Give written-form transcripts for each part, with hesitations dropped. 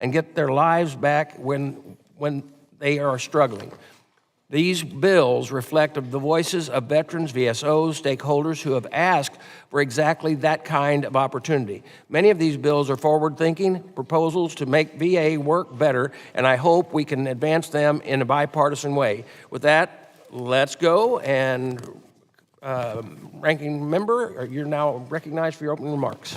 and get their lives back when they are struggling. These bills reflect the voices of veterans, VSOs, stakeholders who have asked for exactly that kind of opportunity. Many of these bills are forward-thinking proposals to make VA work better, and I hope we can advance them in a bipartisan way. With that, let's go, and Ranking Member, you're now recognized for your opening remarks.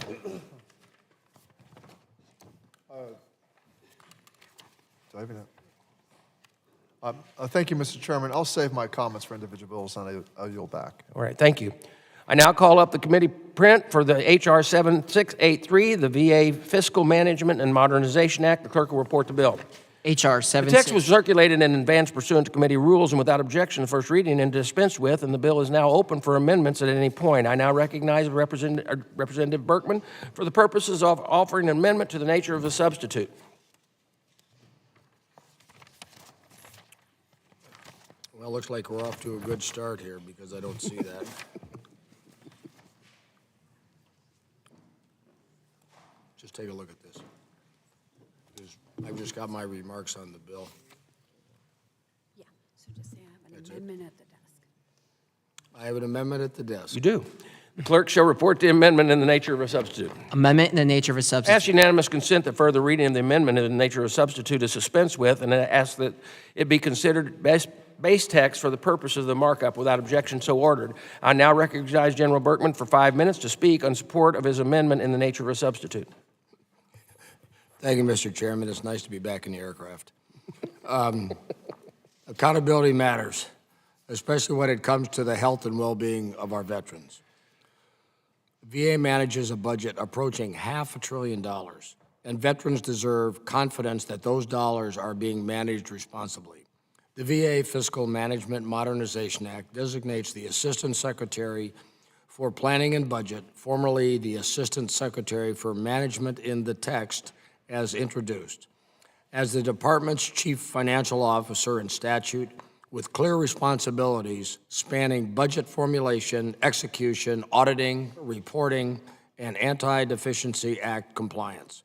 Thank you, Mr. Chairman. I'll save my comments for individual bills, and I'll yield back. All right, thank you. I now call up the committee print for the H.R. 7683, the VA Fiscal Management and Modernization Act. The clerk will report the bill. H.R. The 76. text was circulated in advance pursuant to committee rules and without objection, first reading and dispensed with, and the bill is now open for amendments at any point. I now recognize Representative Berkman for the purposes of offering an amendment to the nature of a substitute. Well, it looks like we're off to a good start here because I don't see that. Just take a look at this. I've just got my remarks on the bill. Yeah, so just say I have an amendment at the desk. I have an amendment at the desk. You do. The clerk shall report the amendment in the nature of a substitute. Amendment in the nature of a substitute. Ask unanimous consent that further reading of the amendment in the nature of a substitute is dispensed with, and ask that it be considered base text for the purpose of the markup without objection so ordered. I now recognize General Berkman for 5 minutes to speak on support of his amendment in the nature of a substitute. Thank you, Mr. Chairman. It's nice to be back in the aircraft. Accountability matters, especially when it comes to the health and well-being of our veterans. VA manages a budget approaching $500 billion, and veterans deserve confidence that those dollars are being managed responsibly. The VA Fiscal Management Modernization Act designates the Assistant Secretary for Planning and Budget, formerly the Assistant Secretary for Management in the text, as introduced, as the department's chief financial officer in statute, with clear responsibilities spanning budget formulation, execution, auditing, reporting, and Anti-Deficiency Act compliance.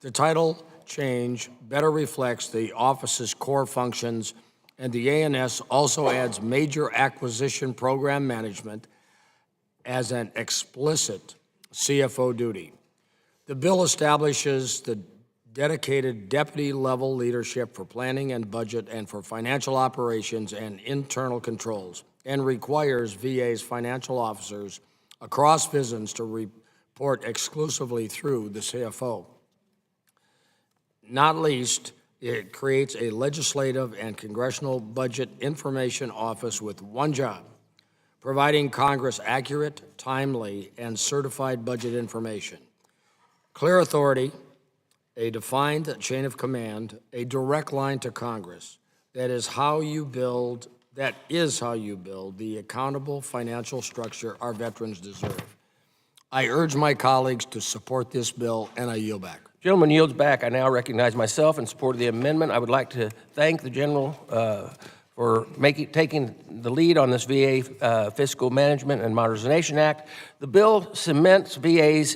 The title change better reflects the office's core functions, and the ANS also adds major acquisition program management as an explicit CFO duty. The bill establishes the dedicated deputy-level leadership for planning and budget and for financial operations and internal controls, and requires VA's financial officers across VISNs to report exclusively through the CFO. Not least, it creates a legislative and congressional budget information office with one job, providing Congress accurate, timely, and certified budget information. Clear authority, a defined chain of command, a direct line to Congress. That is how you build the accountable financial structure our veterans deserve. I urge my colleagues to support this bill, and I yield back. Gentleman yields back. I now recognize myself in support of the amendment. I would like to thank the General for taking the lead on this VA Fiscal Management and Modernization Act. The bill cements VA's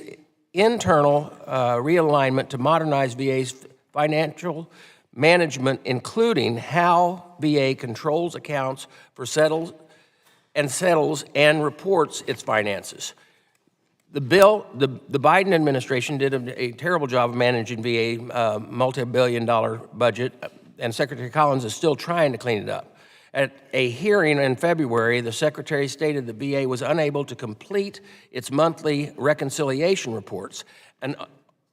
internal realignment to modernize VA's financial management, including how VA controls accounts for settles and reports its finances. The Biden administration did a terrible job of managing VA multi-billion-dollar budget, and Secretary Collins is still trying to clean it up. At a hearing in February, the Secretary stated the VA was unable to complete its monthly reconciliation reports, an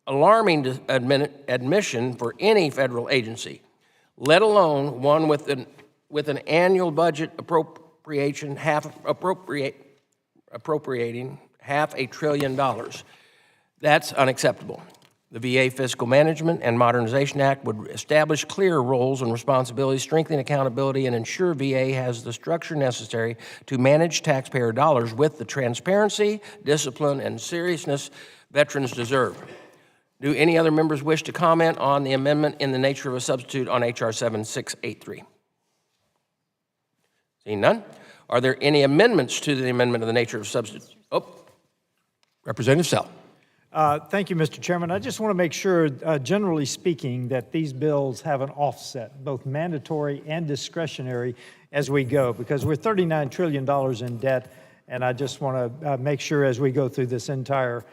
alarming admission for any federal agency, let alone one with an annual budget appropriating $500 billion. That's unacceptable. The VA Fiscal Management and Modernization Act would establish clear roles and responsibilities, strengthen accountability, and ensure VA has the structure necessary to manage taxpayer dollars with the transparency, discipline, and seriousness veterans deserve. Do any other members wish to comment on the amendment in the nature of a substitute on H.R. 7683? Seeing none, are there any amendments to the amendment of the nature of a substitute? Oh, Representative Sell. Thank you, Mr. Chairman. I just want to make sure, generally speaking, that these bills have an offset, both mandatory and discretionary, as we go, because we're $39 trillion in debt, and I just want to make sure as we go through this entire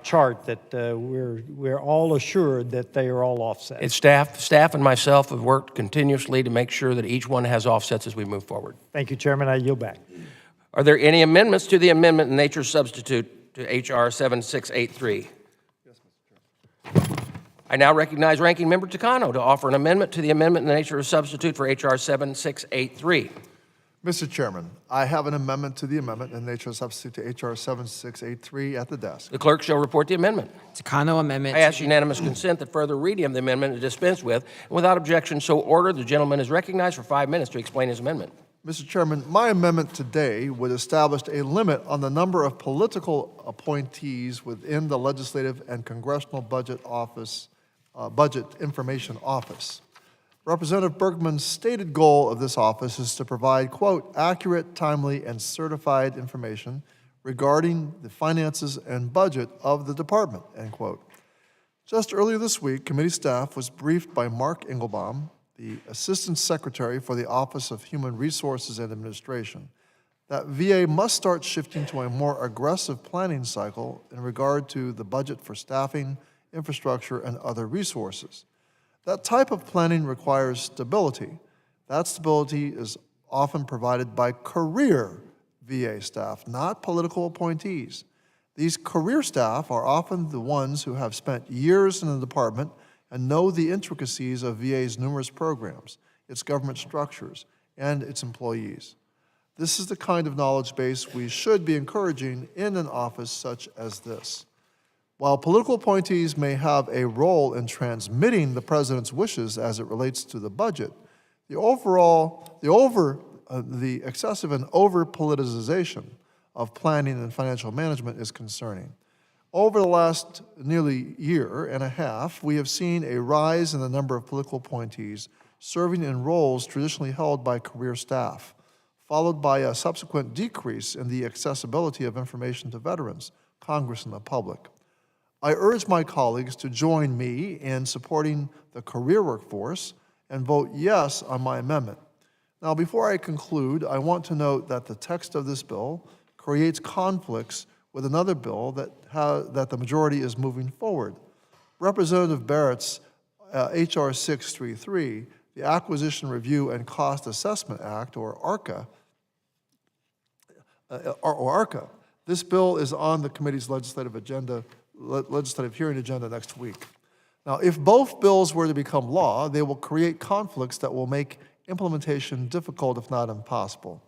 chart that we're all assured that they are all offset. It's staff and myself have worked continuously to make sure that each one has offsets as we move forward. Thank you, Chairman. I yield back. Are there any amendments to the amendment in nature substitute to H.R. 7683? Yes, Mr. Chairman. I now recognize Ranking Member Takano to offer an amendment to the amendment in the nature of substitute for H.R. 7683. Mr. Chairman, I have an amendment to the amendment in nature of substitute to H.R. 7683 at the desk. The clerk shall report the amendment. Takano amendment. I ask unanimous consent that further reading of the amendment is dispensed with, and without objection so ordered. The gentleman is recognized for 5 minutes to explain his amendment. Mr. Chairman, my amendment today would establish a limit on the number of political appointees within the Legislative and Congressional Budget Information Office. Representative Bergman's stated goal of this office is to provide, quote, accurate, timely, and certified information regarding the finances and budget of the department, end quote. Just earlier this week, committee staff was briefed by Mark Engelbaum, the Assistant Secretary for the Office of Human Resources and Administration, that VA must start shifting to a more aggressive planning cycle in regard to the budget for staffing, infrastructure, and other resources. That type of planning requires stability. That stability is often provided by career VA staff, not political appointees. These career staff are often the ones who have spent years in the department and know the intricacies of VA's numerous programs, its government structures, and its employees. This is the kind of knowledge base we should be encouraging in an office such as this. While political appointees may have a role in transmitting the president's wishes as it relates to the budget, the excessive and over-politicization of planning and financial management is concerning. Over the last nearly year and a half, we have seen a rise in the number of political appointees serving in roles traditionally held by career staff, followed by a subsequent decrease in the accessibility of information to veterans, Congress, and the public. I urge my colleagues to join me in supporting the career workforce and vote yes on my amendment. Now, before I conclude, I want to note that the text of this bill creates conflicts with another bill that the majority is moving forward. Representative Barrett's H.R. 633, the Acquisition Review and Cost Assessment Act, or ARCA, this bill is on the committee's legislative hearing agenda next week. Now, if both bills were to become law, they will create conflicts that will make implementation difficult, if not impossible.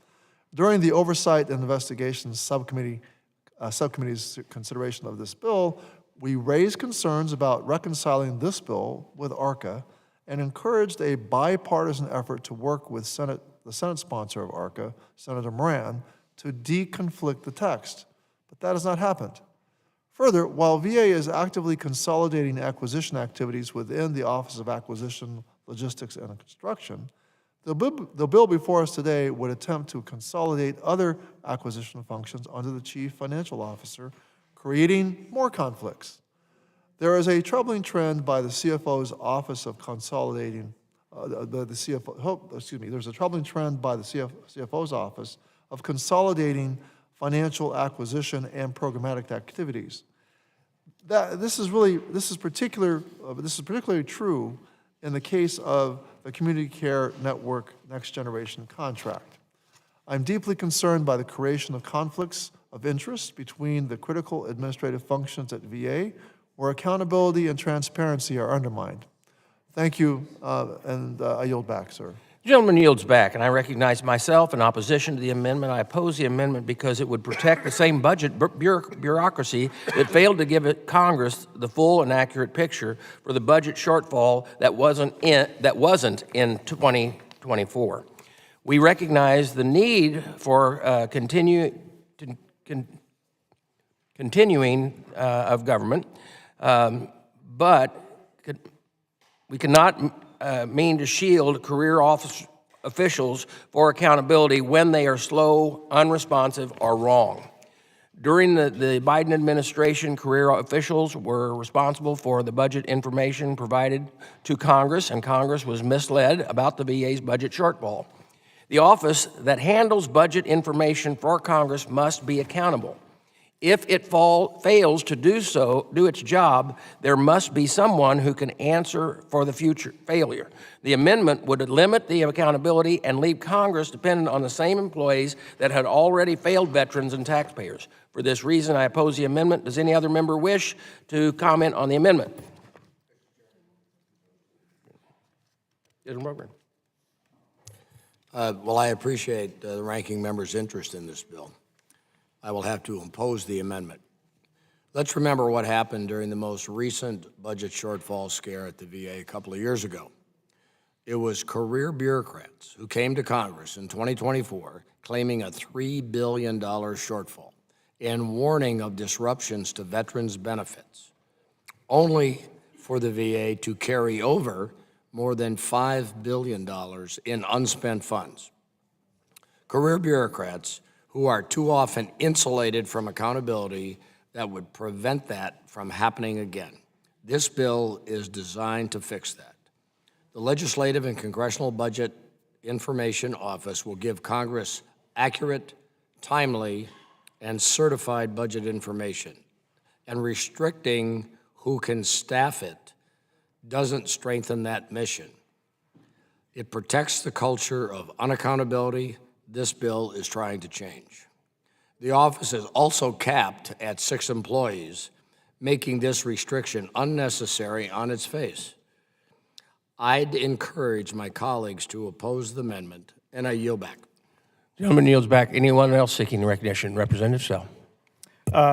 During the Oversight and Investigations Subcommittee's consideration of this bill, we raised concerns about reconciling this bill with ARCA and encouraged a bipartisan effort to work with the Senate sponsor of ARCA, Senator Moran, to deconflict the text. But that has not happened. Further, while VA is actively consolidating acquisition activities within the Office of Acquisition, Logistics, and Construction, the bill before us today would attempt to consolidate other acquisition functions under the Chief Financial Officer, creating more conflicts. There is a troubling trend by the CFO's Office of Consolidating, there's a troubling trend by the CFO's Office of consolidating financial acquisition and programmatic activities. This is particularly true in the case of the Community Care Network Next Generation contract. I'm deeply concerned by the creation of conflicts of interest between the critical administrative functions at VA, where accountability and transparency are undermined. Thank you, and I yield back, sir. The gentleman yields back, and I recognize myself in opposition to the amendment. I oppose the amendment because it would protect the same budget bureaucracy that failed to give Congress the full and accurate picture for the budget shortfall that wasn't in 2024. We recognize the need for continuing of government, but we cannot mean to shield career office officials for accountability when they are slow, unresponsive, or wrong. During the Biden administration, career officials were responsible for the budget information provided to Congress, and Congress was misled about the VA's budget shortfall. The office that handles budget information for Congress must be accountable. If it fails to do its job, there must be someone who can answer for the future failure. The amendment would limit the accountability and leave Congress dependent on the same employees that had already failed veterans and taxpayers. For this reason, I oppose the amendment. Does any other member wish to comment on the amendment? Well, I appreciate the ranking member's interest in this bill. I will have to oppose the amendment. Let's remember what happened during the most recent budget shortfall scare at the VA a couple of years ago. It was career bureaucrats who came to Congress in 2024 claiming a $3 billion shortfall and warning of disruptions to veterans' benefits, only for the VA to carry over more than $5 billion in unspent funds. Career bureaucrats who are too often insulated from accountability that would prevent that from happening again. This bill is designed to fix that. The Legislative and Congressional Budget Information Office will give Congress accurate, timely, and certified budget information, and restricting who can staff it doesn't strengthen that mission. It protects the culture of unaccountability this bill is trying to change. The office is also capped at 6 employees, making this restriction unnecessary on its face. I'd encourage my colleagues to oppose the amendment, and I yield back. Gentleman yields back. Anyone else seeking recognition? Representative Sell.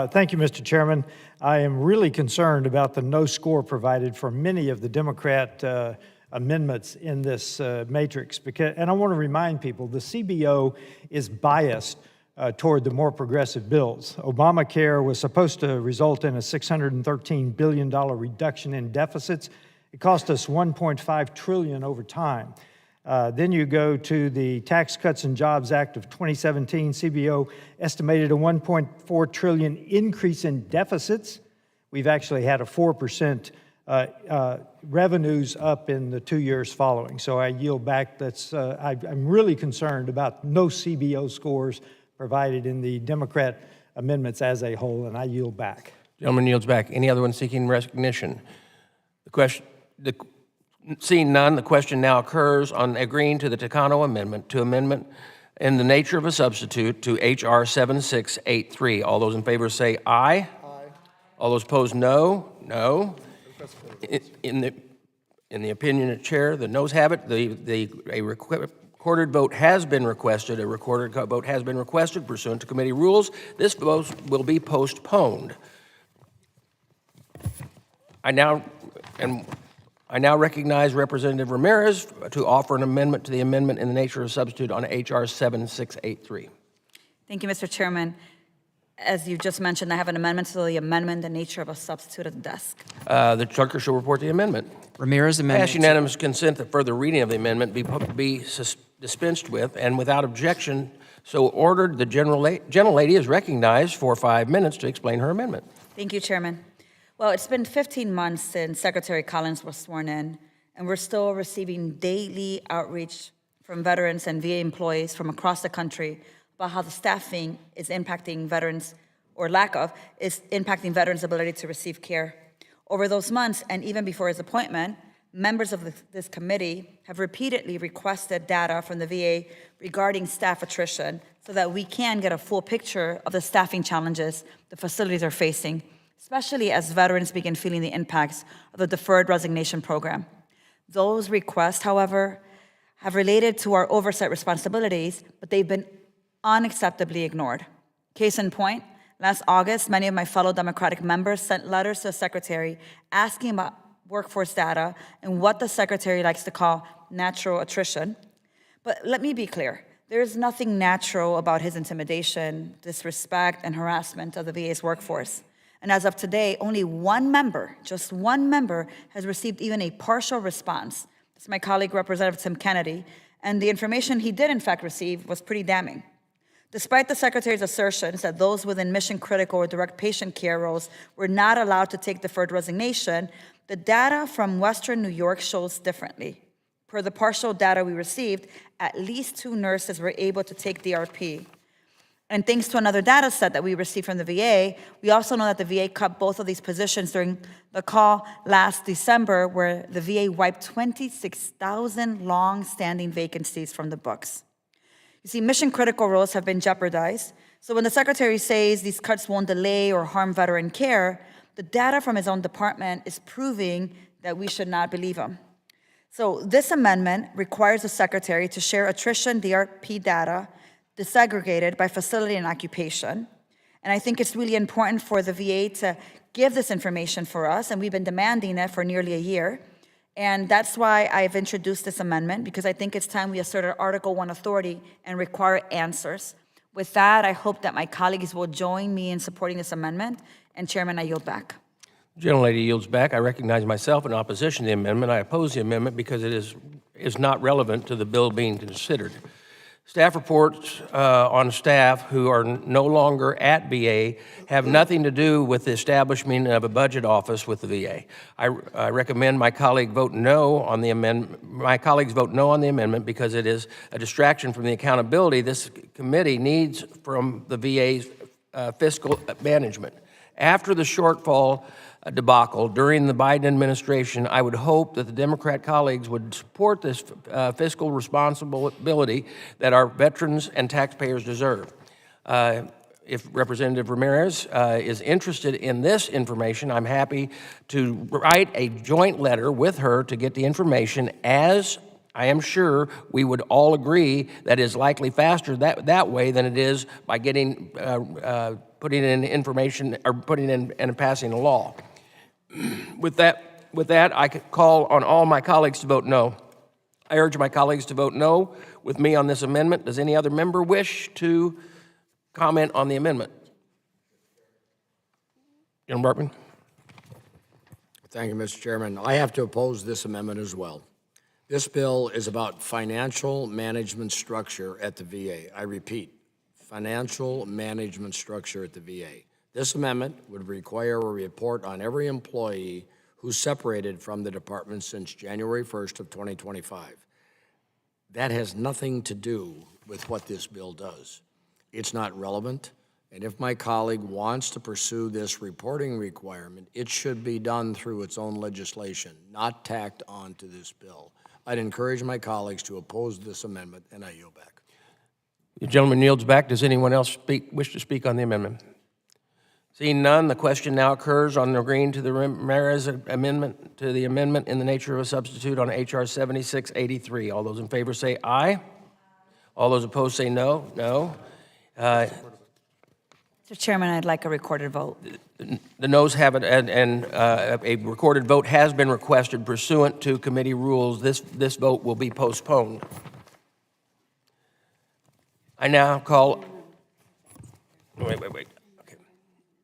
Thank you, Mr. Chairman. I am really concerned about the no score provided for many of the Democrat amendments in this matrix. And I want to remind people, the CBO is biased toward the more progressive bills. Obamacare was supposed to result in a $613 billion reduction in deficits. It cost us $1.5 trillion over time. Then you go to the Tax Cuts and Jobs Act of 2017. CBO estimated a $1.4 trillion increase in deficits. We've actually had a 4% revenues up in the 2 years following. So I yield back. I'm really concerned about no CBO scores provided in the Democrat amendments as a whole, and I yield back. Gentleman yields back. Any other one seeking recognition? Seeing none, the question now occurs on agreeing to the Takano amendment to amendment in the nature of a substitute to H.R. 7683. All those in favor say aye. Aye. All those opposed, no. No. In the opinion of the chair, the noes have it. A recorded vote has been requested. A recorded vote has been requested pursuant to committee rules. This vote will be postponed. I now recognize Representative Ramirez to offer an amendment to the amendment in the nature of a substitute on H.R. 7683. Thank you, Mr. Chairman. As you just mentioned, I have an amendment to the amendment in the nature of a substitute at the desk. The clerk shall report the amendment. Ramirez amendment. Pass unanimous consent that further reading of the amendment be dispensed with, and without objection, so ordered. The gentle lady is recognized for 5 minutes to explain her amendment. Thank you, Chairman. Well, it's been 15 months since Secretary Collins was sworn in, and we're still receiving daily outreach from veterans and VA employees from across the country about how the staffing is impacting veterans, or lack of, is impacting veterans' ability to receive care. Over those months, and even before his appointment, members of this committee have repeatedly requested data from the VA regarding staff attrition so that we can get a full picture of the staffing challenges the facilities are facing, especially as veterans begin feeling the impacts of the deferred resignation program. Those requests, however, have related to our oversight responsibilities, but they've been unacceptably ignored. Case in point, last August, many of my fellow Democratic members sent letters to the Secretary asking about workforce data and what the Secretary likes to call natural attrition. But let me be clear, there is nothing natural about his intimidation, disrespect, and harassment of the VA's workforce. And as of today, only one member, just one member, has received even a partial response. It's my colleague, Representative Tim Kennedy, and the information he did in fact receive was pretty damning. Despite the Secretary's assertions that those within mission-critical or direct patient care roles were not allowed to take deferred resignation, the data from Western New York shows differently. Per the partial data we received, at least 2 nurses were able to take DRP. And thanks to another data set that we received from the VA, we also know that the VA cut both of these positions during the call last December, where the VA wiped 26,000 long-standing vacancies from the books. You see, mission-critical roles have been jeopardized. So when the Secretary says these cuts won't delay or harm veteran care, the data from his own department is proving that we should not believe him. So this amendment requires the Secretary to share attrition DRP data disaggregated by facility and occupation. And I think it's really important for the VA to give this information for us, and we've been demanding it for nearly a year. And that's why I've introduced this amendment, because I think it's time we assert our Article 1 authority and require answers. With that, I hope that my colleagues will join me in supporting this amendment. And Chairman, I yield back. The gentlelady yields back. I recognize myself in opposition to the amendment. I oppose the amendment because it is not relevant to the bill being considered. Staff reports on staff who are no longer at VA have nothing to do with the establishment of a budget office with the VA. I recommend my colleague vote no on the amendment. My colleagues vote no on the amendment because it is a distraction from the accountability this committee needs from the VA's fiscal management. After the shortfall debacle during the Biden administration, I would hope that the Democrat colleagues would support this fiscal responsibility that our veterans and taxpayers deserve. If Representative Ramirez is interested in this information, I'm happy to write a joint letter with her to get the information, as I am sure we would all agree that is likely faster that way than it is by getting putting in information or putting in and passing a law. With that, I could call on all my colleagues to vote no. I urge my colleagues to vote no with me on this amendment. Does any other member wish to comment on the amendment? General Berkman. Thank you, Mr. Chairman. I have to oppose this amendment as well. This bill is about financial management structure at the VA. I repeat, financial management structure at the VA. This amendment would require a report on every employee who's separated from the department since January 1st of 2025. That has nothing to do with what this bill does. It's not relevant, and if my colleague wants to pursue this reporting requirement, it should be done through its own legislation, not tacked on to this bill. I'd encourage my colleagues to oppose this amendment, and I yield back. The gentleman yields back. Does anyone else wish to speak on the amendment? Seeing none, the question now occurs on agreeing to the Ramirez amendment, to the amendment in the nature of a substitute on H.R. 7683. All those in favor say aye. All those opposed say no. No. Mr. Chairman, I'd like a recorded vote. The noes have it, and a recorded vote has been requested pursuant to committee rules. This vote will be postponed. I now call. Wait. Okay.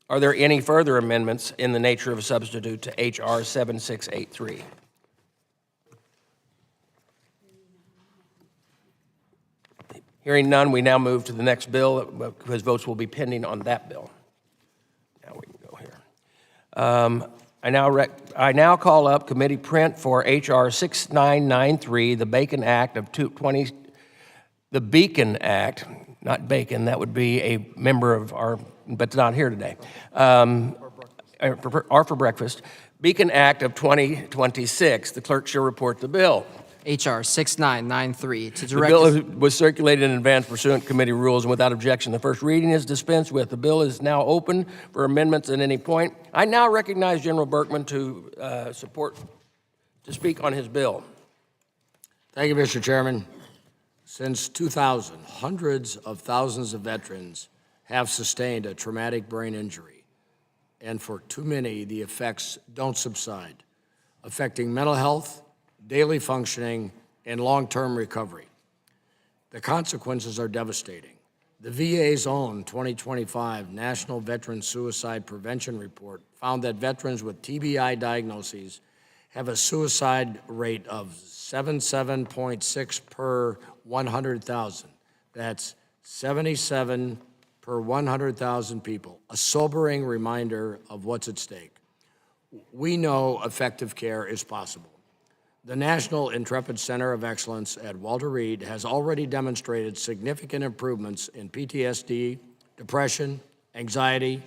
Are there any further amendments in the nature of a substitute to H.R. 7683? Hearing none, we now move to the next bill because votes will be pending on that bill. Now we can go here. I now call up committee print for H.R. 6993, the Bacon Act of 2020. The Beacon Act, not Bacon, that would be a member of our, but not here today, or for breakfast. Beacon Act of 2026. The clerk shall report the bill. H.R. 6993 to The direct. bill was circulated in advance pursuant to committee rules and without objection. The first reading is dispensed with. The bill is now open for amendments at any point. I now recognize General Berkman to speak on his bill. Thank you, Mr. Chairman. Since 2000, hundreds of thousands of veterans have sustained a traumatic brain injury, and for too many, the effects don't subside, affecting mental health, daily functioning, and long-term recovery. The consequences are devastating. The VA's own 2025 National Veteran Suicide Prevention Report found that veterans with TBI diagnoses have a suicide rate of 77.6 per 100,000. That's 77 per 100,000 people, a sobering reminder of what's at stake. We know effective care is possible. The National Intrepid Center of Excellence at Walter Reed has already demonstrated significant improvements in PTSD, depression, anxiety,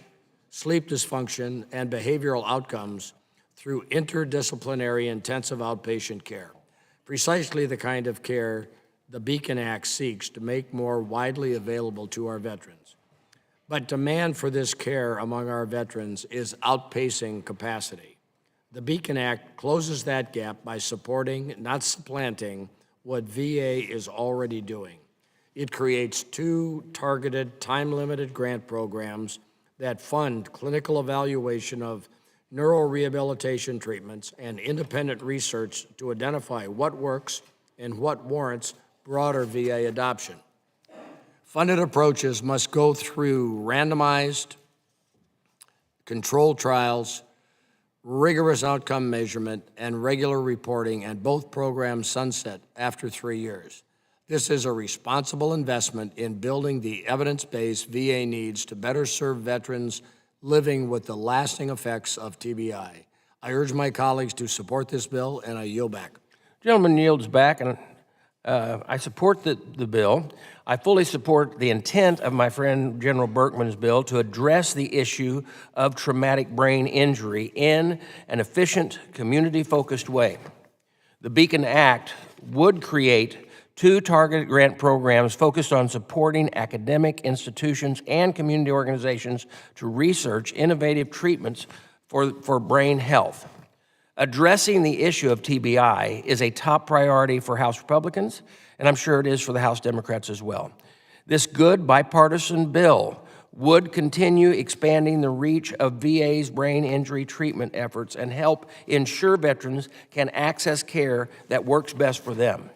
sleep dysfunction, and behavioral outcomes through interdisciplinary intensive outpatient care, precisely the kind of care the Beacon Act seeks to make more widely available to our veterans. But demand for this care among our veterans is outpacing capacity. The Beacon Act closes that gap by supporting, not supplanting, what VA is already doing. It creates 2 targeted, time-limited grant programs that fund clinical evaluation of neurorehabilitation treatments and independent research to identify what works and what warrants broader VA adoption. Funded approaches must go through randomized, controlled trials, rigorous outcome measurement, and regular reporting, and both programs sunset after 3 years. This is a responsible investment in building the evidence-based VA needs to better serve veterans living with the lasting effects of TBI. I urge my colleagues to support this bill, and I yield back. Gentleman yields back, and I support the bill. I fully support the intent of my friend General Berkman's bill to address the issue of traumatic brain injury in an efficient, community-focused way. The Beacon Act would create 2 targeted grant programs focused on supporting academic institutions and community organizations to research innovative treatments for brain health. Addressing the issue of TBI is a top priority for House Republicans, and I'm sure it is for the House Democrats as well. This good bipartisan bill would continue expanding the reach of VA's brain injury treatment efforts and help ensure veterans can access care that works best for them.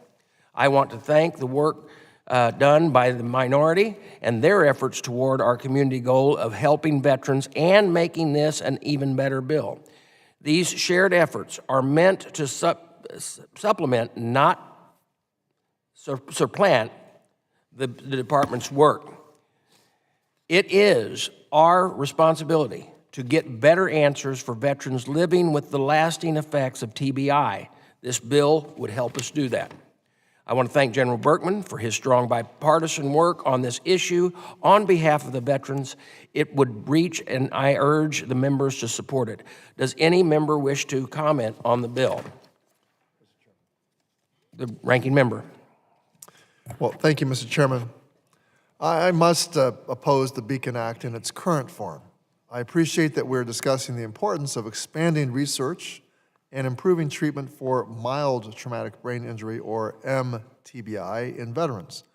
I want to thank the work done by the minority and their efforts toward our community goal of helping veterans and making this an even better bill. These shared efforts are meant to supplement, not supplant, the department's work. It is our responsibility to get better answers for veterans living with the lasting effects of TBI. This bill would help us do that. I want to thank General Berkman for his strong bipartisan work on this issue on behalf of the veterans. It would reach, and I urge the members to support it. Does any member wish to comment on the bill? The ranking member. Well, thank you, Mr. Chairman. I must oppose the Beacon Act in its current form. I appreciate that we're discussing the importance of expanding research and improving treatment for mild traumatic brain injury, or MTBI, in veterans.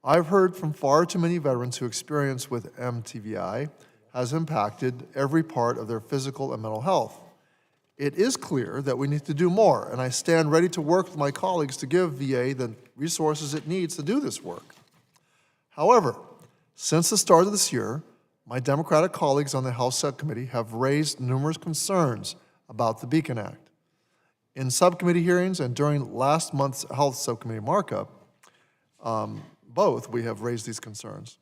I've heard from far too many veterans who experience with MTBI has impacted every part of their physical and mental health. It is clear that we need to do more, and I stand ready to work with my colleagues to give VA the resources it needs to do this work. However, since the start of this year, my Democratic colleagues on the Health Subcommittee have raised numerous concerns about the Beacon Act. In subcommittee hearings and during last month's Health Subcommittee markup, both we have raised these concerns.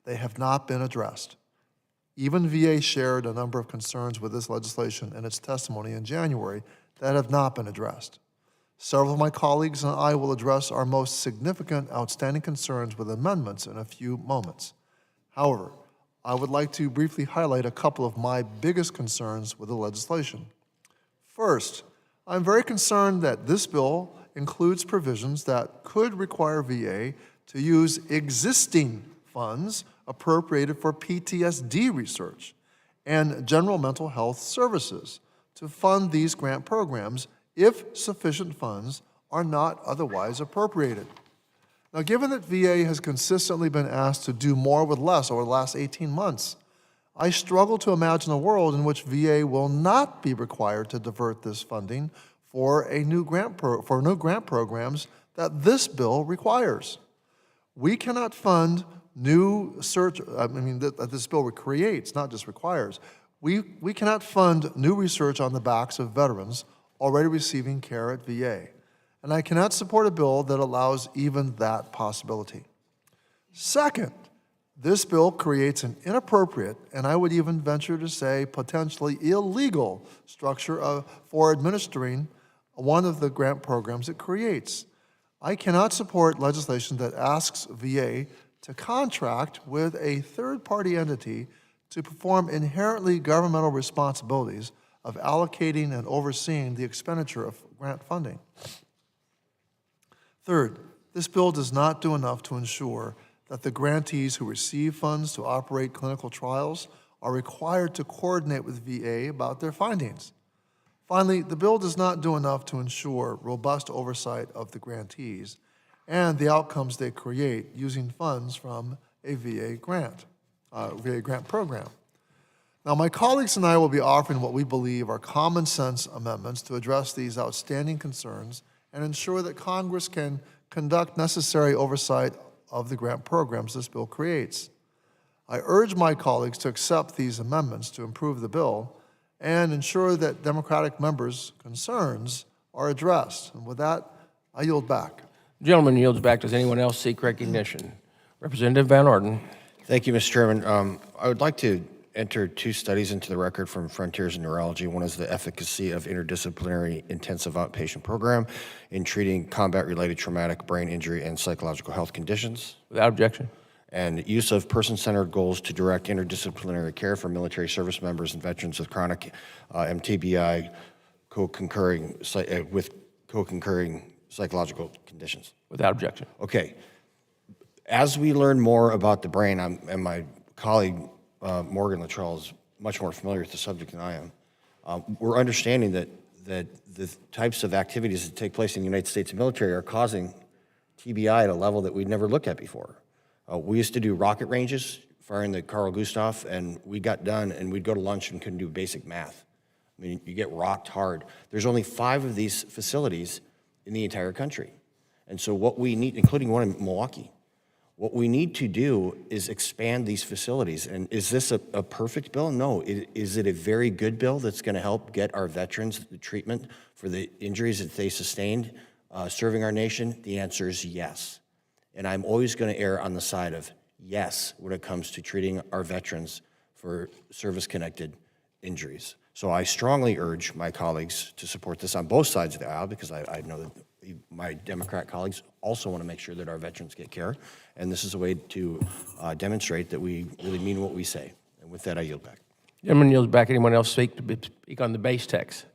They have not been addressed. Even VA shared a number of concerns with this legislation in its testimony in January that have not been addressed. Several of my colleagues and I will address our most significant outstanding concerns with amendments in a few moments. However, I would like to briefly highlight a couple of my biggest concerns with the legislation. First, I'm very concerned that this bill includes provisions that could require VA to use existing funds appropriated for PTSD research and general mental health services to fund these grant programs if sufficient funds are not otherwise appropriated. Now, given that VA has consistently been asked to do more with less over the last 18 months, I struggle to imagine a world in which VA will not be required to divert this funding for new grant programs that this bill requires. We cannot fund new search, that this bill creates, not just requires. We cannot fund new research on the backs of veterans already receiving care at VA. And I cannot support a bill that allows even that possibility. Second, this bill creates an inappropriate, and I would even venture to say potentially illegal, structure for administering one of the grant programs it creates. I cannot support legislation that asks VA to contract with a third-party entity to perform inherently governmental responsibilities of allocating and overseeing the expenditure of grant funding. Third, this bill does not do enough to ensure that the grantees who receive funds to operate clinical trials are required to coordinate with VA about their findings. Finally, the bill does not do enough to ensure robust oversight of the grantees and the outcomes they create using funds from a VA grant program. Now, my colleagues and I will be offering what we believe are common sense amendments to address these outstanding concerns and ensure that Congress can conduct necessary oversight of the grant programs this bill creates. I urge my colleagues to accept these amendments to improve the bill and ensure that Democratic members' concerns are addressed. And with that, I yield back. The gentleman yields back. Does anyone else seek recognition? Representative Van Orden. Thank you, Mr. Chairman. I would like to enter two studies into the record from Frontiers in Neurology. One is the efficacy of interdisciplinary intensive outpatient program in treating combat-related traumatic brain injury and psychological health conditions. Without objection. And use of person-centered goals to direct interdisciplinary care for military service members and veterans with chronic MTBI with co-concurring psychological conditions. Without objection. Okay. As we learn more about the brain, and my colleague Morgan Luttrell is much more familiar with the subject than I am, we're understanding that the types of activities that take place in the United States military are causing TBI at a level that we'd never looked at before. We used to do rocket ranges, firing the Carl Gustav, and we got done, and we'd go to lunch and couldn't do basic math. I mean, you get rocked hard. There's only 5 of these facilities in the entire country. And so what we need, including one in Milwaukee, what we need to do is expand these facilities. And is this a perfect bill? No. Is it a very good bill that's going to help get our veterans the treatment for the injuries that they sustained serving our nation? The answer is yes. And I'm always going to err on the side of yes when it comes to treating our veterans for service-connected injuries. So I strongly urge my colleagues to support this on both sides of the aisle, because I know that my Democrat colleagues also want to make sure that our veterans get care, and this is a way to demonstrate that we really mean what we say. And with that, I yield back. Gentleman yields back. Anyone else speak on the base text?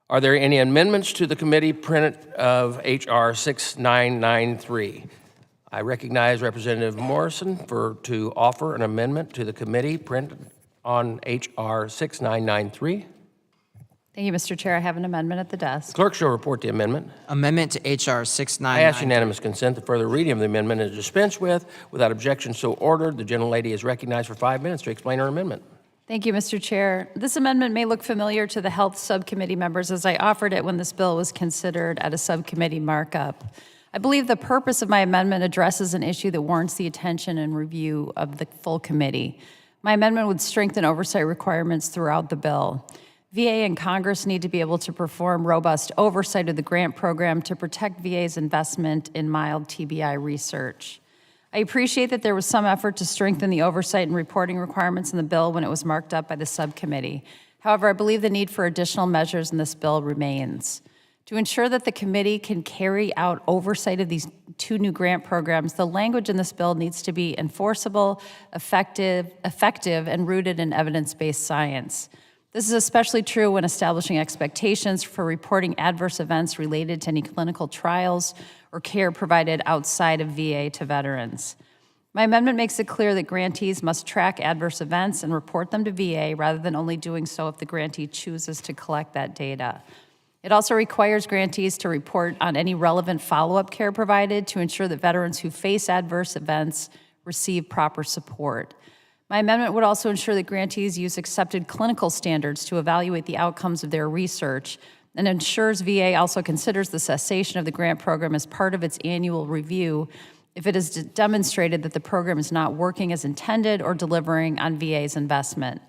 Are there any amendments to the committee print of H.R. 6993? I recognize Representative Morrison to offer an amendment to the committee print on H.R. 6993. Thank you, Mr. Chair. I have an amendment at the desk. Clerk shall report the amendment. Amendment to H.R. I ask 6993. unanimous consent that further reading of the amendment is dispensed with. Without objection, so ordered. The gentlelady is recognized for 5 minutes to explain her amendment. Thank you, Mr. Chair. This amendment may look familiar to the Health Subcommittee members, as I offered it when this bill was considered at a subcommittee markup. I believe the purpose of my amendment addresses an issue that warrants the attention and review of the full committee. My amendment would strengthen oversight requirements throughout the bill. VA and Congress need to be able to perform robust oversight of the grant program to protect VA's investment in mild TBI research. I appreciate that there was some effort to strengthen the oversight and reporting requirements in the bill when it was marked up by the subcommittee. However, I believe the need for additional measures in this bill remains. To ensure that the committee can carry out oversight of these 2 new grant programs, the language in this bill needs to be enforceable, effective, and rooted in evidence-based science. This is especially true when establishing expectations for reporting adverse events related to any clinical trials or care provided outside of VA to veterans. My amendment makes it clear that grantees must track adverse events and report them to VA rather than only doing so if the grantee chooses to collect that data. It also requires grantees to report on any relevant follow-up care provided to ensure that veterans who face adverse events receive proper support. My amendment would also ensure that grantees use accepted clinical standards to evaluate the outcomes of their research, and ensures VA also considers the cessation of the grant program as part of its annual review if it is demonstrated that the program is not working as intended or delivering on VA's investment.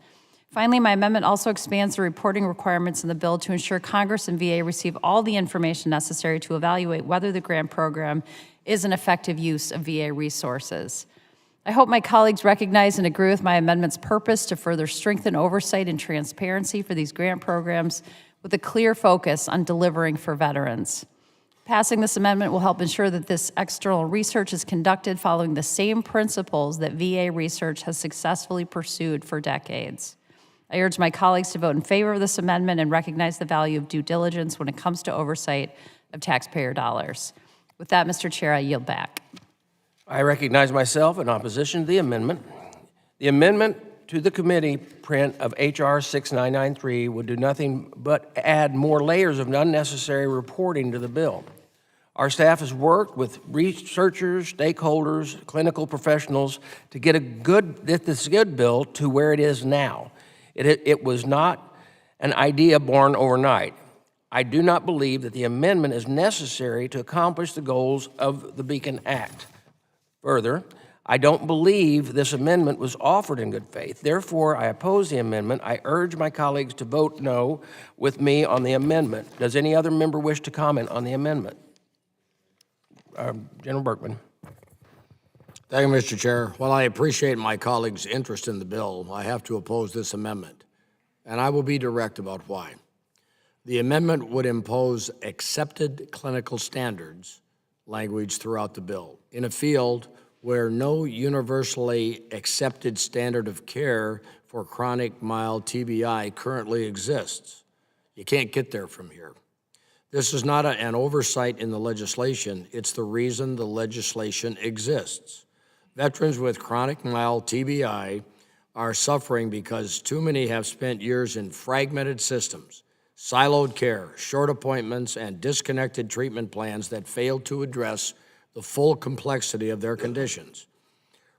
Finally, my amendment also expands the reporting requirements in the bill to ensure Congress and VA receive all the information necessary to evaluate whether the grant program is an effective use of VA resources. I hope my colleagues recognize and agree with my amendment's purpose to further strengthen oversight and transparency for these grant programs with a clear focus on delivering for veterans. Passing this amendment will help ensure that this external research is conducted following the same principles that VA research has successfully pursued for decades. I urge my colleagues to vote in favor of this amendment and recognize the value of due diligence when it comes to oversight of taxpayer dollars. With that, Mr. Chair, I yield back. I recognize myself in opposition to the amendment. The amendment to the committee print of H.R. 6993 would do nothing but add more layers of unnecessary reporting to the bill. Our staff has worked with researchers, stakeholders, clinical professionals to get this good bill to where it is now. It was not an idea born overnight. I do not believe that the amendment is necessary to accomplish the goals of the Beacon Act. Further, I don't believe this amendment was offered in good faith. Therefore, I oppose the amendment. I urge my colleagues to vote no with me on the amendment. Does any other member wish to comment on the amendment? General Berkman. Thank you, Mr. Chair. While I appreciate my colleagues' interest in the bill, I have to oppose this amendment, and I will be direct about why. The amendment would impose accepted clinical standards language throughout the bill in a field where no universally accepted standard of care for chronic mild TBI currently exists. You can't get there from here. This is not an oversight in the legislation. It's the reason the legislation exists. Veterans with chronic mild TBI are suffering because too many have spent years in fragmented systems, siloed care, short appointments, and disconnected treatment plans that fail to address the full complexity of their conditions.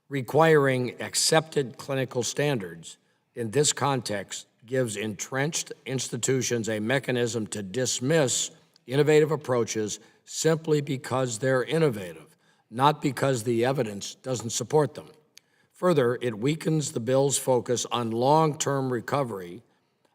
Requiring accepted clinical standards in this context gives entrenched institutions a mechanism to dismiss innovative approaches simply because they're innovative, not because the evidence doesn't support them. Further, it weakens the bill's focus on long-term recovery,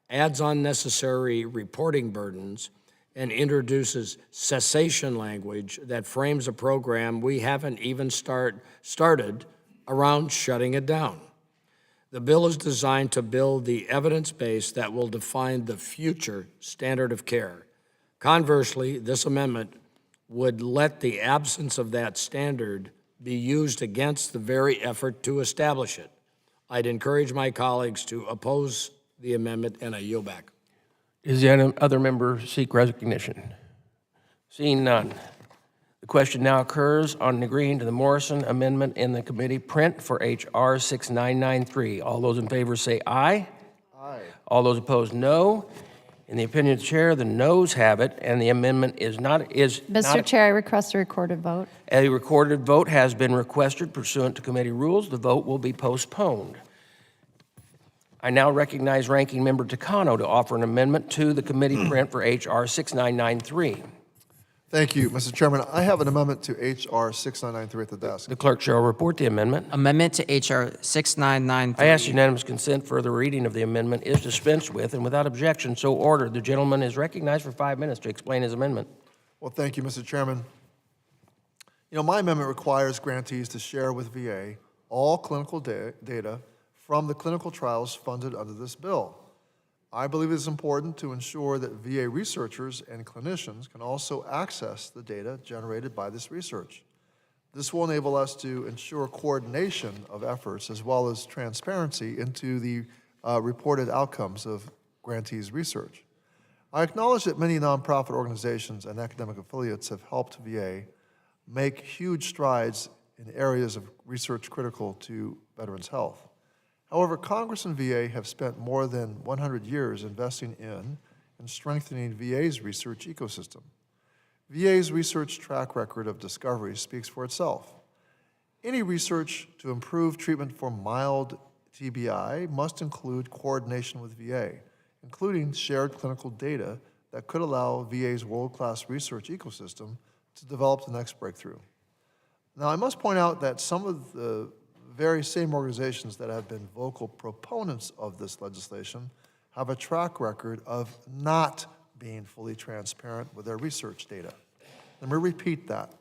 adds unnecessary reporting burdens, and introduces cessation language that frames a program we haven't even started around shutting it down. The bill is designed to build the evidence base that will define the future standard of care. Conversely, this amendment would let the absence of that standard be used against the very effort to establish it. I'd encourage my colleagues to oppose the amendment, and I yield back. Does any other member seek recognition? Seeing none. The question now occurs on agreeing to the Morrison amendment in the committee print for H.R. 6993. All those in favor say aye. Aye. All those opposed, no. In the opinion of the chair, the noes have it, and the amendment is not. Mr. Chair, I request a recorded vote. A recorded vote has been requested pursuant to committee rules. The vote will be postponed. I now recognize Ranking Member Takano to offer an amendment to the committee print for H.R. 6993. Thank you, Mr. Chairman. I have an amendment to H.R. 6993 at the desk. The clerk shall report the amendment. Amendment to H.R. 6993. I ask unanimous consent for the reading of the amendment is dispensed with, and without objection, so ordered. The gentleman is recognized for 5 minutes to explain his amendment. Well, thank you, Mr. Chairman. You know, my amendment requires grantees to share with VA all clinical data from the clinical trials funded under this bill. I believe it is important to ensure that VA researchers and clinicians can also access the data generated by this research. This will enable us to ensure coordination of efforts as well as transparency into the reported outcomes of grantees' research. I acknowledge that many nonprofit organizations and academic affiliates have helped VA make huge strides in areas of research critical to veterans' health. However, Congress and VA have spent more than 100 years investing in and strengthening VA's research ecosystem. VA's research track record of discovery speaks for itself. Any research to improve treatment for mild TBI must include coordination with VA, including shared clinical data that could allow VA's world-class research ecosystem to develop the next breakthrough. Now, I must point out that some of the very same organizations that have been vocal proponents of this legislation have a track record of not being fully transparent with their research data. Let me repeat that.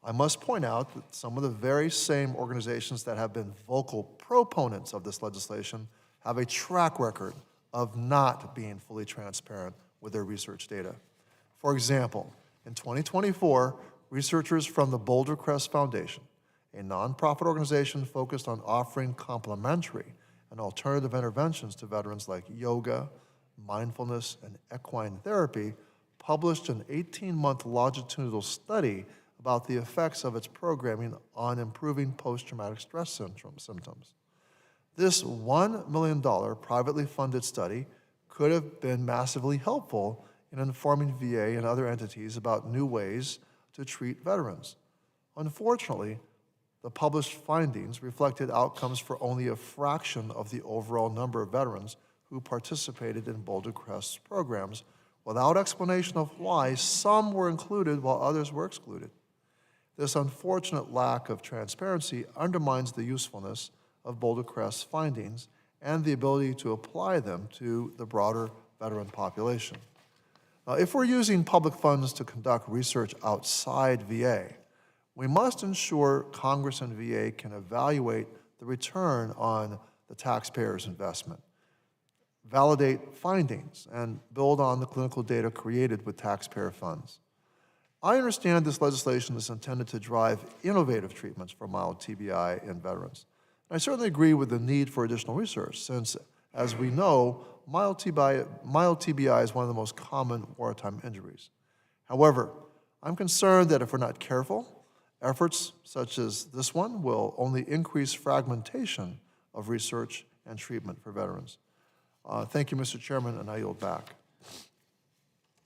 I must point out that some of the very same organizations that have been vocal proponents of this legislation have a track record of not being fully transparent with their research data. For example, in 2024, researchers from the Boulder Crest Foundation, a nonprofit organization focused on offering complementary and alternative interventions to veterans like yoga, mindfulness, and equine therapy, published an 18-month longitudinal study about the effects of its programming on improving post-traumatic stress symptoms. This $1 million privately funded study could have been massively helpful in informing VA and other entities about new ways to treat veterans. Unfortunately, the published findings reflected outcomes for only a fraction of the overall number of veterans who participated in Boulder Crest's programs, without explanation of why some were included while others were excluded. This unfortunate lack of transparency undermines the usefulness of Boulder Crest's findings and the ability to apply them to the broader veteran population. Now, if we're using public funds to conduct research outside VA, we must ensure Congress and VA can evaluate the return on the taxpayer's investment, validate findings, and build on the clinical data created with taxpayer funds. I understand this legislation is intended to drive innovative treatments for mild TBI in veterans. And I certainly agree with the need for additional research, since, as we know, mild TBI is one of the most common wartime injuries. However, I'm concerned that if we're not careful, efforts such as this one will only increase fragmentation of research and treatment for veterans. Thank you, Mr. Chairman, and I yield back.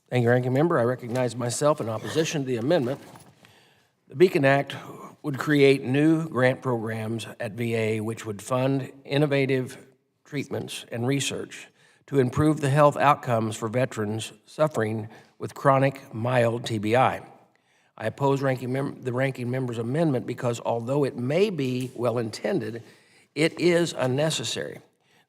Thank you, Ranking Member. I recognize myself in opposition to the amendment. The Beacon Act would create new grant programs at VA which would fund innovative treatments and research to improve the health outcomes for veterans suffering with chronic mild TBI. I oppose the Ranking Member's amendment because although it may be well-intended, it is unnecessary.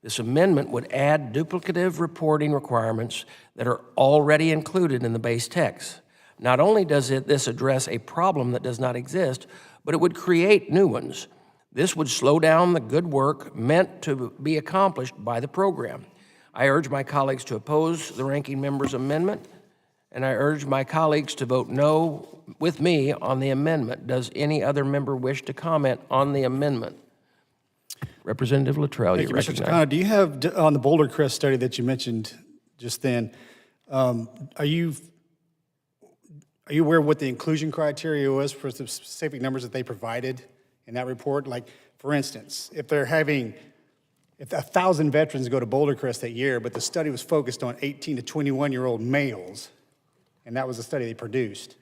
This amendment would add duplicative reporting requirements that are already included in the base text. Not only does this address a problem that does not exist, but it would create new ones. This would slow down the good work meant to be accomplished by the program. I urge my colleagues to oppose the Ranking Member's amendment, and I urge my colleagues to vote no with me on the amendment. Does any other member wish to comment on the amendment? Representative Luttrell, Thank you you, Mr. recognize. Takano. Do you have, on the Boulder Crest study that you mentioned just then, are you aware of what the inclusion criteria was for the specific numbers that they provided in that report? Like, for instance, if 1,000 veterans go to Boulder Crest that year, but the study was focused on 18 to 21-year-old males, and that was the study they produced,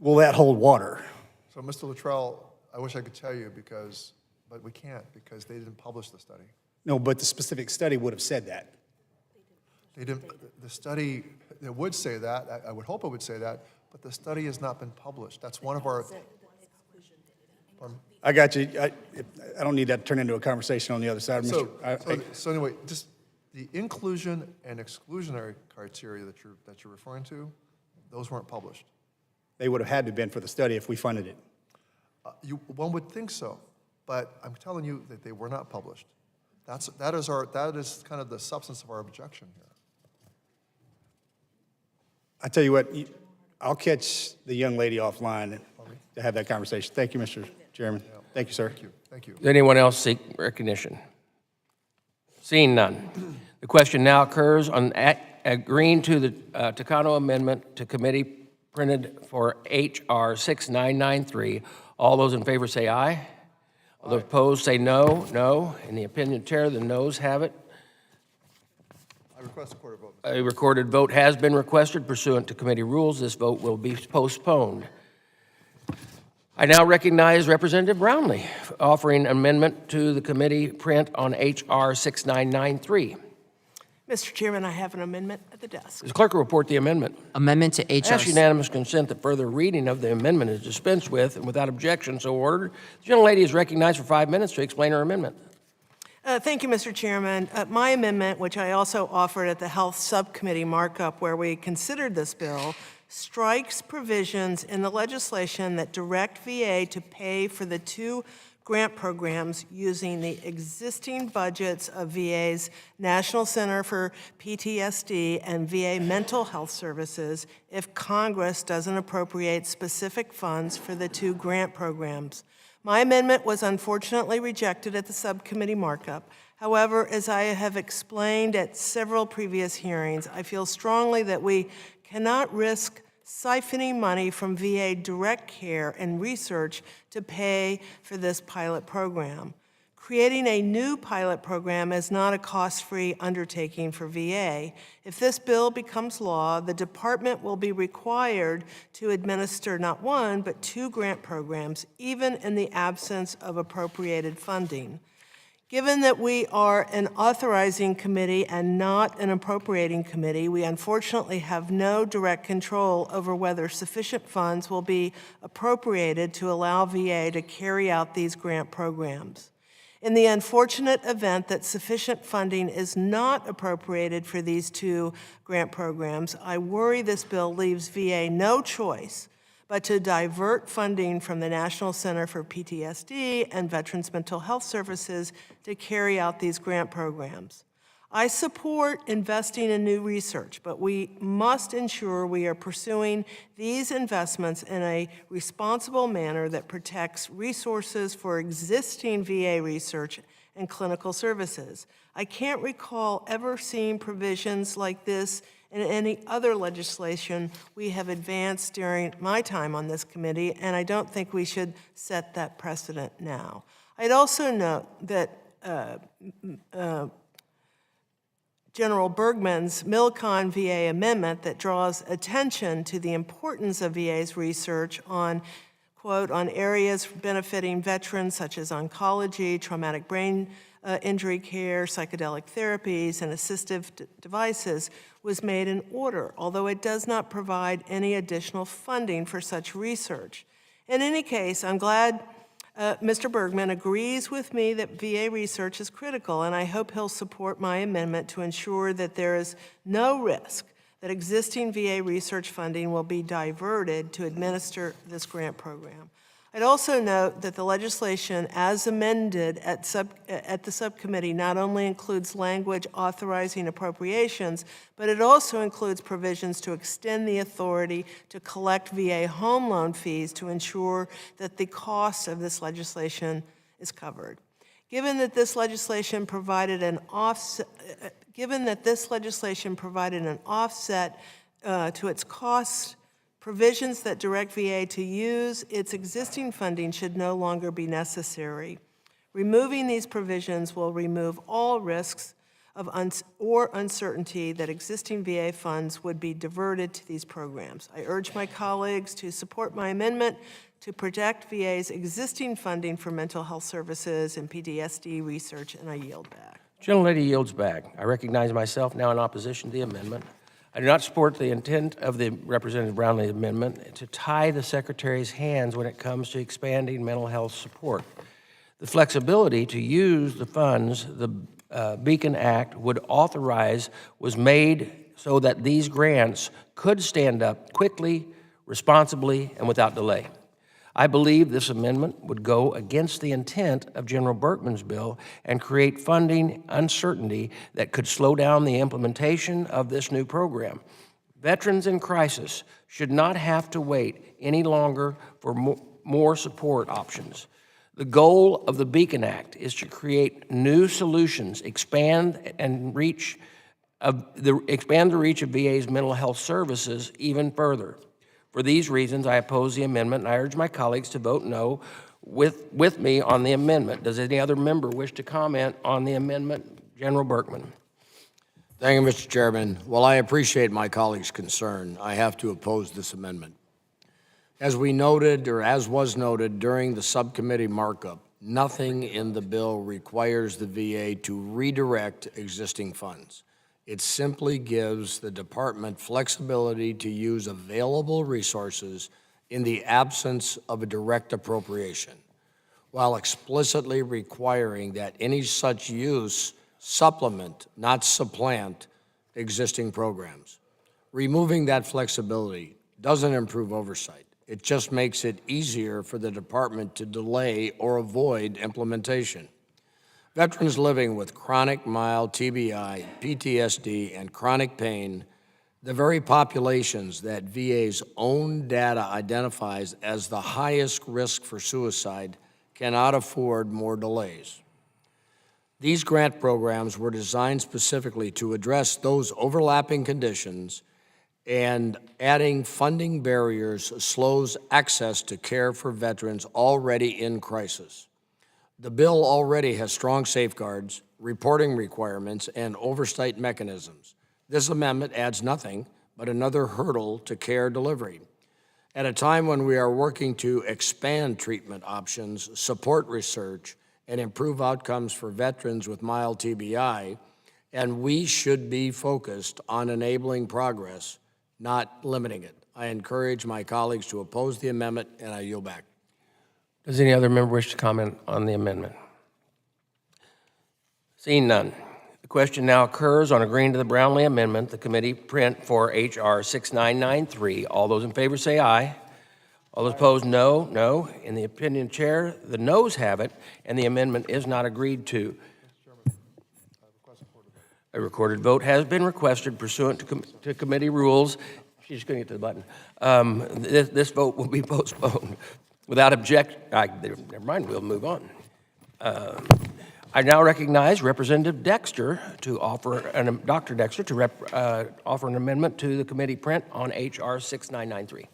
will that hold water? So, Mr. Luttrell, I wish I could tell you, but we can't, because they didn't publish the study. No, but the specific study would have said that. They didn't. The study, it would say that. I would hope it would say that, but the study has not been published. That's one of our. I got you. I don't need that to turn into a conversation on the other side. So anyway, just the inclusion and exclusionary criteria that you're referring to, those weren't published. They would have had to have been for the study if we funded it. One would think so, but I'm telling you that they were not published. That is kind of the substance of our objection here. I tell you what, I'll catch the young lady offline to have that conversation. Thank you, Mr. Chairman. Thank you, sir. Thank you. Does anyone else seek recognition? Seeing none. The question now occurs on agreeing to the Takano Amendment to committee printed for H.R. 6993. All those in favor say aye. All those opposed say no. No. In the opinion of the chair, the noes have it. I request a quarter vote. A recorded vote has been requested pursuant to committee rules. This vote will be postponed. I now recognize Representative Brownlee offering amendment to the committee print on H.R. 6993. Mr. Chairman, I have an amendment at the desk. Does the clerk report the amendment? Amendment to I H.R. ask unanimous consent that further reading of the amendment is dispensed with, and without objection, so ordered. The gentlelady is recognized for 5 minutes to explain her amendment. Thank you, Mr. Chairman. My amendment, which I also offered at the Health Subcommittee markup where we considered this bill, strikes provisions in the legislation that direct VA to pay for the 2 grant programs using the existing budgets of VA's National Center for PTSD and VA Mental Health Services if Congress doesn't appropriate specific funds for the 2 grant programs. My amendment was unfortunately rejected at the subcommittee markup. However, as I have explained at several previous hearings, I feel strongly that we cannot risk siphoning money from VA direct care and research to pay for this pilot program. Creating a new pilot program is not a cost-free undertaking for VA. If this bill becomes law, the department will be required to administer not 1, but 2 grant programs, even in the absence of appropriated funding. Given that we are an authorizing committee and not an appropriating committee, we unfortunately have no direct control over whether sufficient funds will be appropriated to allow VA to carry out these grant programs. In the unfortunate event that sufficient funding is not appropriated for these 2 grant programs, I worry this bill leaves VA no choice but to divert funding from the National Center for PTSD and Veterans Mental Health Services to carry out these grant programs. I support investing in new research, but we must ensure we are pursuing these investments in a responsible manner that protects resources for existing VA research and clinical services. I can't recall ever seeing provisions like this in any other legislation we have advanced during my time on this committee, and I don't think we should set that precedent now. I'd also note that General Bergman's Milcon VA amendment that draws attention to the importance of VA's research on, quote, on areas benefiting veterans such as oncology, traumatic brain injury care, psychedelic therapies, and assistive devices was made in order, although it does not provide any additional funding for such research. In any case, I'm glad Mr. Bergman agrees with me that VA research is critical, and I hope he'll support my amendment to ensure that there is no risk that existing VA research funding will be diverted to administer this grant program. I'd also note that the legislation as amended at the subcommittee not only includes language authorizing appropriations, but it also includes provisions to extend the authority to collect VA home loan fees to ensure that the cost of this legislation is covered. Given that this legislation provided an offset, to its costs, provisions that direct VA to use its existing funding should no longer be necessary. Removing these provisions will remove all risks of or uncertainty that existing VA funds would be diverted to these programs. I urge my colleagues to support my amendment to protect VA's existing funding for mental health services and PTSD research, and I yield back. Gentlelady yields back. I recognize myself now in opposition to the amendment. I do not support the intent of the Representative Brownlee amendment to tie the Secretary's hands when it comes to expanding mental health support. The flexibility to use the funds the Beacon Act would authorize was made so that these grants could stand up quickly, responsibly, and without delay. I believe this amendment would go against the intent of General Bergman's bill and create funding uncertainty that could slow down the implementation of this new program. Veterans in crisis should not have to wait any longer for more support options. The goal of the Beacon Act is to create new solutions, expand the reach of VA's mental health services even further. For these reasons, I oppose the amendment, and I urge my colleagues to vote no with me on the amendment. Does any other member wish to comment on the amendment? General Bergman. Thank you, Mr. Chairman. While I appreciate my colleague's concern, I have to oppose this amendment. As we noted, or as was noted during the subcommittee markup, nothing in the bill requires the VA to redirect existing funds. It simply gives the department flexibility to use available resources in the absence of a direct appropriation, while explicitly requiring that any such use supplement, not supplant, existing programs. Removing that flexibility doesn't improve oversight. It just makes it easier for the department to delay or avoid implementation. Veterans living with chronic mild TBI, PTSD, and chronic pain, the very populations that VA's own data identifies as the highest risk for suicide, cannot afford more delays. These grant programs were designed specifically to address those overlapping conditions, and adding funding barriers slows access to care for veterans already in crisis. The bill already has strong safeguards, reporting requirements, and oversight mechanisms. This amendment adds nothing but another hurdle to care delivery. At a time when we are working to expand treatment options, support research, and improve outcomes for veterans with mild TBI, and we should be focused on enabling progress, not limiting it. I encourage my colleagues to oppose the amendment, and I yield back. Does any other member wish to comment on the amendment? Seeing none. The question now occurs on agreeing to the Brownlee amendment, the committee print for H.R. 6993. All those in favor say aye. All those opposed, no. No. In the opinion of the chair, the noes have it, and the amendment is not agreed to. A recorded vote has been requested pursuant to committee rules. She's going to get to the button. This vote will be postponed. Without objection, never mind, we'll move on. I now recognize Representative Dexter to offer, Dr. Dexter to offer an amendment to the committee print on H.R. 6993.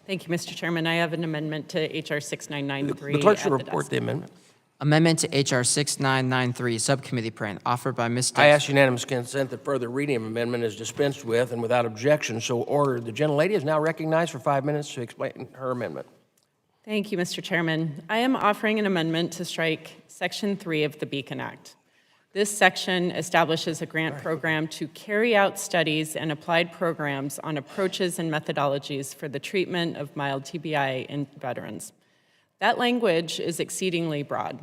Thank you, Mr. Chairman. I have an amendment to H.R. 6993. The clerk should at the report desk. the amendment. Amendment to H.R. 6993, Subcommittee print, offered by Ms. I Dixon. ask unanimous consent that further reading of amendment is dispensed with and without objection, so ordered. The gentlelady is now recognized for 5 minutes to explain her amendment. Thank you, Mr. Chairman. I am offering an amendment to strike Section 3 of the Beacon Act. This section establishes a grant program to carry out studies and applied programs on approaches and methodologies for the treatment of mild TBI in veterans. That language is exceedingly broad.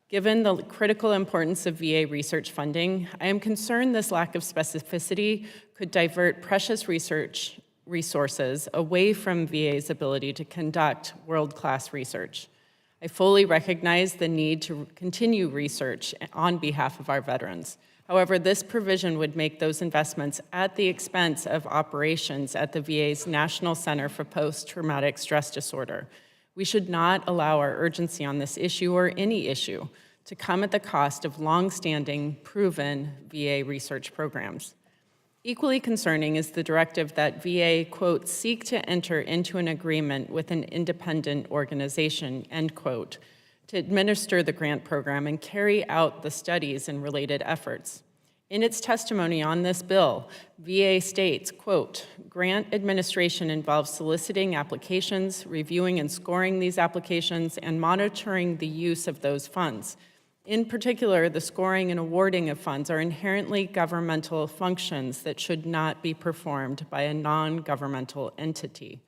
Given the critical importance of VA research funding, I am concerned this lack of specificity could divert precious research resources away from VA's ability to conduct world-class research. I fully recognize the need to continue research on behalf of our veterans. However, this provision would make those investments at the expense of operations at the VA's National Center for Post-Traumatic Stress Disorder. We should not allow our urgency on this issue or any issue to come at the cost of long-standing, proven VA research programs. Equally concerning is the directive that VA, quote, seek to enter into an agreement with an independent organization, end quote, to administer the grant program and carry out the studies and related efforts. In its testimony on this bill, VA states, quote, grant administration involves soliciting applications, reviewing and scoring these applications, and monitoring the use of those funds. In particular, the scoring and awarding of funds are inherently governmental functions that should not be performed by a non-governmental entity.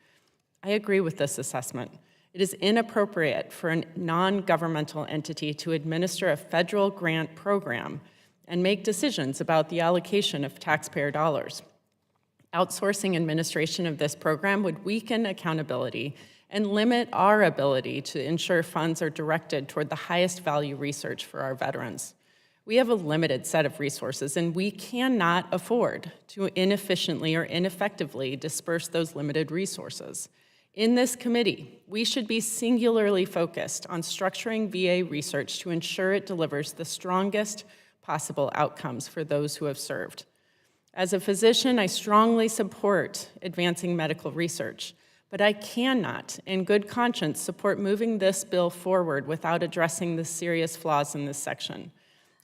I agree with this assessment. It is inappropriate for a non-governmental entity to administer a federal grant program and make decisions about the allocation of taxpayer dollars. Outsourcing administration of this program would weaken accountability and limit our ability to ensure funds are directed toward the highest value research for our veterans. We have a limited set of resources, and we cannot afford to inefficiently or ineffectively disperse those limited resources. In this committee, we should be singularly focused on structuring VA research to ensure it delivers the strongest possible outcomes for those who have served. As a physician, I strongly support advancing medical research, but I cannot, in good conscience, support moving this bill forward without addressing the serious flaws in this section.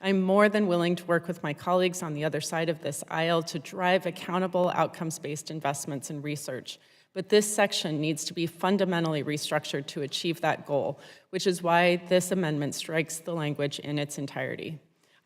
I'm more than willing to work with my colleagues on the other side of this aisle to drive accountable outcomes-based investments in research, but this section needs to be fundamentally restructured to achieve that goal, which is why this amendment strikes the language in its entirety.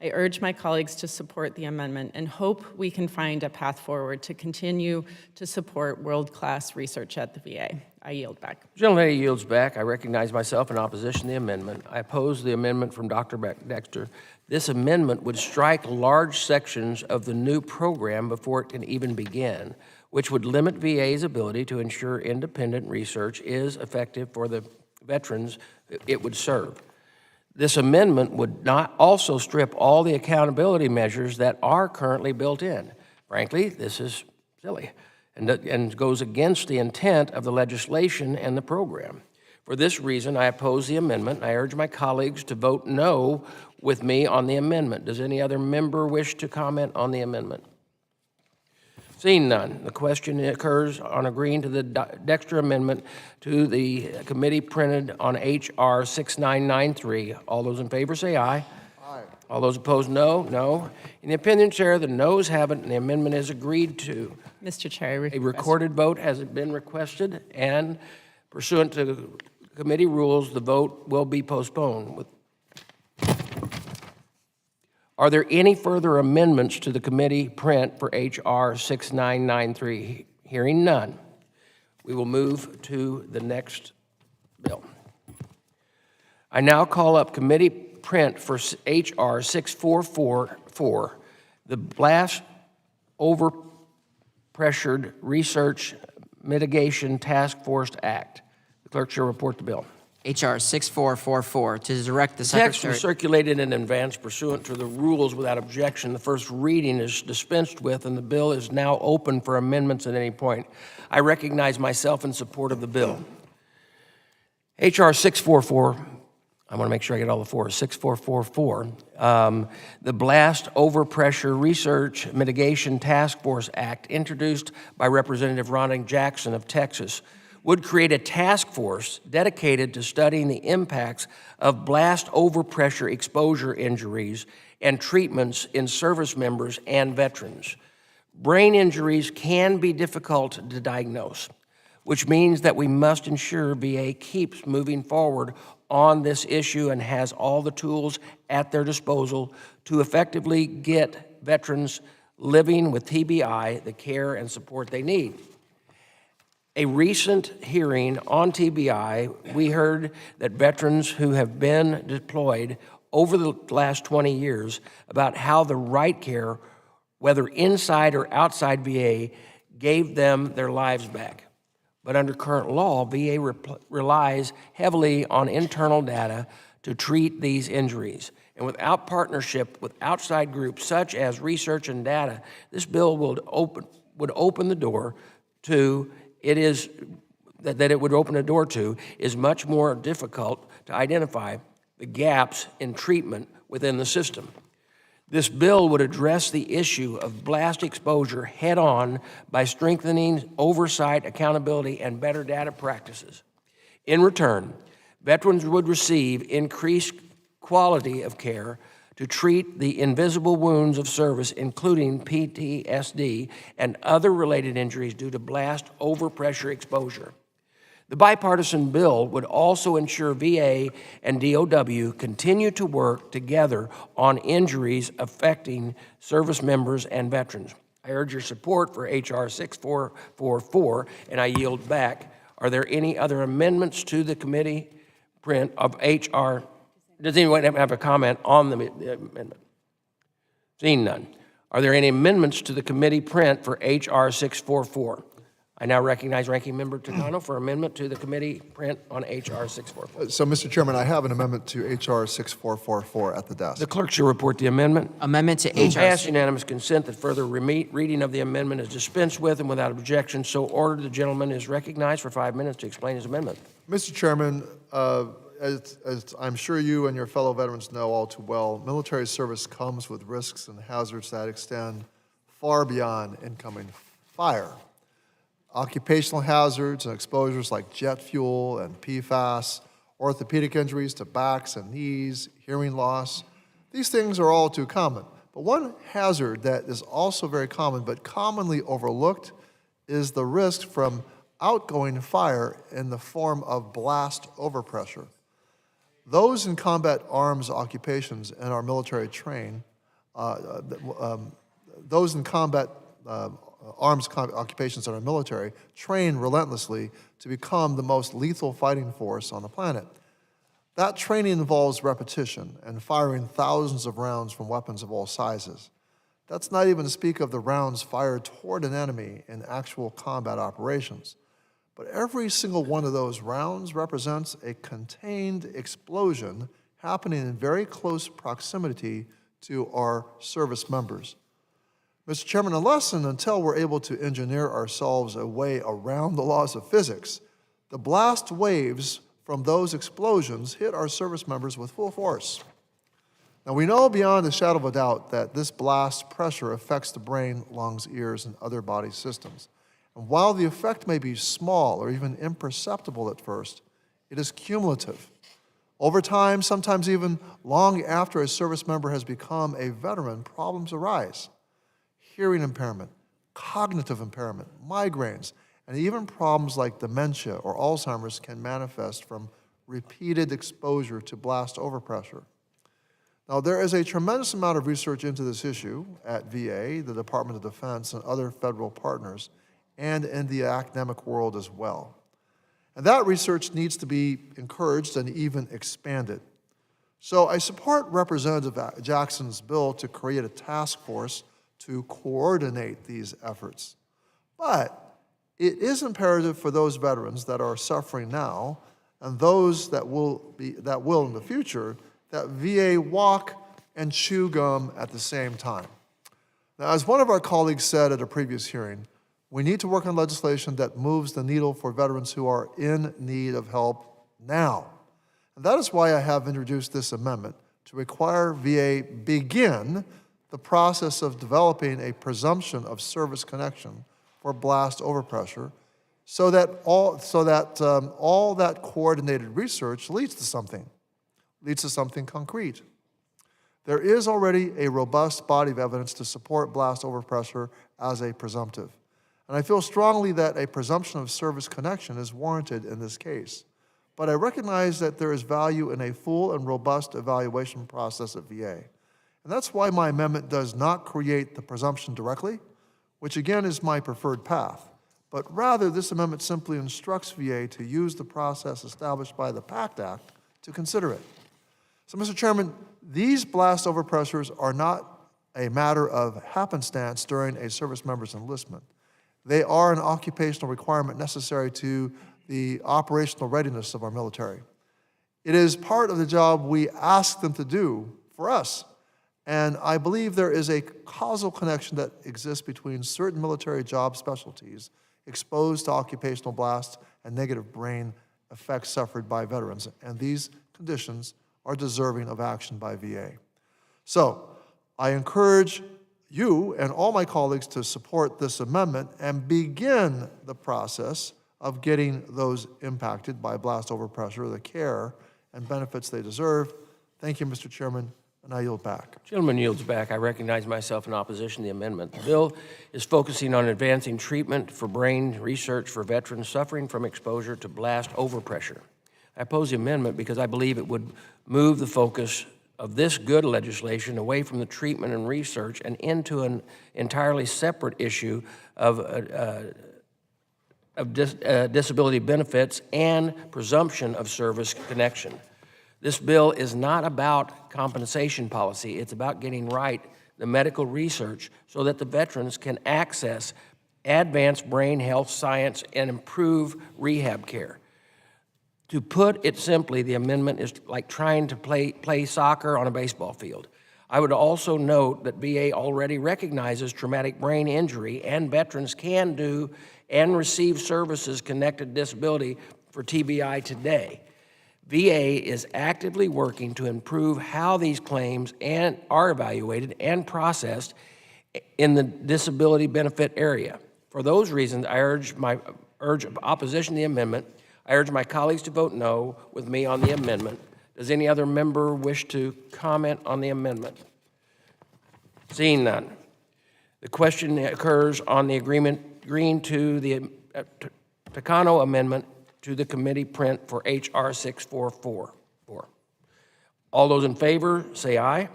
I urge my colleagues to support the amendment and hope we can find a path forward to continue to support world-class research at the VA. I yield back. Gentlelady yields back. I recognize myself in opposition to the amendment. I oppose the amendment from Dr. Dexter. This amendment would strike large sections of the new program before it can even begin. which would limit VA's ability to ensure independent research is effective for the veterans it would serve. This amendment would not also strip all the accountability measures that are currently built in. Frankly, this is silly and goes against the intent of the legislation and the program. For this reason, I oppose the amendment, and I urge my colleagues to vote no with me on the amendment. Does any other member wish to comment on the amendment? Seeing none, the question occurs on agreeing to the Dexter amendment to the committee printed on H.R. 6993. All those in favor say aye. Aye. All those opposed, no. No. In the opinion, Chair, the noes have it, and the amendment is agreed to. Mr. Chair, A recorded vote has been requested, and pursuant to committee rules, the vote will be postponed. Are there any further amendments to the committee print for H.R. 6993? Hearing none, we will move to the next bill. I now call up committee print for H.R. 6444, the Blast Overpressured Research Mitigation Task Force Act. The clerk shall report the bill. H.R. 6444, to direct the Text Secretary. was circulated in advance pursuant to the rules without objection. The first reading is dispensed with, and the bill is now open for amendments at any point. I recognize myself in support of the bill. H.R. 644, I want to make sure I get all the fours, 6444, the Blast Overpressure Research Mitigation Task Force Act, introduced by Representative Ronnie Jackson of Texas, would create a task force dedicated to studying the impacts of blast overpressure exposure injuries and treatments in service members and veterans. Brain injuries can be difficult to diagnose, which means that we must ensure VA keeps moving forward on this issue and has all the tools at their disposal to effectively get veterans living with TBI the care and support they need. A recent hearing on TBI, we heard that veterans who have been deployed over the last 20 years about how the right care, whether inside or outside VA, gave them their lives back. But under current law, VA relies heavily on internal data to treat these injuries. And without partnership with outside groups such as research and data, this bill would open the door to is much more difficult to identify the gaps in treatment within the system. This bill would address the issue of blast exposure head-on by strengthening oversight, accountability, and better data practices. In return, veterans would receive increased quality of care to treat the invisible wounds of service, including PTSD and other related injuries due to blast overpressure exposure. The bipartisan bill would also ensure VA and DOW continue to work together on injuries affecting service members and veterans. I urge your support for H.R. 6444, and I yield back. Are there any other amendments to the committee print of H.R.? Does anyone have a comment on the amendment? Seeing none. Are there any amendments to the committee print for H.R. 644? I now recognize Ranking Member Takano for amendment to the committee print on H.R. 644. So, Mr. Chairman, I have an amendment to H.R. 6444 at the desk. The clerk shall report the amendment. Amendment to H.R. I ask unanimous consent that further reading of the amendment is dispensed with and without objection. So ordered, the gentleman is recognized for 5 minutes to explain his amendment. Mr. Chairman, as I'm sure you and your fellow veterans know all too well, military service comes with risks and hazards that extend far beyond incoming fire. Occupational hazards and exposures like jet fuel and PFAS, orthopedic injuries to backs and knees, hearing loss, these things are all too common. But one hazard that is also very common but commonly overlooked is the risk from outgoing fire in the form of blast overpressure. Those in combat arms occupations and our military train, those in combat arms occupations in our military train relentlessly to become the most lethal fighting force on the planet. That training involves repetition and firing thousands of rounds from weapons of all sizes. That's not even to speak of the rounds fired toward an enemy in actual combat operations. But every single one of those rounds represents a contained explosion happening in very close proximity to our service members. Mr. Chairman, unless and until we're able to engineer ourselves a way around the laws of physics, the blast waves from those explosions hit our service members with full force. Now, we know beyond a shadow of a doubt that this blast pressure affects the brain, lungs, ears, and other body systems. And while the effect may be small or even imperceptible at first, it is cumulative. Over time, sometimes even long after a service member has become a veteran, problems arise. Hearing impairment, cognitive impairment, migraines, and even problems like dementia or Alzheimer's can manifest from repeated exposure to blast overpressure. Now, there is a tremendous amount of research into this issue at VA, the Department of Defense, and other federal partners, and in the academic world as well. And that research needs to be encouraged and even expanded. So I support Representative Jackson's bill to create a task force to coordinate these efforts. But it is imperative for those veterans that are suffering now and those that will in the future that VA walk and chew gum at the same time. Now, as one of our colleagues said at a previous hearing, we need to work on legislation that moves the needle for veterans who are in need of help now. And that is why I have introduced this amendment to require VA begin the process of developing a presumption of service connection for blast overpressure so that all that coordinated research leads to something concrete. There is already a robust body of evidence to support blast overpressure as a presumptive. And I feel strongly that a presumption of service connection is warranted in this case. But I recognize that there is value in a full and robust evaluation process at VA. And that's why my amendment does not create the presumption directly, which again is my preferred path. But rather, this amendment simply instructs VA to use the process established by the PACT Act to consider it. So, Mr. Chairman, these blast overpressures are not a matter of happenstance during a service member's enlistment. They are an occupational requirement necessary to the operational readiness of our military. It is part of the job we ask them to do for us. And I believe there is a causal connection that exists between certain military job specialties exposed to occupational blasts and negative brain effects suffered by veterans. And these conditions are deserving of action by VA. So I encourage you and all my colleagues to support this amendment and begin the process of getting those impacted by blast overpressure the care and benefits they deserve. Thank you, Mr. Chairman, and I yield back. Gentleman yields back. I recognize myself in opposition to the amendment. The bill is focusing on advancing treatment for brain research for veterans suffering from exposure to blast overpressure. I oppose the amendment because I believe it would move the focus of this good legislation away from the treatment and research and into an entirely separate issue of disability benefits and presumption of service connection. This bill is not about compensation policy. It's about getting right the medical research so that the veterans can access advanced brain health science and improve rehab care. To put it simply, the amendment is like trying to play soccer on a baseball field. I would also note that VA already recognizes traumatic brain injury, and veterans can do and receive services connected to disability for TBI today. VA is actively working to improve how these claims are evaluated and processed in the disability benefit area. For those reasons, I urge opposition to the amendment. I urge my colleagues to vote no with me on the amendment. Does any other member wish to comment on the amendment? Seeing none. The question occurs on the agreeing to the Takano amendment to the committee print for H.R. 6444. All those in favor, say aye.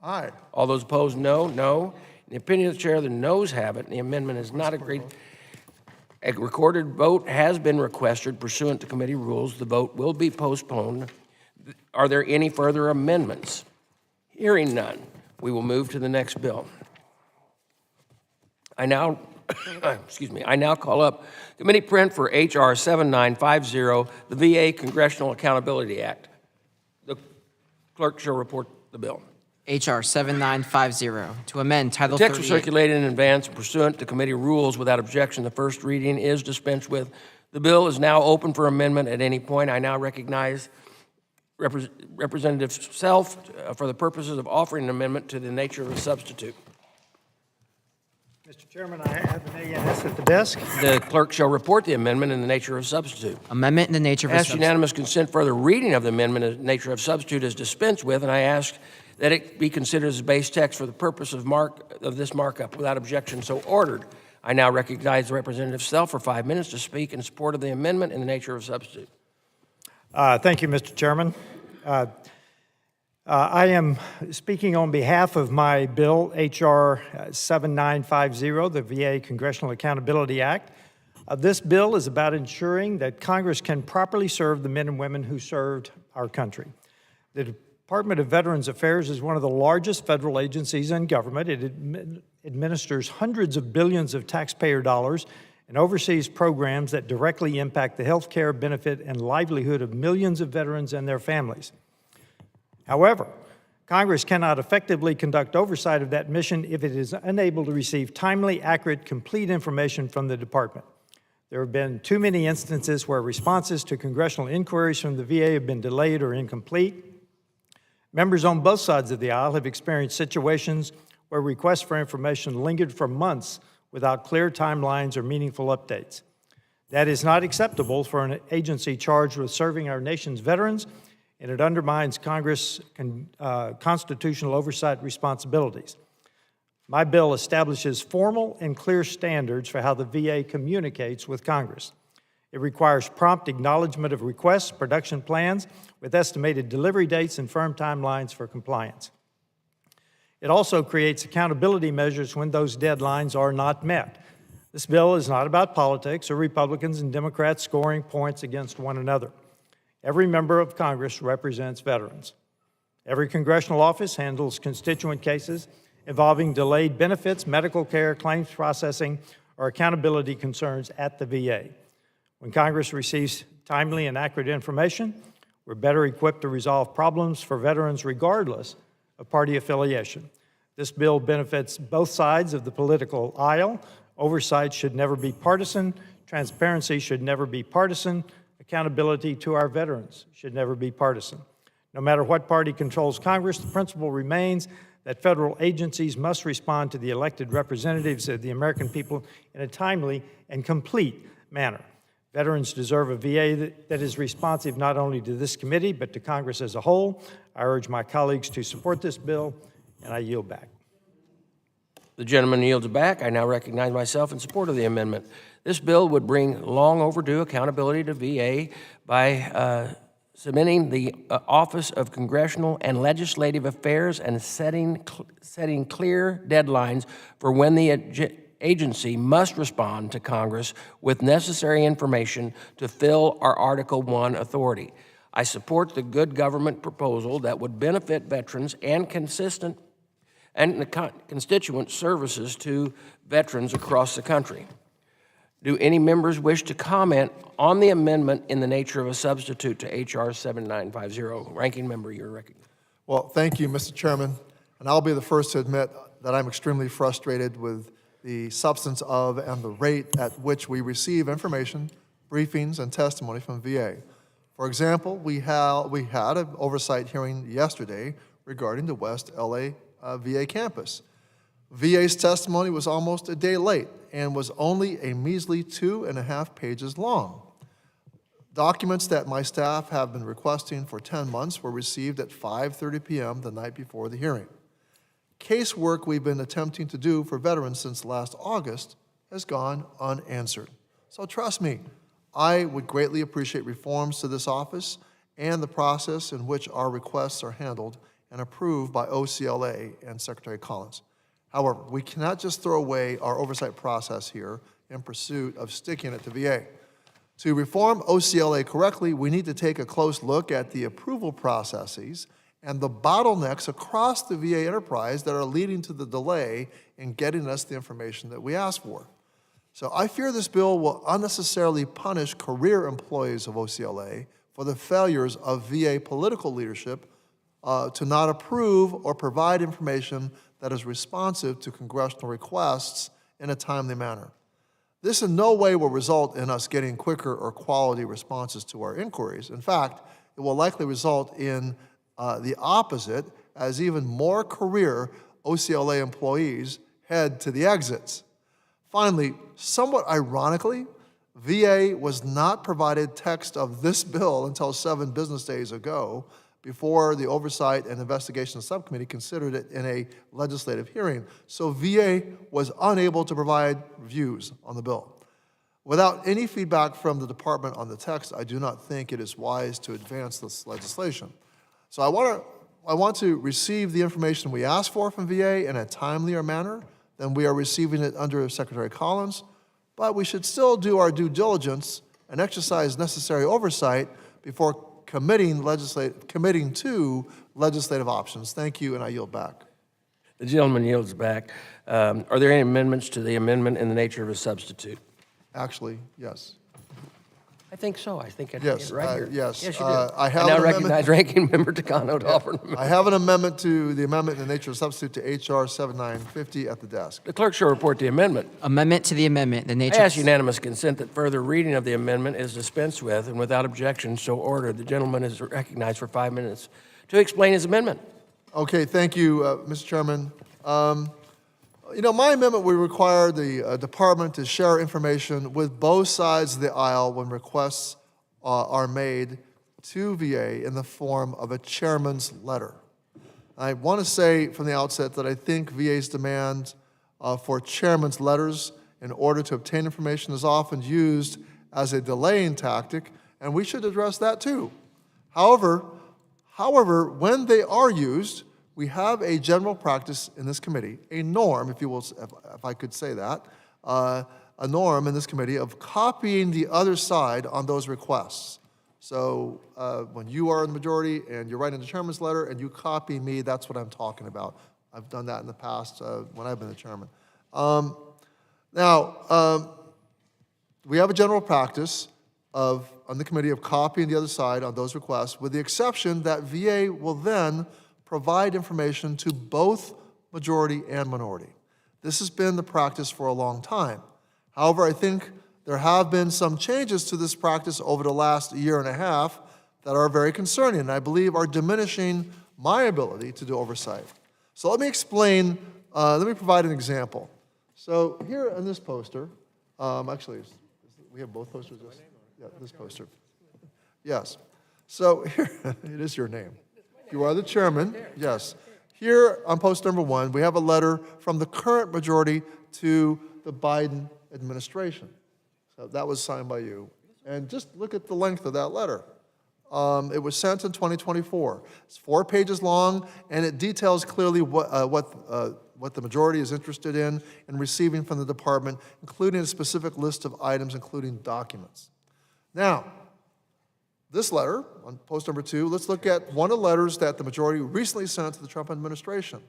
Aye. All those opposed, no. No. In the opinion of the chair, the noes have it, and the amendment is not agreed. A recorded vote has been requested pursuant to committee rules. The vote will be postponed. Are there any further amendments? Hearing none, we will move to the next bill. I now, I now call up committee print for H.R. 7950, the VA Congressional Accountability Act. The clerk shall report the bill. H.R. 7950, to amend Title The text was 38. circulated in advance pursuant to committee rules without objection. The first reading is dispensed with. The bill is now open for amendment at any point. I now recognize Representative Self for the purposes of offering an amendment to the nature of a substitute. Mr. Chairman, I have an ANS at the desk. The clerk shall report the amendment in the nature of substitute. Amendment in the nature of a Ask substitute. unanimous consent further reading of the amendment in the nature of substitute is dispensed with, and I ask that it be considered as base text for the purpose of this markup without objection so ordered. I now recognize Representative Self for 5 minutes to speak in support of the amendment in the nature of substitute. Thank you, Mr. Chairman. I am speaking on behalf of my bill, H.R. 7950, the VA Congressional Accountability Act. This bill is about ensuring that Congress can properly serve the men and women who served our country. The Department of Veterans Affairs is one of the largest federal agencies in government. It administers hundreds of billions of taxpayer dollars and oversees programs that directly impact the health care, benefit, and livelihood of millions of veterans and their families. However, Congress cannot effectively conduct oversight of that mission if it is unable to receive timely, accurate, complete information from the department. There have been too many instances where responses to congressional inquiries from the VA have been delayed or incomplete. Members on both sides of the aisle have experienced situations where requests for information lingered for months without clear timelines or meaningful updates. That is not acceptable for an agency charged with serving our nation's veterans, and it undermines Congress' constitutional oversight responsibilities. My bill establishes formal and clear standards for how the VA communicates with Congress. It requires prompt acknowledgement of requests, production plans, with estimated delivery dates and firm timelines for compliance. It also creates accountability measures when those deadlines are not met. This bill is not about politics or Republicans and Democrats scoring points against one another. Every member of Congress represents veterans. Every congressional office handles constituent cases involving delayed benefits, medical care, claims processing, or accountability concerns at the VA. When Congress receives timely and accurate information, we're better equipped to resolve problems for veterans regardless of party affiliation. This bill benefits both sides of the political aisle. Oversight should never be partisan. Transparency should never be partisan. Accountability to our veterans should never be partisan. No matter what party controls Congress, the principle remains that federal agencies must respond to the elected representatives of the American people in a timely and complete manner. Veterans deserve a VA that is responsive not only to this committee, but to Congress as a whole. I urge my colleagues to support this bill, and I yield back. The gentleman yields back. I now recognize myself in support of the amendment. This bill would bring long overdue accountability to VA by submitting the Office of Congressional and Legislative Affairs and setting clear deadlines for when the agency must respond to Congress with necessary information to fill our Article I authority. I support the good government proposal that would benefit veterans and constituent services to veterans across the country. Do any members wish to comment on the amendment in the nature of a substitute to H.R. 7950? Ranking member, you're recognized. Well, thank you, Mr. Chairman. And I'll be the first to admit that I'm extremely frustrated with the substance of and the rate at which we receive information, briefings, and testimony from VA. For example, we had an oversight hearing yesterday regarding the West LA VA campus. VA's testimony was almost a day late and was only a measly 2.5 pages long. Documents that my staff have been requesting for 10 months were received at 5:30 p.m. the night before the hearing. Casework we've been attempting to do for veterans since last August has gone unanswered. So trust me, I would greatly appreciate reforms to this office and the process in which our requests are handled and approved by OCLA and Secretary Collins. However, we cannot just throw away our oversight process here in pursuit of sticking it to VA. To reform OCLA correctly, we need to take a close look at the approval processes and the bottlenecks across the VA enterprise that are leading to the delay in getting us the information that we ask for. So I fear this bill will unnecessarily punish career employees of OCLA for the failures of VA political leadership to not approve or provide information that is responsive to congressional requests in a timely manner. This in no way will result in us getting quicker or quality responses to our inquiries. In fact, it will likely result in the opposite, as even more career OCLA employees head to the exits. Finally, somewhat ironically, VA was not provided text of this bill until 7 business days ago, before the Oversight and Investigation Subcommittee considered it in a legislative hearing. So VA was unable to provide views on the bill. Without any feedback from the department on the text, I do not think it is wise to advance this legislation. So I want to receive the information we ask for from VA in a timelier manner than we are receiving it under Secretary Collins, but we should still do our due diligence and exercise necessary oversight before committing to legislative options. Thank you, and I yield back. The gentleman yields back. Are there any amendments to the amendment in the nature of a substitute? Actually, yes. I think so. I think I did Yes, it right here. yes. Yes, you I did. have I an now amendment. recognize Ranking Member Takano to offer an amendment. I have an amendment to the amendment in the nature of substitute to H.R. 7950 at the desk. The clerk shall report the amendment. Amendment to the amendment, the I nature. ask unanimous consent that further reading of the amendment is dispensed with, and without objection, so ordered. The gentleman is recognized for 5 minutes to explain his amendment. Okay, thank you, Mr. Chairman. My amendment would require the department to share information with both sides of the aisle when requests are made to VA in the form of a chairman's letter. I want to say from the outset that I think VA's demand for chairman's letters in order to obtain information is often used as a delaying tactic, and we should address that too. However, when they are used, we have a general practice in this committee, a norm, if you will, if I could say that, a norm in this committee of copying the other side on those requests. So when you are in the majority and you're writing the chairman's letter and you copy me, that's what I'm talking about. I've done that in the past when I've been the chairman. We have a general practice on the committee of copying the other side on those requests, with the exception that VA will then provide information to both majority and minority. This has been the practice for a long time. However, I think there have been some changes to this practice over the last year and a half that are very concerning, and I believe are diminishing my ability to do oversight. So let me explain, let me provide an example. So here on this poster, actually, we have both posters? Yeah, this poster. Yes. So here, it is your name. You are the chairman, yes. Here on post number 1, we have a letter from the current majority to the Biden administration. So that was signed by you. And just look at the length of that letter. It was sent in 2024. It's 4 pages long, and it details clearly what the majority is interested in receiving from the department, including a specific list of items, including documents. Now, this letter, on post number 2, let's look at one of the letters that the majority recently sent to the Trump administration.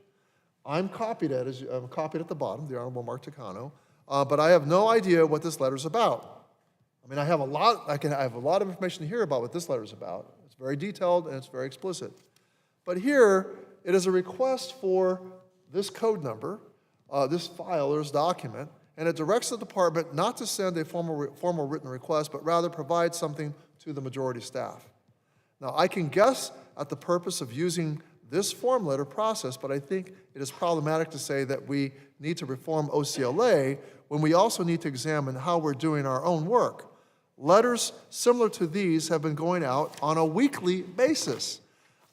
I'm copied at the bottom, the Honorable Mark Takano, but I have no idea what this letter is about. I mean, I have a lot of information here about what this letter is about. It's very detailed and it's very explicit. But here, it is a request for this code number, this file or this document, and it directs the department not to send a formal written request, but rather provide something to the majority staff. Now, I can guess at the purpose of using this form letter process, but I think it is problematic to say that we need to reform OCLA when we also need to examine how we're doing our own work. Letters similar to these have been going out on a weekly basis.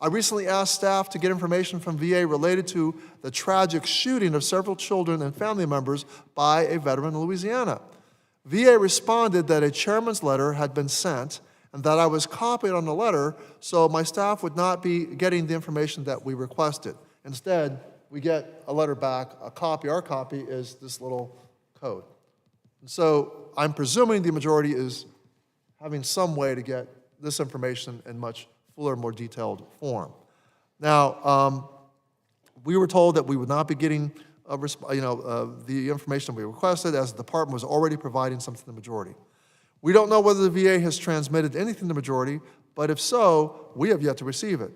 I recently asked staff to get information from VA related to the tragic shooting of several children and family members by a veteran in Louisiana. VA responded that a chairman's letter had been sent and that I was copied on the letter, so my staff would not be getting the information that we requested. Instead, we get a letter back, a copy. Our copy is this little code. And so I'm presuming the majority is having some way to get this information in much fuller, more detailed form. Now, we were told that we would not be getting, the information we requested, as the department was already providing something to the majority. We don't know whether the VA has transmitted anything to the majority, but if so, we have yet to receive it.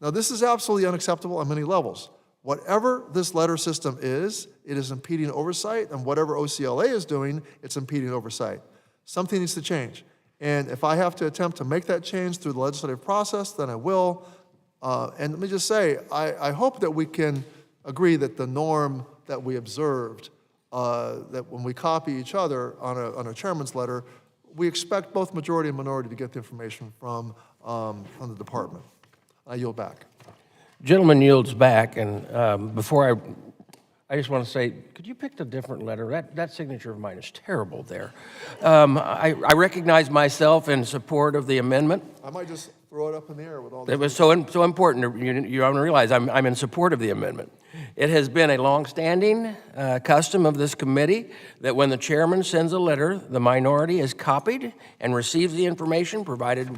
Now, this is absolutely unacceptable on many levels. Whatever this letter system is, it is impeding oversight, and whatever OCLA is doing, it's impeding oversight. Something needs to change. And if I have to attempt to make that change through the legislative process, then I will. And let me just say, I hope that we can agree that the norm that we observed, that when we copy each other on a chairman's letter, we expect both majority and minority to get the information from the department. I yield back. Gentleman yields back, and before I just want to say, could you pick a different letter? That signature of mine is terrible there. I recognize myself in support of the amendment. I might just throw it up in the air with all It this. was so important. You don't realize I'm in support of the amendment. It has been a longstanding custom of this committee that when the chairman sends a letter, the minority is copied and receives the information provided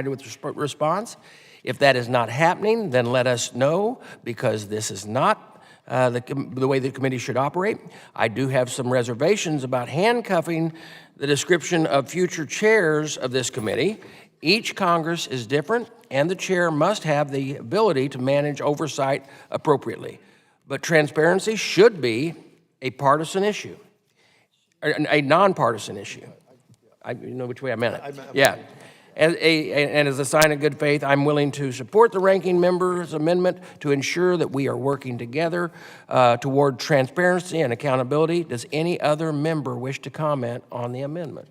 with response. If that is not happening, then let us know, because this is not the way the committee should operate. I do have some reservations about handcuffing the description of future chairs of this committee. Each Congress is different, and the chair must have the ability to manage oversight appropriately. But transparency should be a partisan issue, a nonpartisan issue. You know which way I meant it. Yeah. And as a sign of good faith, I'm willing to support the ranking member's amendment to ensure that we are working together toward transparency and accountability. Does any other member wish to comment on the amendment?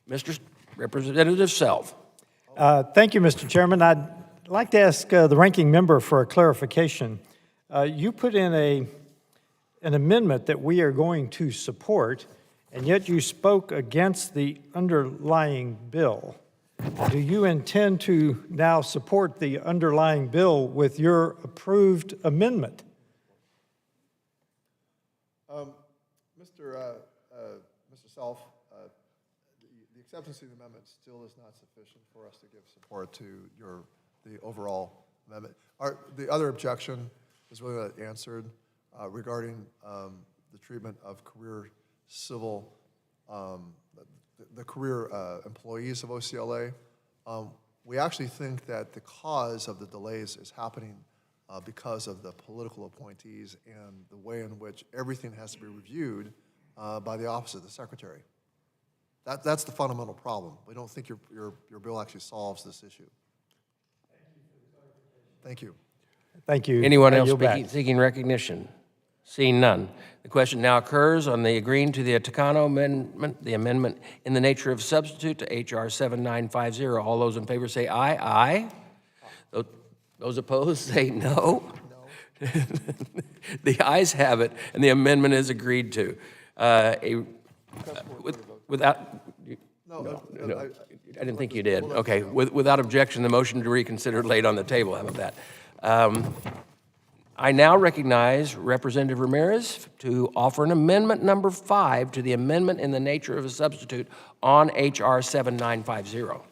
Mr. Representative Self. Thank you, Mr. Chairman. I'd like to ask the ranking member for a clarification. You put in an amendment that we are going to support, and yet you spoke against the underlying bill. Do you intend to now support the underlying bill with your approved amendment? Mr. Self, the acceptance of the amendment still is not sufficient for us to give support to the overall amendment. The other objection is really answered regarding the treatment of career civil, the career employees of OCLA. We actually think that the cause of the delays is happening because of the political appointees and the way in which everything has to be reviewed by the Office of the Secretary. That's the fundamental problem. We don't think your bill actually solves this issue. Thank you. Thank you. Anyone I else yield back. seeking recognition? Seeing none. The question now occurs on the agreeing to the Takano amendment, the amendment in the nature of substitute to H.R. 7950. All those in favor say aye. Aye. Those opposed say no. No. The ayes have it, and the amendment is agreed to. Without, no, I didn't think you did. Okay, without objection, the motion to reconsider laid on the table. How about that? I now recognize Representative Ramirez to offer an amendment number 5 to the amendment in the nature of a substitute on H.R. 7950.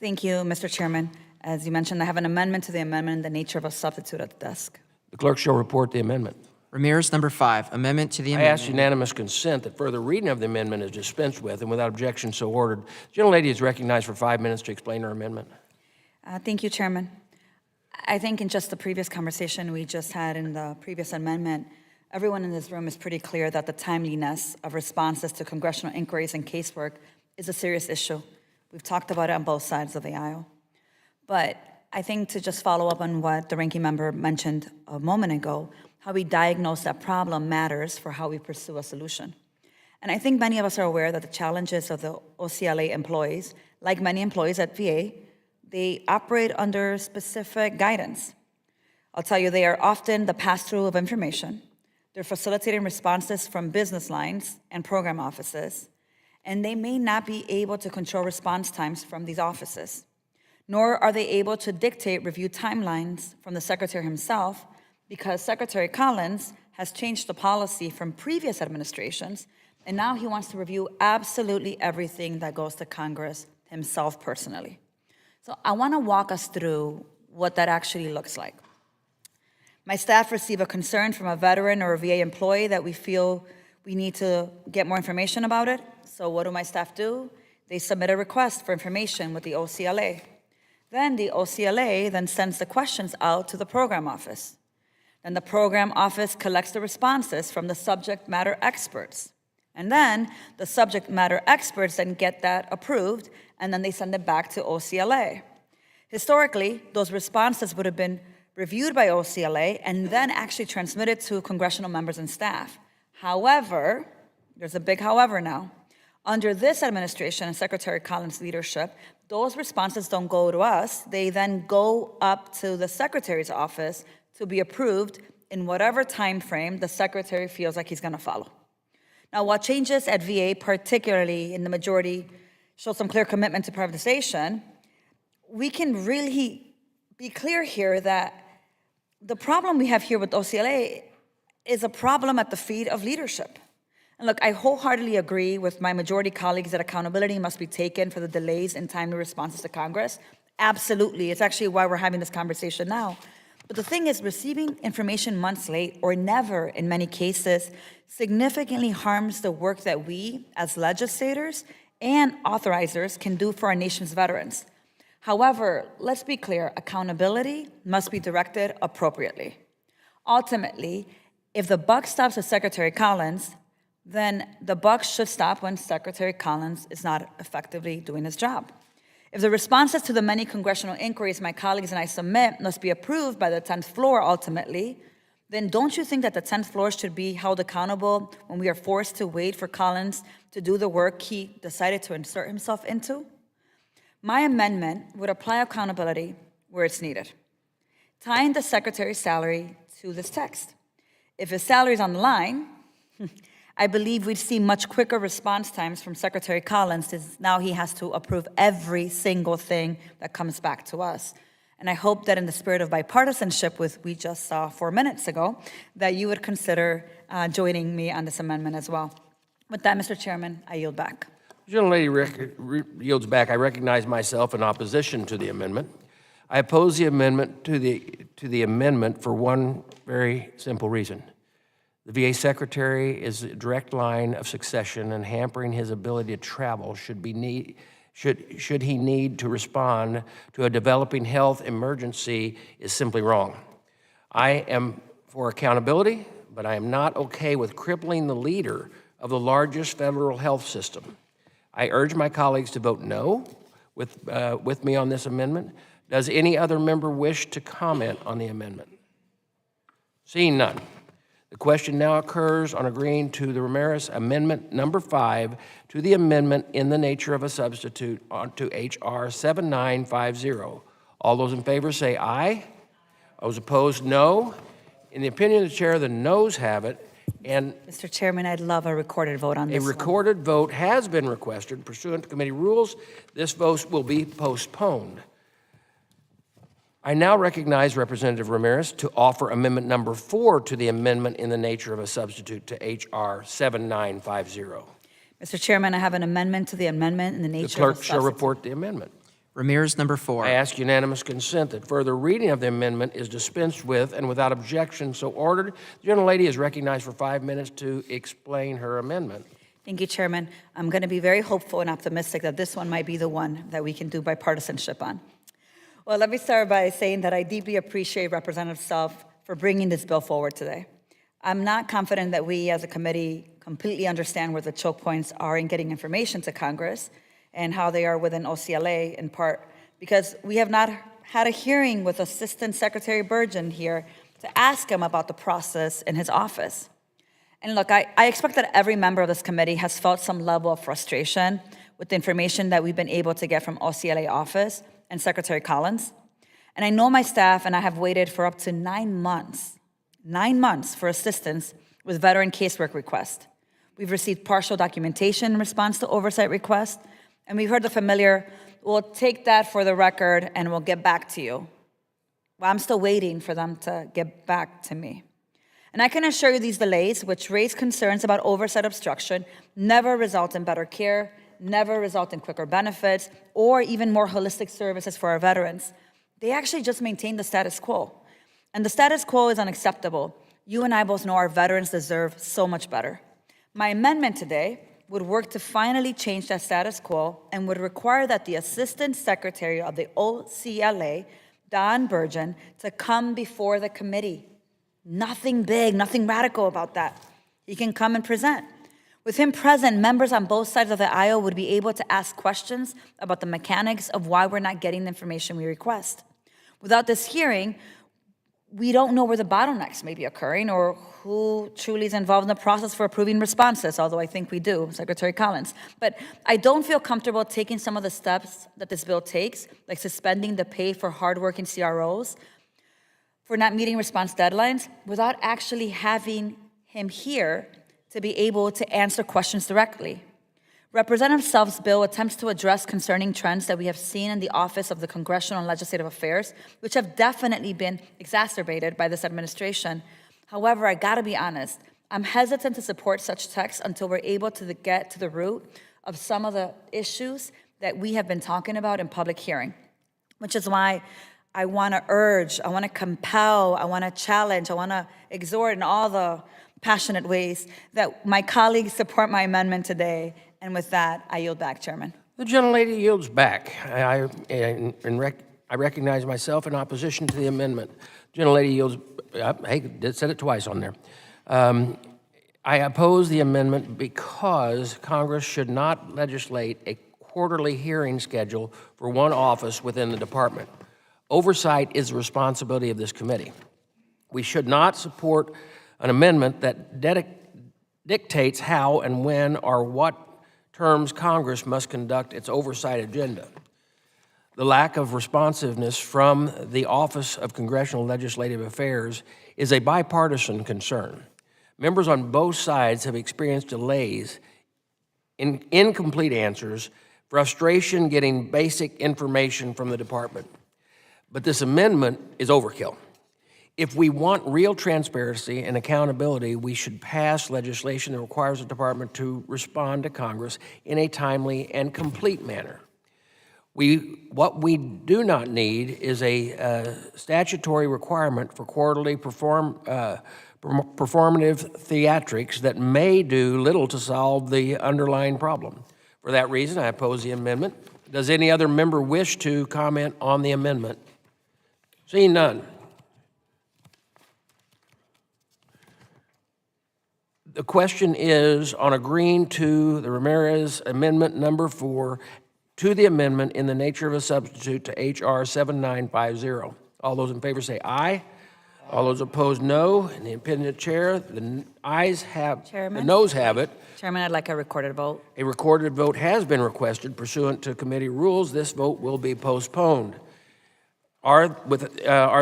Thank you, Mr. Chairman. As you mentioned, I have an amendment to the amendment in the nature of a substitute at the desk. The clerk shall report the amendment. Ramirez, number 5, amendment to the I amendment. ask unanimous consent that further reading of the amendment is dispensed with, and without objection so ordered. The gentlelady is recognized for 5 minutes to explain her amendment. Thank you, Chairman. I think in just the previous conversation we just had in the previous amendment, everyone in this room is pretty clear that the timeliness of responses to congressional inquiries and casework is a serious issue. We've talked about it on both sides of the aisle. But I think to just follow up on what the ranking member mentioned a moment ago, how we diagnose that problem matters for how we pursue a solution. And I think many of us are aware that the challenges of the OCLA employees, like many employees at VA, they operate under specific guidance. I'll tell you, they are often the pass-through of information. They're facilitating responses from business lines and program offices, and they may not be able to control response times from these offices, nor are they able to dictate review timelines from the Secretary himself, because Secretary Collins has changed the policy from previous administrations, and now he wants to review absolutely everything that goes to Congress himself personally. So I want to walk us through what that actually looks like. My staff receive a concern from a veteran or a VA employee that we feel we need to get more information about it. So what do my staff do? They submit a request for information with the OCLA. Then the OCLA then sends the questions out to the program office. Then the program office collects the responses from the subject matter experts. And then the subject matter experts then get that approved, and then they send it back to OCLA. Historically, those responses would have been reviewed by OCLA and then actually transmitted to congressional members and staff. However, there's a big however now. Under this administration and Secretary Collins' leadership, those responses don't go to us. They then go up to the Secretary's office to be approved in whatever time frame the Secretary feels like he's going to follow. Now, while changes at VA, particularly in the majority, show some clear commitment to privatization, we can really be clear here that the problem we have here with OCLA is a problem at the feet of leadership. And look, I wholeheartedly agree with my majority colleagues that accountability must be taken for the delays in timely responses to Congress. Absolutely. It's actually why we're having this conversation now. But the thing is, receiving information months late, or never in many cases, significantly harms the work that we, as legislators and authorizers, can do for our nation's veterans. However, let's be clear, accountability must be directed appropriately. Ultimately, if the buck stops with Secretary Collins, then the buck should stop when Secretary Collins is not effectively doing his job. If the responses to the many congressional inquiries my colleagues and I submit must be approved by the 10th floor ultimately, then don't you think that the 10th floor should be held accountable when we are forced to wait for Collins to do the work he decided to insert himself into? My amendment would apply accountability where it's needed, tying the Secretary's salary to this text. If his salary is on the line, I believe we'd see much quicker response times from Secretary Collins, since now he has to approve every single thing that comes back to us. And I hope that in the spirit of bipartisanship, with we just saw 4 minutes ago, that you would consider joining me on this amendment as well. With that, Mr. Chairman, I yield back. The gentlelady yields back. I recognize myself in opposition to the amendment. I oppose the amendment to the amendment for one very simple reason. The VA Secretary is a direct line of succession, and hampering his ability to travel should he need to respond to a developing health emergency is simply wrong. I am for accountability, but I am not okay with crippling the leader of the largest federal health system. I urge my colleagues to vote no with me on this amendment. Does any other member wish to comment on the amendment? Seeing none. The question now occurs on agreeing to the Ramirez Amendment Number 5 to the amendment in the nature of a substitute to H.R. 7950. All those in favor say aye. Those opposed, no. In the opinion of the chair, the noes have it. And Mr. Chairman, I'd love a recorded vote on this a recorded vote has been requested pursuant to committee rules. This vote will be postponed. I now recognize Representative Ramirez to offer Amendment Number 4 to the amendment in the nature of a substitute to H.R. 7950. Mr. Chairman, I have an amendment to the amendment in the nature The clerk of a shall substitute. report the amendment. Ramirez, number 4. I ask unanimous consent that further reading of the amendment is dispensed with and without objection so ordered. The gentlelady is recognized for 5 minutes to explain her amendment. Thank you, Chairman. I'm going to be very hopeful and optimistic that this one might be the one that we can do bipartisanship on. Well, let me start by saying that I deeply appreciate Representative Self for bringing this bill forward today. I'm not confident that we as a committee completely understand where the choke points are in getting information to Congress and how they are within OCLA, in part because we have not had a hearing with Assistant Secretary Burgeon here to ask him about the process in his office. And look, I expect that every member of this committee has felt some level of frustration with the information that we've been able to get from OCLA office and Secretary Collins. And I know my staff and I have waited for up to 9 months for assistance with veteran casework requests. We've received partial documentation in response to oversight requests, and we've heard the familiar, we'll take that for the record and we'll get back to you. Well, I'm still waiting for them to get back to me. And I can assure you these delays, which raise concerns about oversight obstruction, never result in better care, never result in quicker benefits or even more holistic services for our veterans. They actually just maintain the status quo. And the status quo is unacceptable. You and I both know our veterans deserve so much better. My amendment today would work to finally change that status quo and would require that the Assistant Secretary of the OCLA, Don Burgeon, to come before the committee. Nothing big, nothing radical about that. He can come and present. With him present, members on both sides of the aisle would be able to ask questions about the mechanics of why we're not getting the information we request. Without this hearing, we don't know where the bottlenecks may be occurring or who truly is involved in the process for approving responses, although I think we do, Secretary Collins. But I don't feel comfortable taking some of the steps that this bill takes, like suspending the pay for hardworking CROs for not meeting response deadlines, without actually having him here to be able to answer questions directly. Representative Self's bill attempts to address concerning trends that we have seen in the Office of the Congressional and Legislative Affairs, which have definitely been exacerbated by this administration. However, I gotta be honest, I'm hesitant to support such text until we're able to get to the root of some of the issues that we have been talking about in public hearing, which is why I wanna urge, I wanna compel, I wanna challenge, I wanna exhort in all the passionate ways that my colleagues support my amendment today. And with that, I yield back, Chairman. The gentlelady yields back. I recognize myself in opposition to the amendment. Gentlelady yields, hey, said it twice on there. I oppose the amendment because Congress should not legislate a quarterly hearing schedule for one office within the department. Oversight is the responsibility of this committee. We should not support an amendment that dictates how and when or what terms Congress must conduct its oversight agenda. The lack of responsiveness from the Office of Congressional Legislative Affairs is a bipartisan concern. Members on both sides have experienced delays in incomplete answers, frustration getting basic information from the department. But this amendment is overkill. If we want real transparency and accountability, we should pass legislation that requires the department to respond to Congress in a timely and complete manner. What we do not need is a statutory requirement for quarterly performative theatrics that may do little to solve the underlying problem. For that reason, I oppose the amendment. Does any other member wish to comment on the amendment? Seeing none. The question is on agreeing to the Ramirez Amendment Number 4 to the amendment in the nature of a substitute to H.R. 7950. All those in favor say aye. All those opposed, no. And the opinion chair, the ayes have, Chairman? the noes have it. Chairman, I'd like a recorded vote. A recorded vote has been requested pursuant to committee rules. This vote will be postponed. Are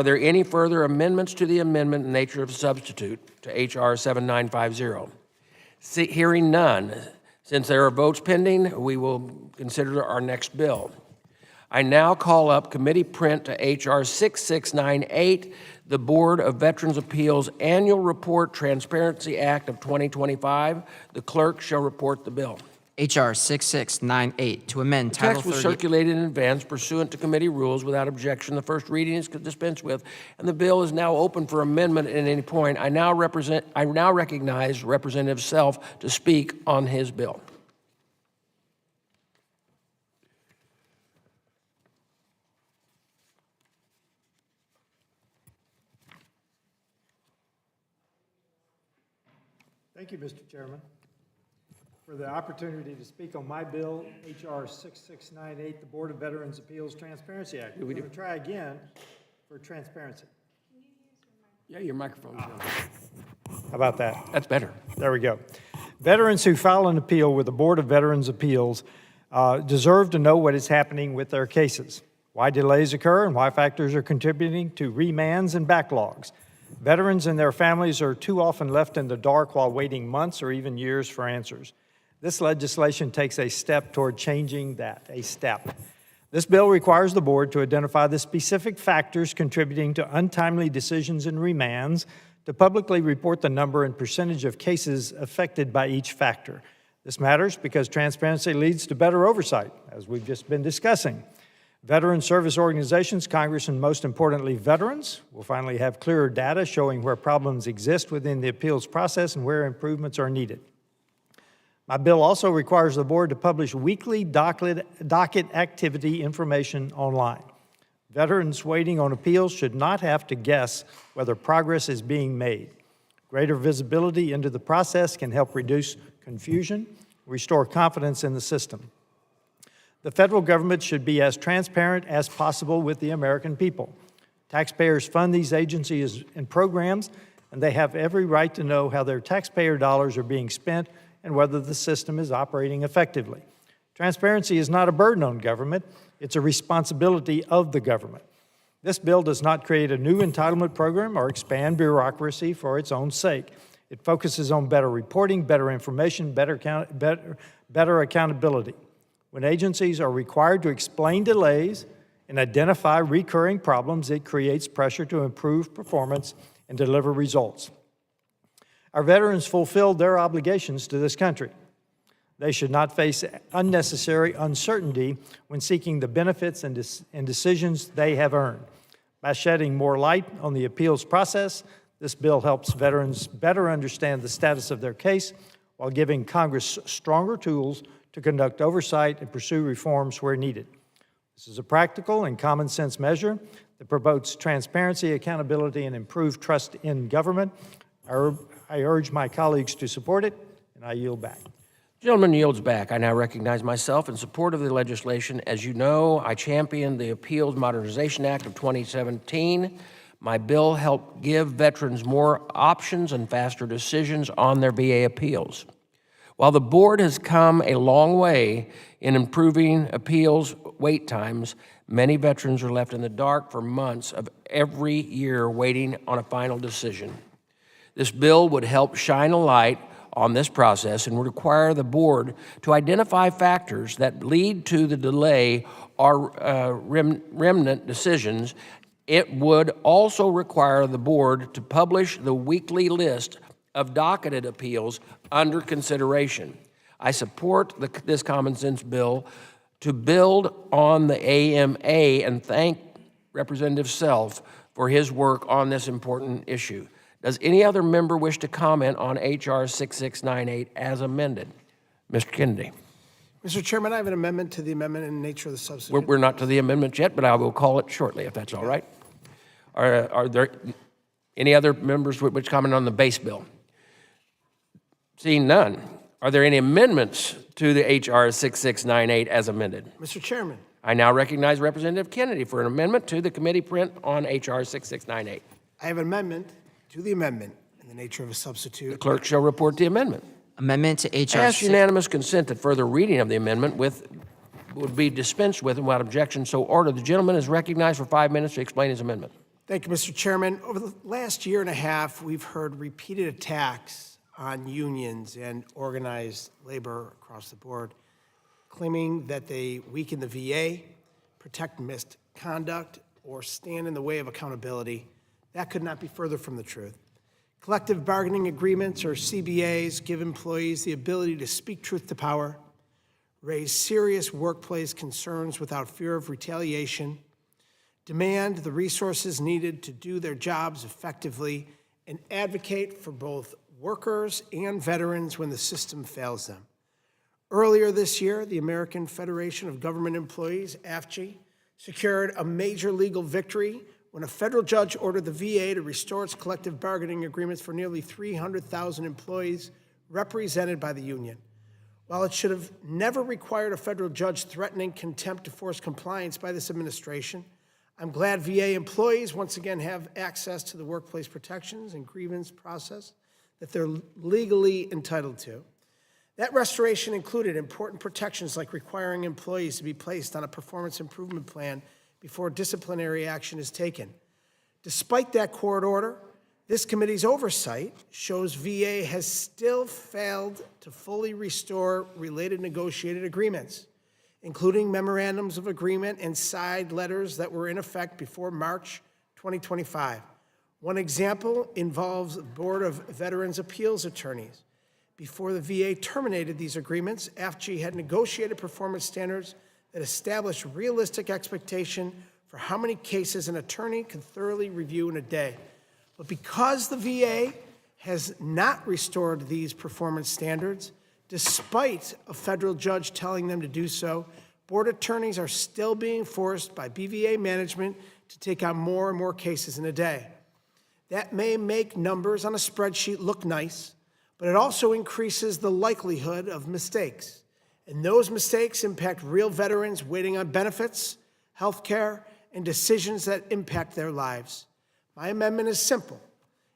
there any further amendments to the amendment in the nature of a substitute to H.R. 7950? Hearing none, since there are votes pending, we will consider our next bill. I now call up committee print to H.R. 6698, the Board of Veterans' Appeals Annual Report Transparency Act of 2025. The clerk shall report the bill. H.R. 6698, to amend The Title text was 30. circulated in advance pursuant to committee rules without objection. The first reading is dispensed with, and the bill is now open for amendment at any point. I now recognize Representative Self to speak on his bill. Thank you, Mr. Chairman, for the opportunity to speak on my bill, H.R. 6698, the Board of Veterans' Appeals Transparency Act. We're going to try again for transparency. Yeah, your microphone's on. How about that? That's better. There we go. Veterans who file an appeal with the Board of Veterans' Appeals deserve to know what is happening with their cases, why delays occur, and why factors are contributing to remands and backlogs. Veterans and their families are too often left in the dark while waiting months or even years for answers. This legislation takes a step toward changing that, a step. This bill requires the board to identify the specific factors contributing to untimely decisions and remands, to publicly report the number and percentage of cases affected by each factor. This matters because transparency leads to better oversight, as we've just been discussing. Veteran service organizations, Congress, and most importantly, veterans, will finally have clearer data showing where problems exist within the appeals process and where improvements are needed. My bill also requires the board to publish weekly docket activity information online. Veterans waiting on appeals should not have to guess whether progress is being made. Greater visibility into the process can help reduce confusion, restore confidence in the system. The federal government should be as transparent as possible with the American people. Taxpayers fund these agencies and programs, and they have every right to know how their taxpayer dollars are being spent and whether the system is operating effectively. Transparency is not a burden on government, it's a responsibility of the government. This bill does not create a new entitlement program or expand bureaucracy for its own sake. It focuses on better reporting, better information, better accountability. When agencies are required to explain delays and identify recurring problems, it creates pressure to improve performance and deliver results. Our veterans fulfilled their obligations to this country. They should not face unnecessary uncertainty when seeking the benefits and decisions they have earned. By shedding more light on the appeals process, this bill helps veterans better understand the status of their case while giving Congress stronger tools to conduct oversight and pursue reforms where needed. This is a practical and common sense measure that promotes transparency, accountability, and improved trust in government. I urge my colleagues to support it, and I yield back. Gentleman yields back. I now recognize myself in support of the legislation. As you know, I championed the Appeals Modernization Act of 2017. My bill helped give veterans more options and faster decisions on their VA appeals. While the board has come a long way in improving appeals wait times, many veterans are left in the dark for months of every year waiting on a final decision. This bill would help shine a light on this process and would require the board to identify factors that lead to the delay or remnant decisions. It would also require the board to publish the weekly list of docketed appeals under consideration. I support this common sense bill to build on the AMA and thank Representative Self for his work on this important issue. Does any other member wish to comment on H.R. 6698 as amended? Mr. Kennedy. Mr. Chairman, I have an amendment to the amendment in nature of the substitute. We're not to the amendment yet, but I will call it shortly, if that's all right. Are there any other members which comment on the base bill? Seeing none, are there any amendments to the H.R. 6698 as amended? Mr. Chairman. I now recognize Representative Kennedy for an amendment to the committee print on H.R. 6698. I have an amendment to the amendment in the nature of a substitute. The clerk shall report the amendment. Amendment to H.R. I ask unanimous consent that further reading of the amendment would be dispensed with and without objection, so ordered. The gentleman is recognized for 5 minutes to explain his amendment. Thank you, Mr. Chairman. Over the last year and a half, we've heard repeated attacks on unions and organized labor across the board, claiming that they weaken the VA, protect misconduct, or stand in the way of accountability. That could not be further from the truth. Collective bargaining agreements, or CBAs, give employees the ability to speak truth to power, raise serious workplace concerns without fear of retaliation, demand the resources needed to do their jobs effectively, and advocate for both workers and veterans when the system fails them. Earlier this year, the American Federation of Government Employees, AFGE, secured a major legal victory when a federal judge ordered the VA to restore its collective bargaining agreements for nearly 300,000 employees represented by the union. While it should have never required a federal judge threatening contempt to force compliance by this administration, I'm glad VA employees once again have access to the workplace protections and grievance process that they're legally entitled to. That restoration included important protections like requiring employees to be placed on a performance improvement plan before disciplinary action is taken. Despite that court order, this committee's oversight shows VA has still failed to fully restore related negotiated agreements, including memorandums of agreement and side letters that were in effect before March 2025. One example involves the Board of Veterans Appeals Attorneys Before the VA terminated these agreements, AFG had negotiated performance standards that established realistic expectation for how many cases an attorney can thoroughly review in a day. But because the VA has not restored these performance standards, despite a federal judge telling them to do so, board attorneys are still being forced by BVA management to take on more and more cases in a day. That may make numbers on a spreadsheet look nice, but it also increases the likelihood of mistakes. And those mistakes impact real veterans waiting on benefits, health care, and decisions that impact their lives. My amendment is simple.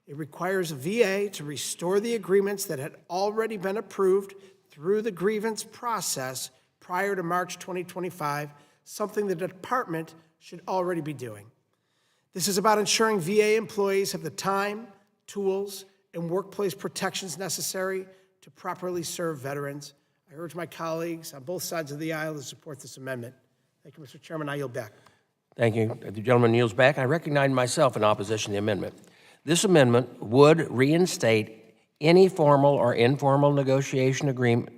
It requires a VA to restore the agreements that had already been approved through the grievance process prior to March 2025, something the department should already be doing. This is about ensuring VA employees have the time, tools, and workplace protections necessary to properly serve veterans. I urge my colleagues on both sides of the aisle to support this amendment. Thank you, Mr. Chairman. I yield back. Thank you. The gentleman yields back. I recognize myself in opposition to the amendment. This amendment would reinstate any formal or informal negotiated agreement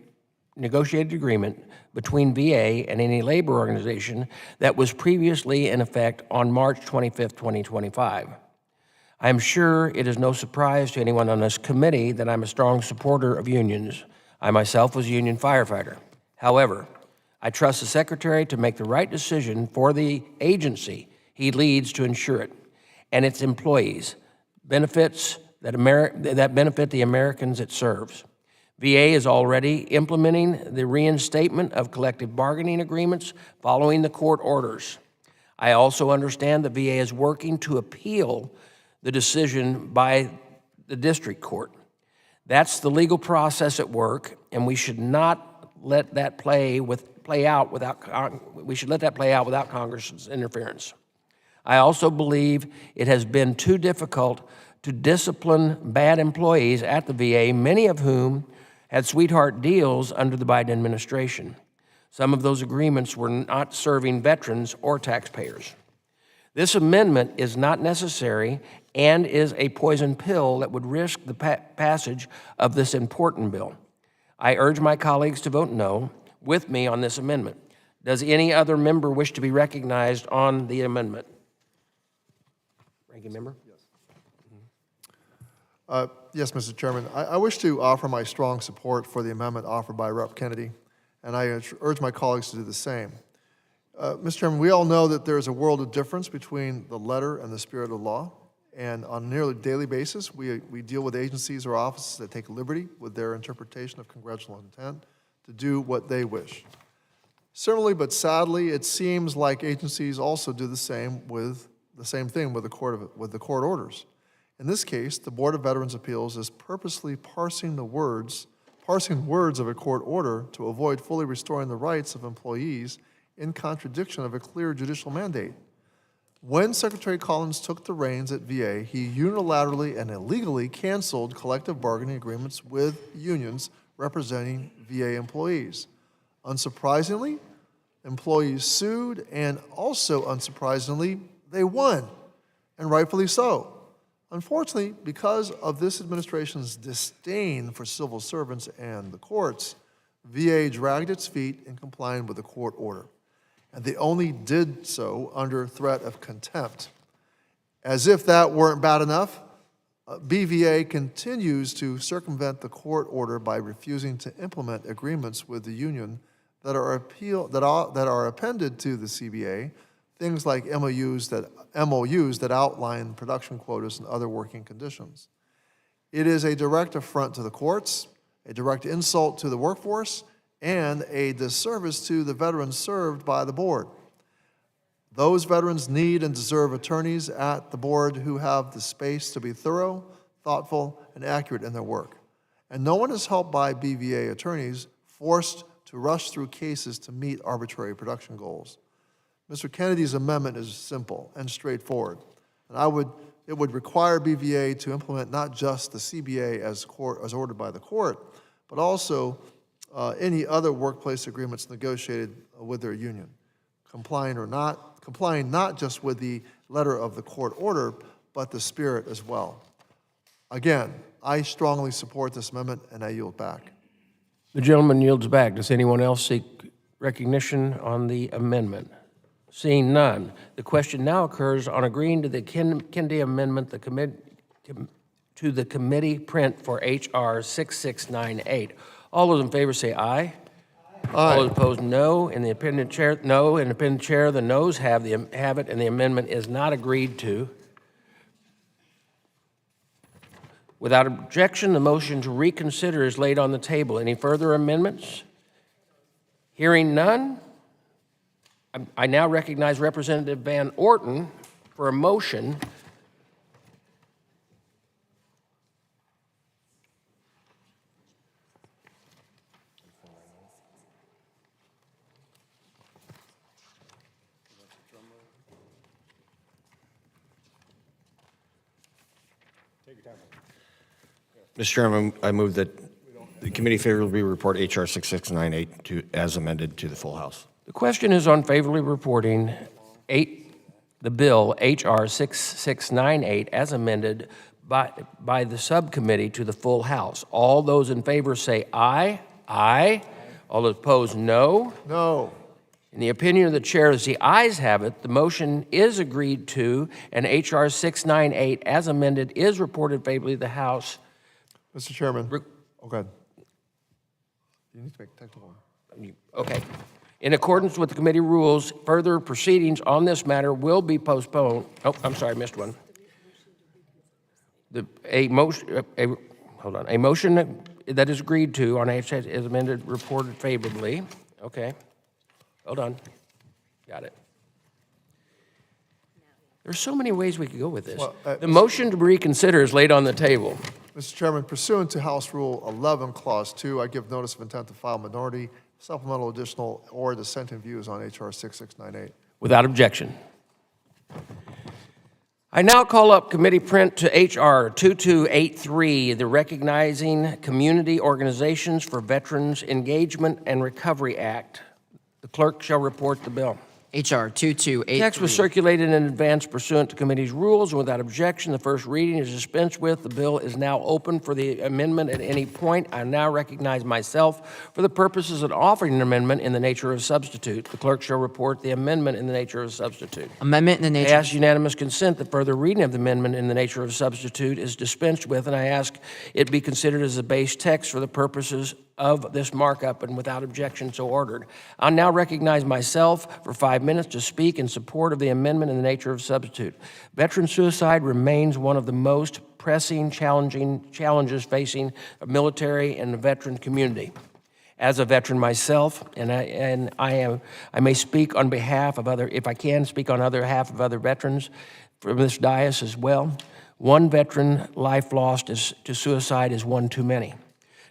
between VA and any labor organization that was previously in effect on March 25th, 2025. I am sure it is no surprise to anyone on this committee that I'm a strong supporter of unions. I myself was a union firefighter. However, I trust the Secretary to make the right decision for the agency he leads to ensure it and its employees benefits that benefit the Americans it serves. VA is already implementing the reinstatement of collective bargaining agreements following the court orders. I also understand the VA is working to appeal the decision by the district court. That's the legal process at work, and we should not let that play out without Congress's interference. I also believe it has been too difficult to discipline bad employees at the VA, many of whom had sweetheart deals under the Biden administration. Some of those agreements were not serving veterans or taxpayers. This amendment is not necessary and is a poison pill that would risk the passage of this important bill. I urge my colleagues to vote no with me on this amendment. Does any other member wish to be recognized on the amendment? Ranking member? Yes, Mr. Chairman. I wish to offer my strong support for the amendment offered by Rep. Kennedy, and I urge my colleagues to do the same. Mr. Chairman, we all know that there is a world of difference between the letter and the spirit of law, and on a nearly daily basis, we deal with agencies or offices that take liberty with their interpretation of congressional intent to do what they wish. Similarly, but sadly, it seems like agencies also do the same thing with the court orders. In this case, the Board of Veterans' Appeals is purposely parsing words of a court order to avoid fully restoring the rights of employees in contradiction of a clear judicial mandate. When Secretary Collins took the reins at VA, he unilaterally and illegally canceled collective bargaining agreements with unions representing VA employees. Unsurprisingly, employees sued, and also unsurprisingly, they won, and rightfully so. Unfortunately, because of this administration's disdain for civil servants and the courts, VA dragged its feet in complying with the court order, and they only did so under threat of contempt. As if that weren't bad enough, BVA continues to circumvent the court order by refusing to implement agreements with the union that are appended to the CBA, things like MOUs that outline production quotas and other working conditions. It is a direct affront to the courts, a direct insult to the workforce, and a disservice to the veterans served by the board. Those veterans need and deserve attorneys at the board who have the space to be thorough, thoughtful, and accurate in their work. And no one is helped by BVA attorneys forced to rush through cases to meet arbitrary production goals. Mr. Kennedy's amendment is simple and straightforward, and it would require BVA to implement not just the CBA as ordered by the court, but also any other workplace agreements negotiated with their union, complying not just with the letter of the court order, but the spirit as well. Again, I strongly support this amendment, and I yield back. The gentleman yields back. Does anyone else seek recognition on the amendment? Seeing none, the question now occurs on agreeing to the Kennedy Amendment to the committee print for H.R. 6698. All those in favor say aye. All those opposed, no. In the independent chair, no. Independent chair, the noes have it, and the amendment is not agreed to. Without objection, the motion to reconsider is laid on the table. Any further amendments? Hearing none, I now recognize Representative Van Orton for a motion Mr. Chairman, I move that the committee favorably report H.R. 6698 as amended to the full House. The question is on favorably reporting the bill H.R. 6698 as amended by the subcommittee to the full House. All those in favor say aye. Aye. All those opposed, no. No. In the opinion of the chair, as the ayes have it, the motion is agreed to, and H.R. 698 as amended is reported favorably to the House. Mr. Chairman. Oh, go ahead. You need to make a technical one. Okay. In accordance with the committee rules, further proceedings on this matter will be postponed. Oh, I'm sorry, I missed one. A motion that is agreed to on H is amended, reported favorably. Okay. Hold on. Got it. There's so many ways we could go with this. Well, the motion to reconsider is laid on the table. Mr. Chairman, pursuant to House Rule 11, Clause 2, I give notice of intent to file minority, supplemental, additional, or dissenting views on H.R. 6698. Without objection. I now call up committee print to H.R. 2283, the Recognizing Community Organizations for Veterans Engagement and Recovery Act. The clerk shall report the bill. H.R. 2283. Text was circulated in advance pursuant to committee's rules, and without objection, the first reading is dispensed with. The bill is now open for the amendment at any point. I now recognize myself for the purposes of offering an amendment in the nature of substitute. The clerk shall report the amendment in the nature of substitute. Amendment in the I nature. ask unanimous consent that further reading of the amendment in the nature of substitute is dispensed with, and I ask it be considered as a base text for the purposes of this markup, and without objection so ordered. I'll now recognize myself for 5 minutes to speak in support of the amendment in the nature of substitute. Veteran suicide remains one of the most pressing challenges facing a military and the veteran community. As a veteran myself, I may speak on behalf of other, if I can speak on behalf of other veterans from this dais as well. One veteran life lost to suicide is one too many.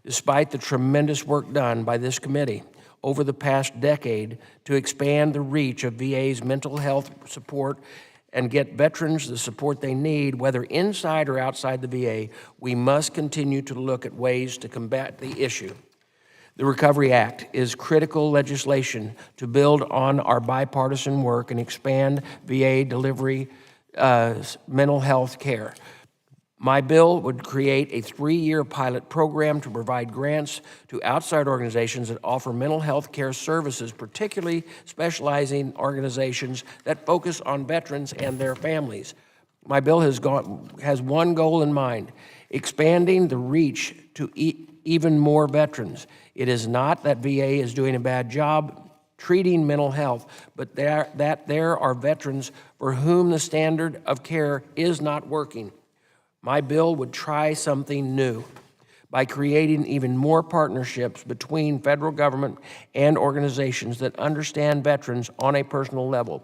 Despite the tremendous work done by this committee over the past decade to expand the reach of VA's mental health support and get veterans the support they need, whether inside or outside the VA, we must continue to look at ways to combat the issue. The Recovery Act is critical legislation to build on our bipartisan work and expand VA delivery mental health care. My bill would create a 3-year pilot program to provide grants to outside organizations that offer mental health care services, particularly specializing organizations that focus on veterans and their families. My bill has one goal in mind: expanding the reach to even more veterans. It is not that VA is doing a bad job treating mental health, but that there are veterans for whom the standard of care is not working. My bill would try something new by creating even more partnerships between federal government and organizations that understand veterans on a personal level,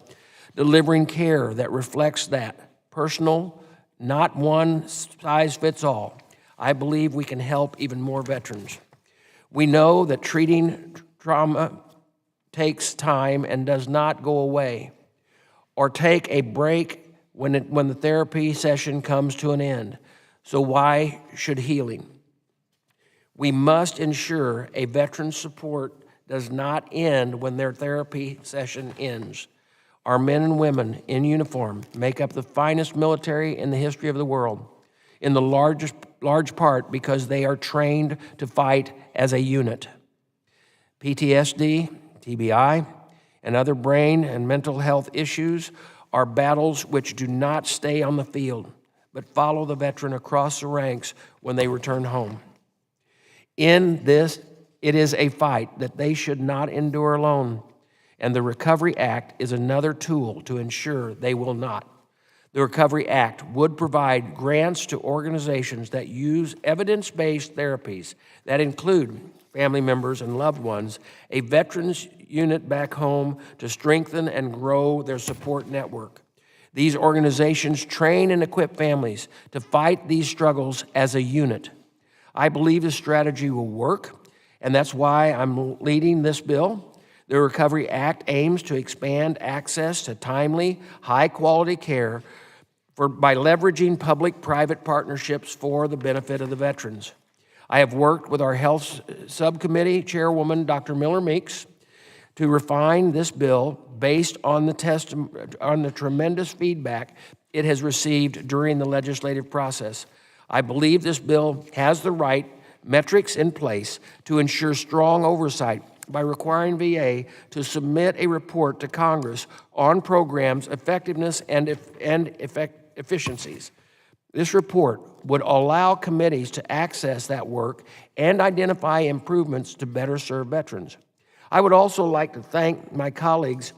delivering care that reflects that, personal, not one size fits all. I believe we can help even more veterans. We know that treating trauma takes time and does not go away or take a break when the therapy session comes to an end. So why should healing? We must ensure a veteran's support does not end when their therapy session ends. Our men and women in uniform make up the finest military in the history of the world. in the large part because they are trained to fight as a unit. PTSD, TBI, and other brain and mental health issues are battles which do not stay on the field, but follow the veteran across the ranks when they return home. In this, it is a fight that they should not endure alone, and the Recovery Act is another tool to ensure they will not. The Recovery Act would provide grants to organizations that use evidence-based therapies that include family members and loved ones, a veterans unit back home to strengthen and grow their support network. These organizations train and equip families to fight these struggles as a unit. I believe this strategy will work, and that's why I'm leading this bill. The Recovery Act aims to expand access to timely, high-quality care by leveraging public-private partnerships for the benefit of the veterans. I have worked with our Health Subcommittee Chairwoman, Dr. Miller Meeks, to refine this bill based on the tremendous feedback it has received during the legislative process. I believe this bill has the right metrics in place to ensure strong oversight by requiring VA to submit a report to Congress on programs' effectiveness and efficiencies. This report would allow committees to access that work and identify improvements to better serve veterans. I would also like to thank my colleagues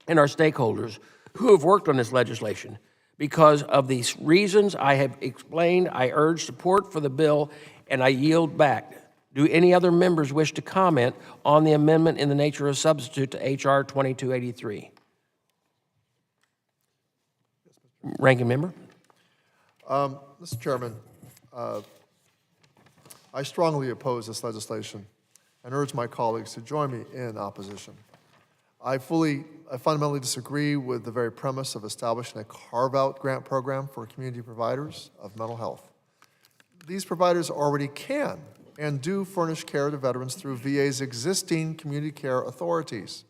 and our stakeholders who have worked on this legislation. Because of these reasons I have explained, I urge support for the bill, and I yield back. Do any other members wish to comment on the amendment in the nature of substitute to H.R. 2283? Ranking member? Mr. Chairman, I strongly oppose this legislation and urge my colleagues to join me in opposition. I fundamentally disagree with the very premise of establishing a carve-out grant program for community providers of mental health. These providers already can and do furnish care to veterans through VA's existing community care authorities.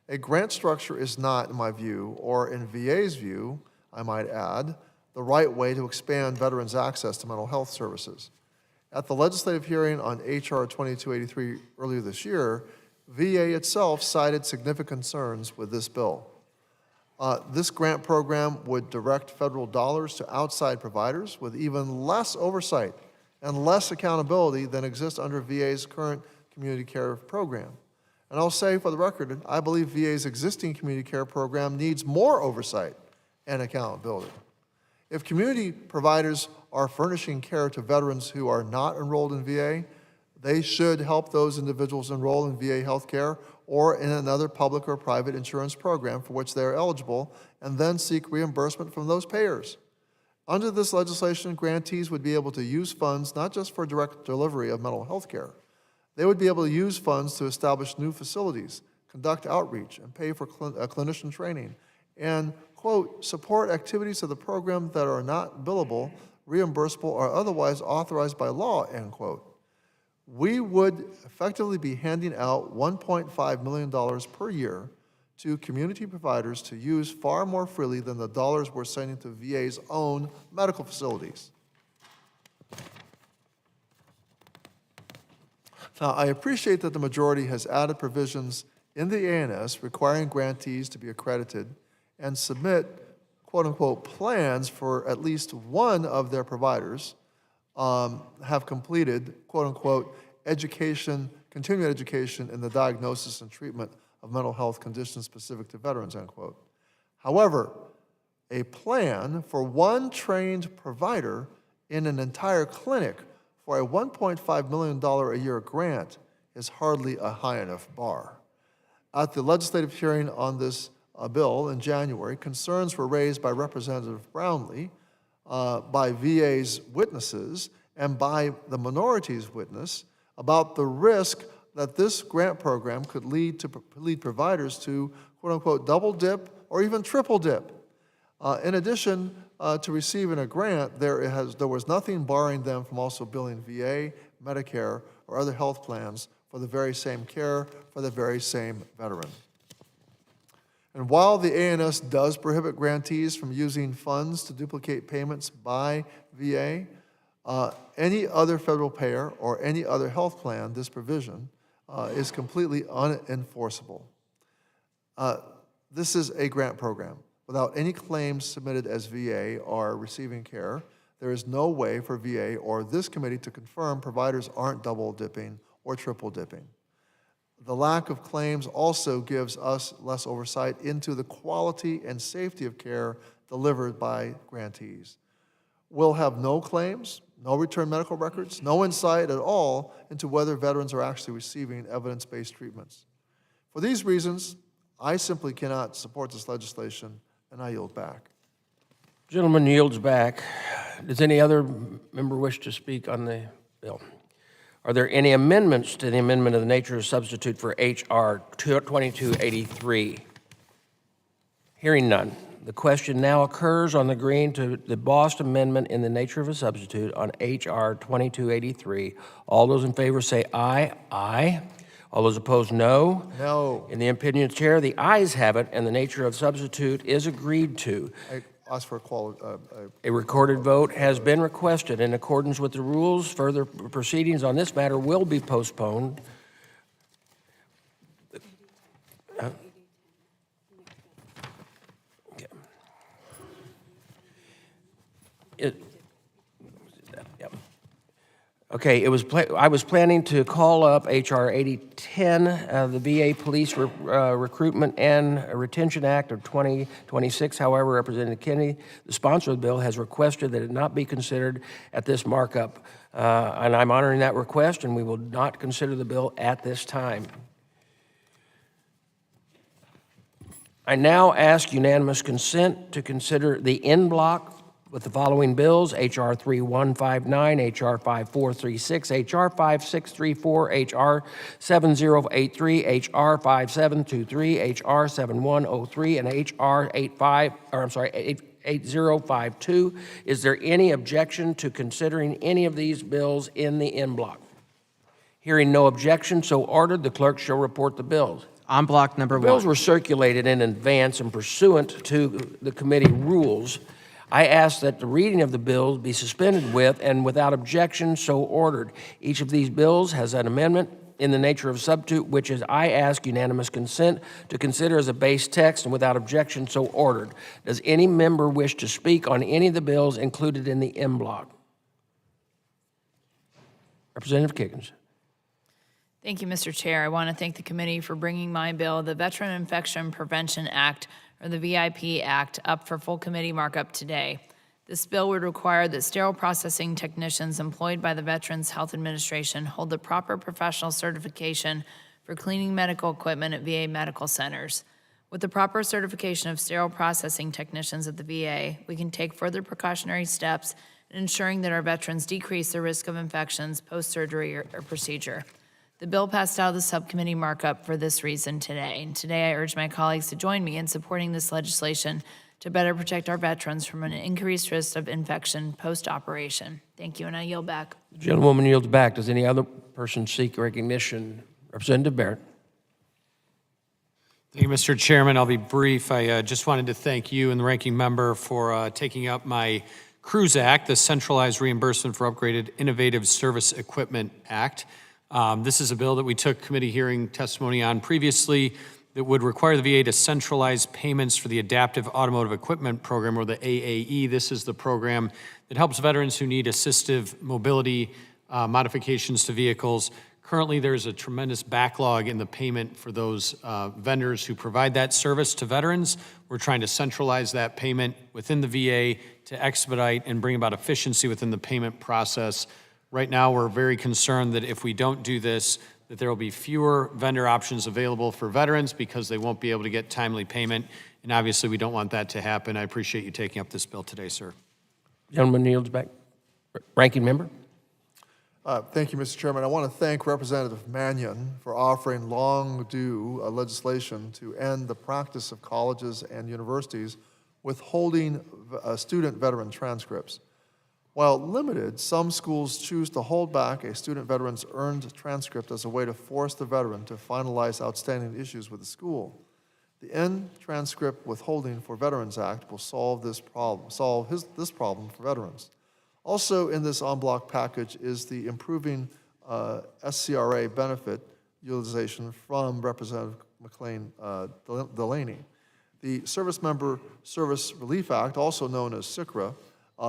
A grant structure is not, in my view, or in VA's view, I might add, the right way to expand veterans' access to mental health services. At the legislative hearing on H.R. 2283 earlier this year, VA itself cited significant concerns with this bill. This grant program would direct federal dollars to outside providers with even less oversight and less accountability than exists under VA's current community care program. And I'll say for the record, I believe VA's existing community care program needs more oversight and accountability. If community providers are furnishing care to veterans who are not enrolled in VA, they should help those individuals enroll in VA healthcare or in another public or private insurance program for which they are eligible, and then seek reimbursement from those payers. Under this legislation, grantees would be able to use funds not just for direct delivery of mental health care. They would be able to use funds to establish new facilities, conduct outreach, and pay for clinician training, and, quote, support activities of the program that are not billable, reimbursable, or otherwise authorized by law, end quote. We would effectively be handing out $1.5 million per year to community providers to use far more freely than the dollars we're sending to VA's own medical facilities. Now, I appreciate that the majority has added provisions in the ANS requiring grantees to be accredited and submit, quote-unquote, plans for at least one of their providers have completed, quote-unquote, continuing education in the diagnosis and treatment of mental health conditions specific to veterans, end quote. However, a plan for one trained provider in an entire clinic for a $1.5 million a year grant is hardly a high enough bar. At the legislative hearing on this bill in January, concerns were raised by Representative Brownlee, by VA's witnesses, and by the minority's witness about the risk that this grant program could lead providers to, quote-unquote, double dip or even triple dip. In addition to receiving a grant, there was nothing barring them from also billing VA, Medicare, or other health plans for the very same care for the very same veteran. And while the ANS does prohibit grantees from using funds to duplicate payments by VA, any other federal payer or any other health plan, this provision is completely unenforceable. This is a grant program. Without any claims submitted as VA are receiving care, there is no way for VA or this committee to confirm providers aren't double dipping or triple dipping. The lack of claims also gives us less oversight into the quality and safety of care delivered by grantees. We'll have no claims, no return medical records, no insight at all into whether veterans are actually receiving evidence-based treatments. For these reasons, I simply cannot support this legislation, and I yield back. Gentleman yields back. Does any other member wish to speak on the bill? Are there any amendments to the amendment of the nature of substitute for H.R. 2283? Hearing none. The question now occurs on the green to the Boston Amendment in the nature of a substitute on H.R. 2283. All those in favor say aye. Aye. All those opposed, no. No. In the opinion of the chair, the ayes have it, and the nature of substitute is agreed to. I ask for A recorded vote has been requested. In accordance with the rules, further proceedings on this matter will be postponed. Okay, I was planning to call up H.R. 8010, the VA Police Recruitment and Retention Act of 2026. However, Representative Kennedy, the sponsor of the bill, has requested that it not be considered at this markup. And I'm honoring that request, and we will not consider the bill at this time. I now ask unanimous consent to consider the en bloc with the following bills: H.R. 3159, H.R. 5436, H.R. 5634, H.R. 7083, H.R. 5723, H.R. 7103, and H.R. 8052. Is there any objection to considering any of these bills in the en bloc? Hearing no objection, so ordered, the clerk shall report the bills. On block number Bills one. were circulated in advance and pursuant to the committee rules. I ask that the reading of the bills be suspended with and without objection, so ordered. Each of these bills has an amendment in the nature of a substitute, which is I ask unanimous consent to consider as a base text and without objection, so ordered. Does any member wish to speak on any of the bills included in the en bloc? Representative Kiggins. Thank you, Mr. Chair. I want to thank the committee for bringing my bill, the Veteran Infection Prevention Act, or the VIP Act, up for full committee markup today. This bill would require that sterile processing technicians employed by the Veterans Health Administration hold the proper professional certification for cleaning medical equipment at VA medical centers. With the proper certification of sterile processing technicians at the VA, we can take further precautionary steps in ensuring that our veterans decrease the risk of infections post-surgery or procedure. The bill passed out of the subcommittee markup for this reason today. And today I urge my colleagues to join me in supporting this legislation to better protect our veterans from an increased risk of infection post-operation. Thank you, and I yield back. The gentlewoman yields back. Does any other person seek recognition? Representative Barrett. Thank you, Mr. Chairman. I'll be brief. I just wanted to thank you and the ranking member for taking up my CRUISE Act, the Centralized Reimbursement for Upgraded Innovative Service Equipment Act. This is a bill that we took committee hearing testimony on previously that would require the VA to centralize payments for the Adaptive Automotive Equipment Program, or the AAE. This is the program that helps veterans who need assistive mobility modifications to vehicles. Currently, there's a tremendous backlog in the payment for those vendors who provide that service to veterans. We're trying to centralize that payment within the VA to expedite and bring about efficiency within the payment process. Right now, we're very concerned that if we don't do this, that there will be fewer vendor options available for veterans because they won't be able to get timely payment. And obviously, we don't want that to happen. I appreciate you taking up this bill today, sir. Gentleman yields back. Ranking member. Thank you, Mr. Chairman. I want to thank Representative Mannion for offering long-due legislation to end the practice of colleges and universities withholding student veteran transcripts. While limited, some schools choose to hold back a student veteran's earned transcript as a way to force the veteran to finalize outstanding issues with the school. The end transcript withholding for Veterans Act will solve this problem for veterans. Also in this en bloc package is the improving SCRA benefit utilization from Representative McLean Delaney. The Service Member Service Relief Act, also known as SCRA,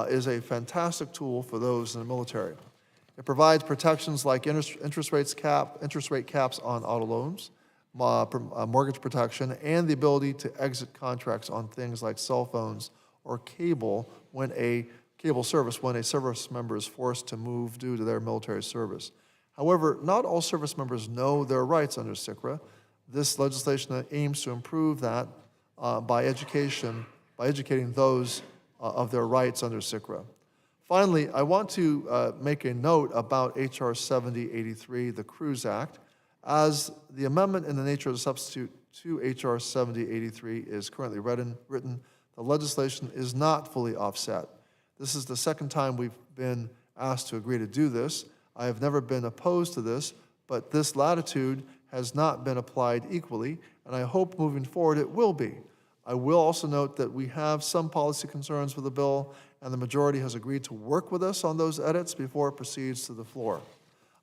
is a fantastic tool for those in the military. It provides protections like interest rate caps on auto loans, mortgage protection, and the ability to exit contracts on things like cell phones or cable service when a service member is forced to move due to their military service. However, not all service members know their rights under SCRA. This legislation aims to improve that by educating those of their rights under SCRA. Finally, I want to make a note about H.R. 7083, the Cruise Act. As the amendment in the nature of the substitute to H.R. 7083 is currently written, the legislation is not fully offset. This is the second time we've been asked to agree to do this. I have never been opposed to this, but this latitude has not been applied equally, and I hope moving forward it will be. I will also note that we have some policy concerns with the bill, and the majority has agreed to work with us on those edits before it proceeds to the floor.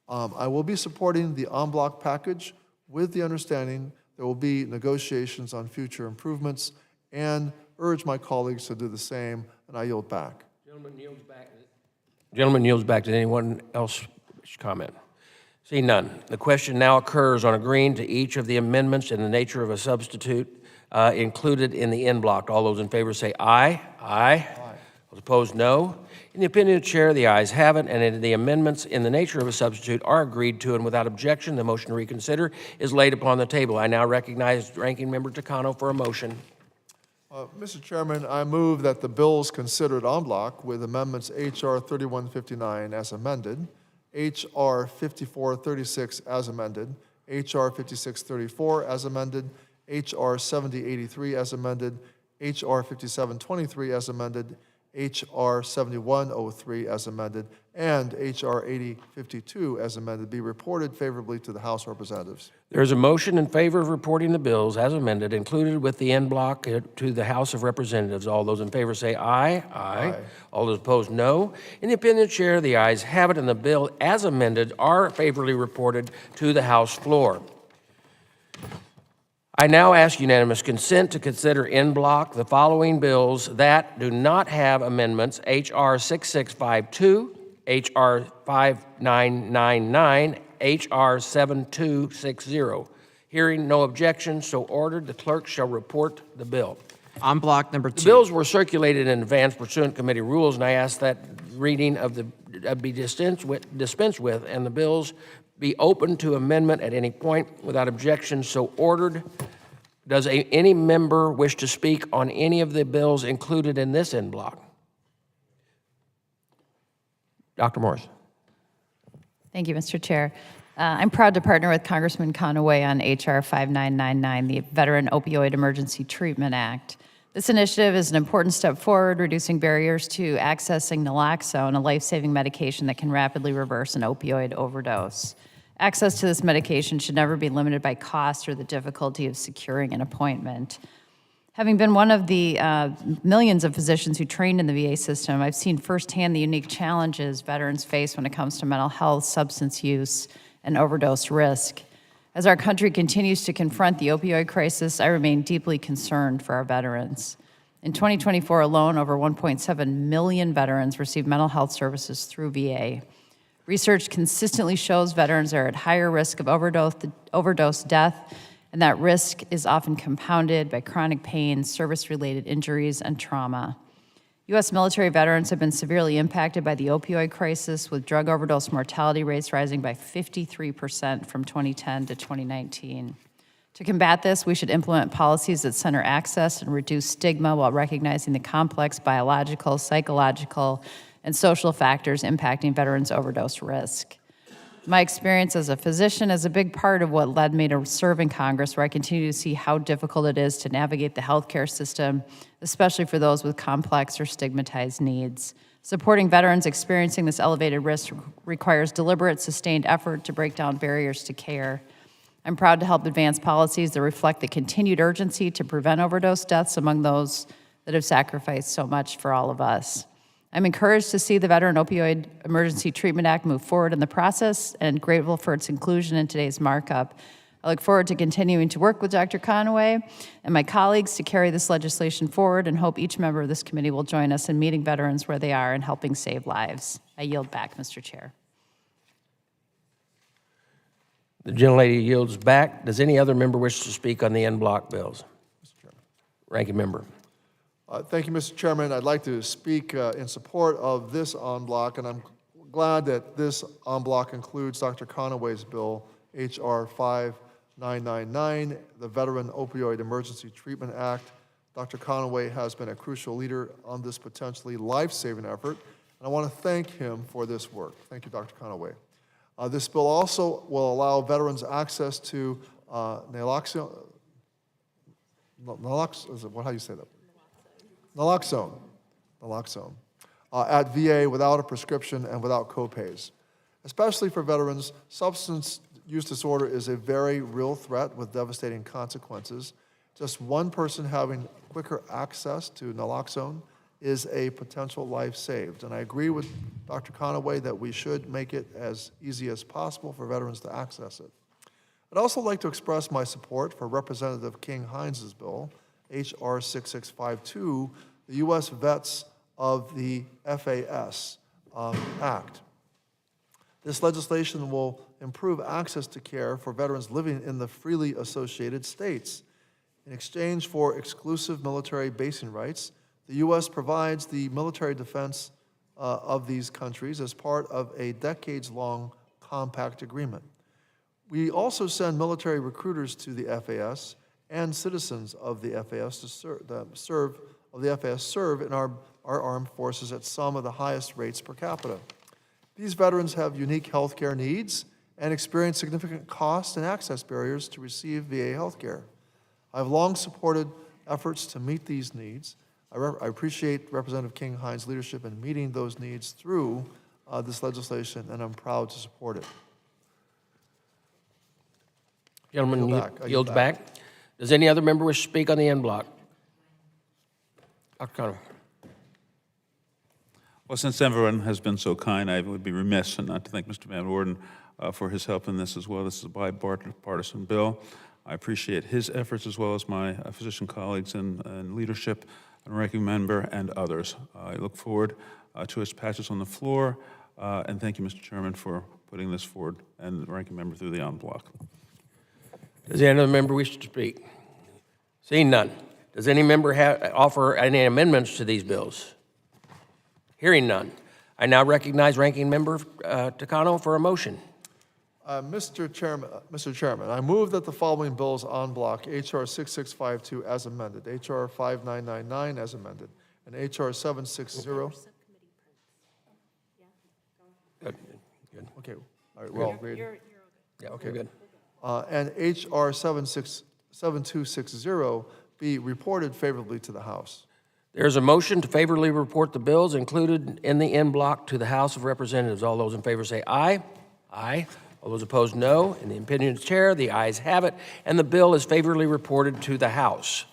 I will be supporting the en bloc package with the understanding there will be negotiations on future improvements, and urge my colleagues to do the same, and I yield back. Gentleman yields back. Did anyone else wish to comment? Seeing none, the question now occurs on agreeing to each of the amendments in the nature of a substitute included in the en bloc. All those in favor say aye. Aye. Those opposed, no. In the opinion of the chair, the ayes have it, and the amendments in the nature of a substitute are agreed to, and without objection, the motion to reconsider is laid upon the table. I now recognize Ranking Member Takano for a motion. Mr. Chairman, I move that the bills considered en bloc with amendments H.R. 3159 as amended, H.R. 5436 as amended, H.R. 5634 as amended, H.R. 7083 as amended, H.R. 5723 as amended, H.R. 7103 as amended, and H.R. 8052 as amended be reported favorably to the House of Representatives. There is a motion in favor of reporting the bills as amended, included with the en bloc to the House of Representatives. All those in favor say aye. Aye. All those opposed, no. In the opinion of the chair, the ayes have it, and the bill as amended are favorably reported to the House floor. I now ask unanimous consent to consider en bloc the following bills that do not have amendments: H.R. 6652, H.R. 5999, H.R. 7260. Hearing no objection, so ordered, the clerk shall report the bill. En bloc number 2. The bills were circulated in advance pursuant to committee rules, and I ask that reading of the be dispensed with, and the bills be open to amendment at any point without objection, so ordered. Does any member wish to speak on any of the bills included in this en bloc? Dr. Morris. Thank you, Mr. Chair. I'm proud to partner with Congressman Conaway on H.R. 5999, the Veteran Opioid Emergency Treatment Act. This initiative is an important step forward, reducing barriers to accessing naloxone, a life-saving medication that can rapidly reverse an opioid overdose. Access to this medication should never be limited by cost or the difficulty of securing an appointment. Having been one of the millions of physicians who trained in the VA system, I've seen firsthand the unique challenges veterans face when it comes to mental health, substance use, and overdose risk. As our country continues to confront the opioid crisis, I remain deeply concerned for our veterans. In 2024 alone, over 1.7 million veterans received mental health services through VA. Research consistently shows veterans are at higher risk of overdose death, and that risk is often compounded by chronic pain, service-related injuries, and trauma. U.S. military veterans have been severely impacted by the opioid crisis, with drug overdose mortality rates rising by 53% from 2010 to 2019. To combat this, we should implement policies that center access and reduce stigma while recognizing the complex biological, psychological, and social factors impacting veterans' overdose risk. My experience as a physician is a big part of what led me to serve in Congress, where I continue to see how difficult it is to navigate the healthcare system, especially for those with complex or stigmatized needs. Supporting veterans experiencing this elevated risk requires deliberate, sustained effort to break down barriers to care. I'm proud to help advance policies that reflect the continued urgency to prevent overdose deaths among those that have sacrificed so much for all of us. I'm encouraged to see the Veteran Opioid Emergency Treatment Act move forward in the process and grateful for its inclusion in today's markup. I look forward to continuing to work with Dr. Conaway and my colleagues to carry this legislation forward and hope each member of this committee will join us in meeting veterans where they are and helping save lives. I yield back, Mr. Chair. The gentlelady yields back. Does any other member wish to speak on the en bloc bills? Mr. Chairman. Ranking member. Thank you, Mr. Chairman. I'd like to speak in support of this en bloc, and I'm glad that this en bloc includes Dr. Conaway's bill, H.R. 5999, the Veteran Opioid Emergency Treatment Act. Dr. Conaway has been a crucial leader on this potentially life-saving effort, and I want to thank him for this work. Thank you, Dr. Conaway. This bill also will allow veterans access to naloxone. How do you say that? Naloxone at VA without a prescription and without copays. Especially for veterans, substance use disorder is a very real threat with devastating consequences. Just one person having quicker access to naloxone is a potential life saved. And I agree with Dr. Conaway that we should make it as easy as possible for veterans to access it. I'd also like to express my support for Representative King-Hines' bill, H.R. 6652, the U.S. Vets of the FAS Act. This legislation will improve access to care for veterans living in the freely associated states. In exchange for exclusive military basing rights, the U.S. provides the military defense of these countries as part of a decades-long compact agreement. We also send military recruiters to the FAS, and citizens of the FAS serve in our armed forces at some of the highest rates per capita. These veterans have unique health care needs and experience significant cost and access barriers to receive VA health care. I've long supported efforts to meet these needs. I appreciate Representative King-Hines' leadership in meeting those needs through this legislation, and I'm proud to support it. Gentleman yields back. Does any other member wish to speak on the en bloc? Dr. Conaway. Well, since everyone has been so kind, I would be remiss not to thank Mr. Van Orden for his help in this as well. This is a bipartisan bill. I appreciate his efforts as well as my physician colleagues and leadership and ranking member and others. I look forward to its passage on the floor, and thank you, Mr. Chairman, for putting this forward and the ranking member through the en bloc. Does any other member wish to speak? Seeing none. Does any member offer any amendments to these bills? Hearing none. I now recognize Ranking Member Takano for a motion. Mr. Chairman, I move that the following bills en bloc, H.R. 6652 as amended, H.R. 5999 as amended, and H.R. 760. Good. Okay, all right, we're all agreed. Yeah, okay, good. And H.R. 7260 be reported favorably to the House. There's a motion to favorably report the bills included in the en bloc to the House of Representatives. All those in favor say aye. Aye. All those opposed, no. In the opinion of the chair, the ayes have it, and the bill is favorably reported to the House.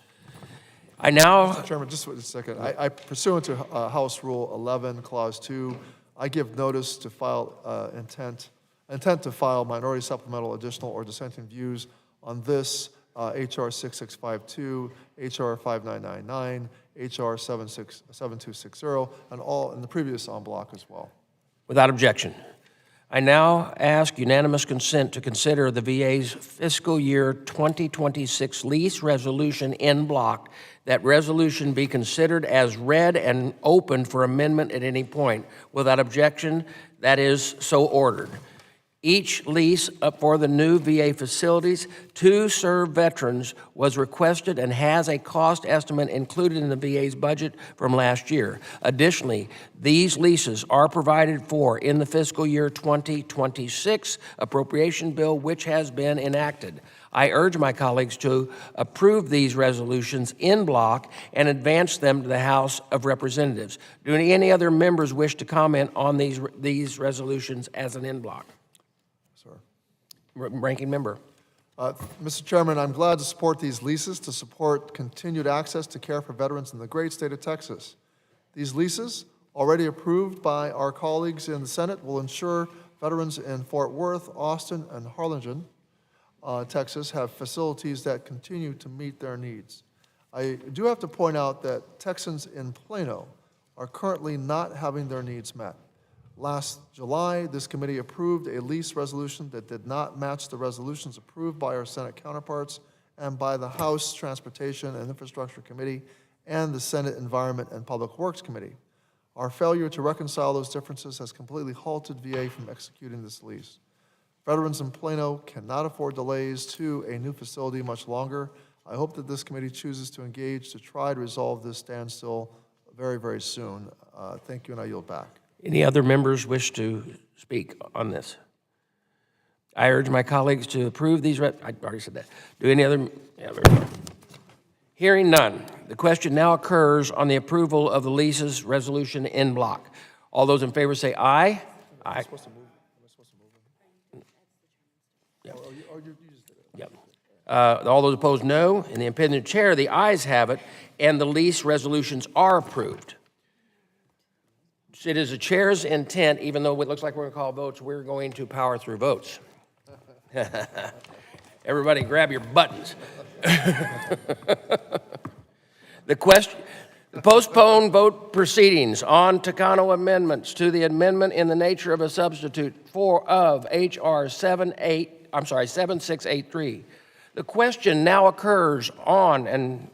I now... Mr. Chairman, just a second. I pursuant to House Rule 11, Clause 2, I give notice to file intent to file minority supplemental, additional, or dissenting views on this H.R. 6652, H.R. 5999, H.R. 7260, and all in the previous en bloc as well. Without objection. I now ask unanimous consent to consider the VA's fiscal year 2026 lease resolution en bloc. That resolution be considered as read and open for amendment at any point. Without objection, that is so ordered. Each lease for the new VA facilities to serve veterans was requested and has a cost estimate included in the VA's budget from last year. Additionally, these leases are provided for in the fiscal year 2026 appropriation bill, which has been enacted. I urge my colleagues to approve these resolutions en bloc and advance them to the House of Representatives. Do any other members wish to comment on these resolutions as an en bloc? Ranking member. Mr. Chairman, I'm glad to support these leases to support continued access to care for veterans in the great state of Texas. These leases, already approved by our colleagues in the Senate, will ensure veterans in Fort Worth, Austin, and Harlingen, Texas, have facilities that continue to meet their needs. I do have to point out that Texans in Plano are currently not having their needs met. Last July, this committee approved a lease resolution that did not match the resolutions approved by our Senate counterparts and by the House Transportation and Infrastructure Committee and the Senate Environment and Public Works Committee. Our failure to reconcile those differences has completely halted VA from executing this lease. Veterans in Plano cannot afford delays to a new facility much longer. I hope that this committee chooses to engage to try to resolve this standstill very, very soon. Thank you, and I yield back. Any other members wish to speak on this? I urge my colleagues to approve these. I already said that. Do any other? Yeah, very well. Hearing none, the question now occurs on the approval of the leases resolution in block. All those in favor say aye. Aye. Yep. All those opposed, no. In the opinion of the chair, the ayes have it, and the lease resolutions are approved. It is the chair's intent, even though it looks like we're going to call votes, we're going to power through votes. Everybody grab your buttons. The postpone vote proceedings on Takano amendments to the amendment in the nature of a substitute of H.R. 7683. The question now occurs on, and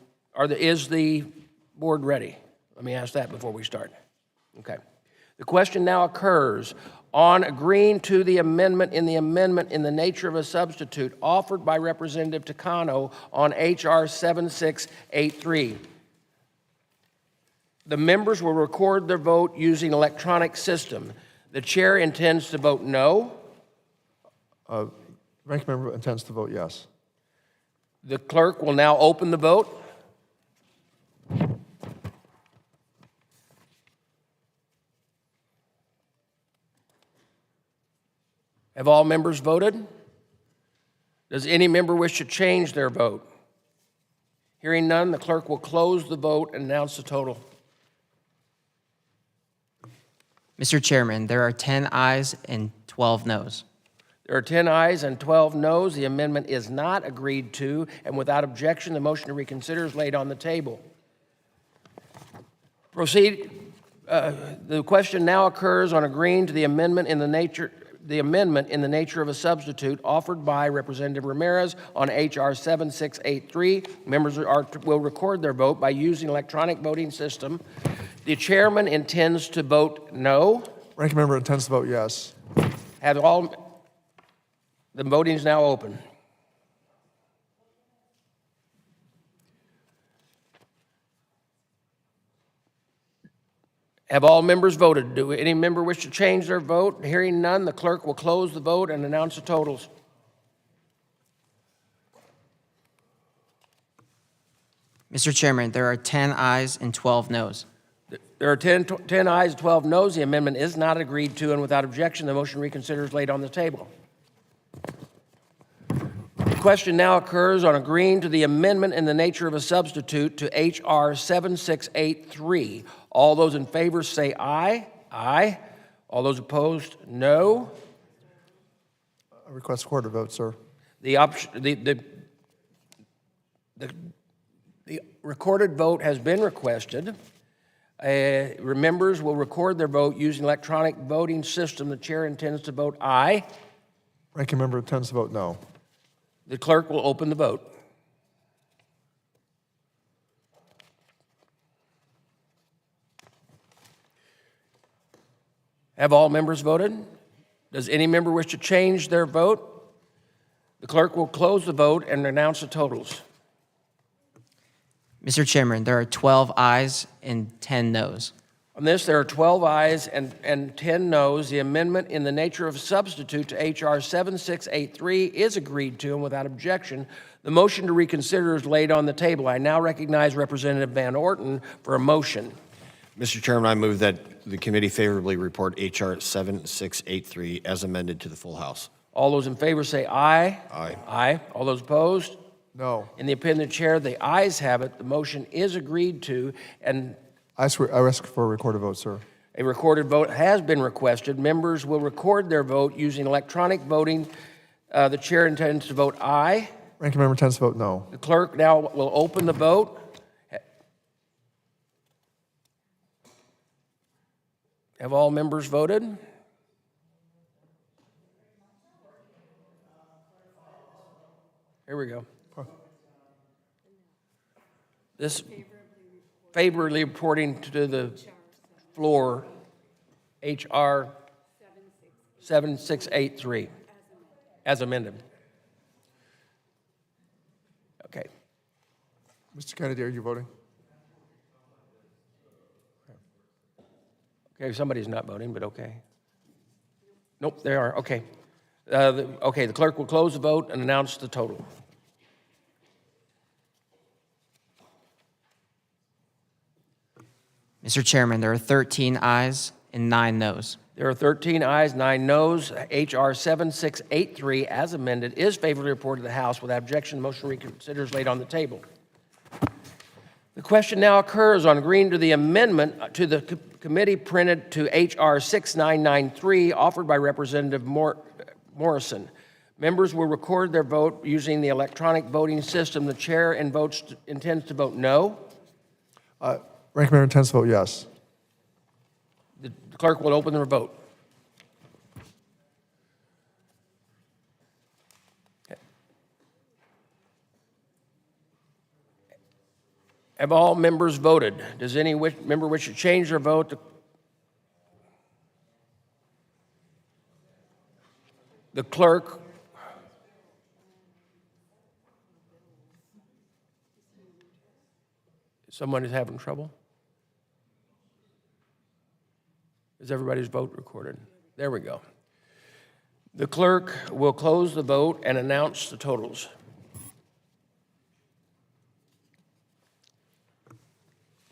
is the board ready? Let me ask that before we start. Okay. The question now occurs on agreeing to the amendment in the nature of a substitute offered by Representative Takano on H.R. 7683. The members will record their vote using electronic system. The chair intends to vote no. Ranking member intends to vote yes. The clerk will now open the vote. Have all members voted? Does any member wish to change their vote? Hearing none, the clerk will close the vote and announce the total. Mr. Chairman, there are 10 ayes and 12 noes. There are 10 ayes and 12 noes. The amendment is not agreed to, and without objection, the motion to reconsider is laid on the table. Proceed. The question now occurs on agreeing to the amendment in the nature of a substitute offered by Representative Ramirez on H.R. 7683. Members will record their vote by using electronic voting system. The chairman intends to vote no. Ranking member intends to vote yes. The voting is now open. Have all members voted? Do any member wish to change their vote? Hearing none, the clerk will close the vote and announce the totals. Mr. Chairman, there are 10 ayes and 12 noes. There are 10 ayes, 12 noes. The amendment is not agreed to, and without objection, the motion to reconsider is laid on the table. The question now occurs on agreeing to the amendment in the nature of a substitute to H.R. 7683. All those in favor say aye. Aye. All those opposed, no. I request recorded vote, sir. The recorded vote has been requested. Members will record their vote using electronic voting system. The chair intends to vote aye. Ranking member intends to vote no. The clerk will open the vote. Have all members voted? Does any member wish to change their vote? The clerk will close the vote and announce the totals. Mr. Chairman, there are 12 ayes and 10 noes. On this, there are 12 ayes and 10 noes. The amendment in the nature of a substitute to H.R. 7683 is agreed to, and without objection, the motion to reconsider is laid on the table. I now recognize Representative Van Orton for a motion. Mr. Chairman, I move that the committee favorably report H.R. 7683 as amended to the full House. All those in favor say aye. Aye. Aye. All those opposed? No. In the opinion of the chair, the ayes have it. The motion is agreed to, and I ask for a recorded vote, sir. a recorded vote has been requested. Members will record their vote using electronic voting. The chair intends to vote aye. Ranking member intends to vote no. The clerk now will open the vote. Have all members voted? Here we go. This favorably reporting to the floor, HR 7683, as amended. Okay. Mr. Kennedy, are you voting? Okay, somebody's not voting, but okay. Nope, they are, okay. Okay, the clerk will close the vote and announce the total. Mr. Chairman, there are 13 ayes and 9 noes. There are 13 ayes, 9 noes. H.R. 7683, as amended, is favorably reported to the House. Without objection, the motion reconsidered is laid on the table. The question now occurs on agreeing to the amendment to the committee printed to H.R. 6993, offered by Representative Morrison. Members will record their vote using the electronic voting system. The chair intends to vote no. Ranking member intends to vote yes. The clerk will open the vote. Have all members voted? Does any member wish to change their vote? The clerk someone is having trouble? Is everybody's vote recorded? There we go. The clerk will close the vote and announce the totals.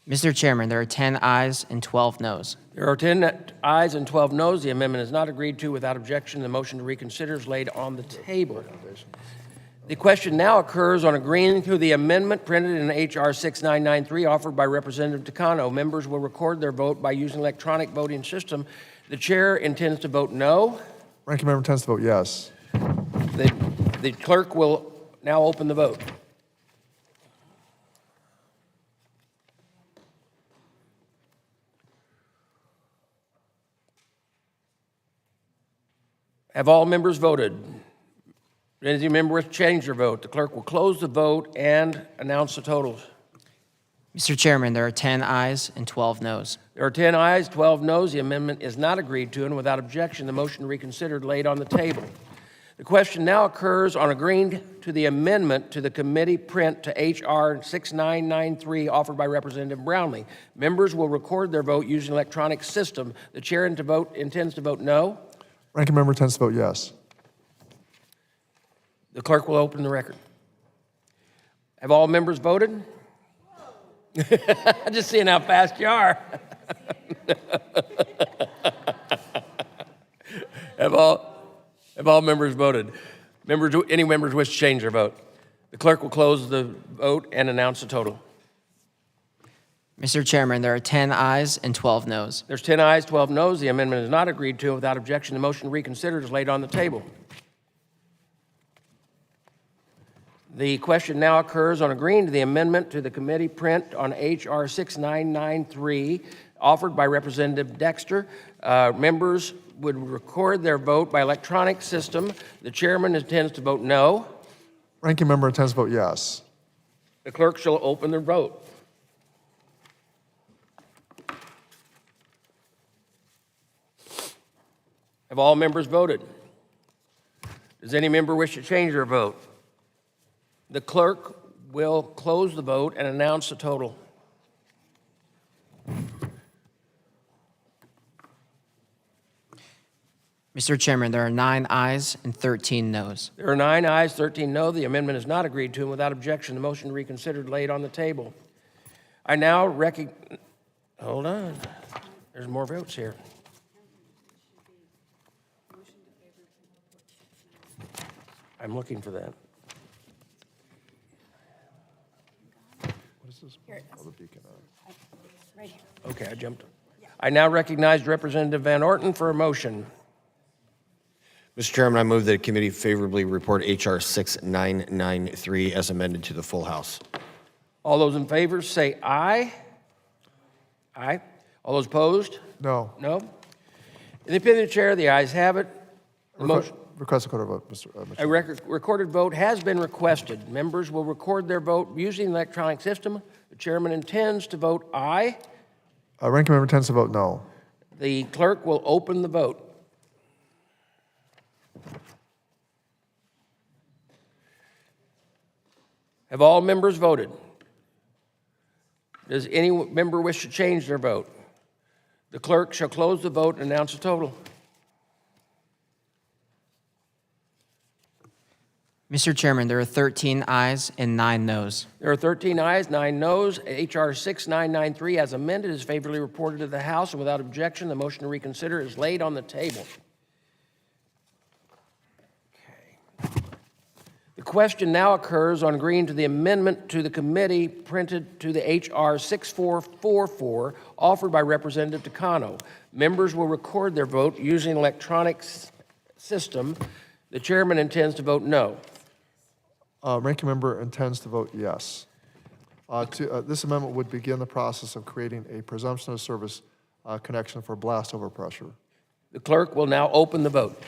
Mr. Chairman, there are 10 ayes and 12 noes. There are 10 ayes and 12 noes. The amendment is not agreed to. Without objection, the motion to reconsider is laid on the table. The question now occurs on agreeing to the amendment printed in H.R. 6993 offered by Representative Takano. Members will record their vote by using electronic voting system. The chair intends to vote no. Ranking member intends to vote yes. The clerk will now open the vote. Have all members voted? Does any member wish to change their vote? The clerk will close the vote and announce the totals. Mr. Chairman, there are 10 ayes and 12 noes. There are 10 ayes, 12 noes. The amendment is not agreed to, and without objection, the motion to reconsider is laid on the table. The question now occurs on agreeing to the amendment to the committee print to H.R. 6993 offered by Representative Brownlee. Members will record their vote using electronic system. The chair intends to vote no. Ranking member intends to vote yes. The clerk will open the record. Have all members voted? Just seeing how fast you are. Have all members voted? Any members wish to change their vote? The clerk will close the vote and announce the total. Mr. Chairman, there are 10 ayes and 12 noes. There's 10 ayes, 12 noes. The amendment is not agreed to. Without objection, the motion to reconsider is laid on the table. The question now occurs on agreeing to the amendment to the committee print on H.R. 6993 offered by Representative Dexter. Members would record their vote by electronic system. The chairman intends to vote no. Ranking member intends to vote yes. The clerk shall open the vote. Have all members voted? Does any member wish to change their vote? The clerk will close the vote and announce the total. Mr. Chairman, there are 9 ayes and 13 noes. There are 9 ayes, 13 no. The amendment is not agreed to, and without objection, the motion reconsidered laid on the table. I now hold on. There's more votes here. I'm looking for that. What is this? Oh, the Beacon Act. Right here. Okay, I jumped. I now recognize Representative Van Orten for a motion. Mr. Chairman, I move that a committee favorably report H.R. 6993 as amended to the full House. All those in favor say aye. Aye. All those opposed? No. No. In the opinion of the chair, the ayes have it. The motion. Request a recorded vote, Mr. A recorded vote has been requested. Members will record their vote using the electronic system. The chairman intends to vote aye. Ranking member intends to vote no. The clerk will open the vote. Have all members voted? Does any member wish to change their vote? The clerk shall close the vote and announce the total. Mr. Chairman, there are 13 ayes and 9 noes. There are 13 ayes, 9 noes. H.R. 6993, as amended, is favorably reported to the House, and without objection, the motion to reconsider is laid on the table. Okay. The question now occurs on agreeing to the amendment to the committee printed to the H.R. 6444 offered by Representative Takano. Members will record their vote using an electronic system. The chairman intends to vote no. Ranking member intends to vote yes. This amendment would begin the process of creating a presumption of service connection for blast overpressure. The clerk will now open the vote.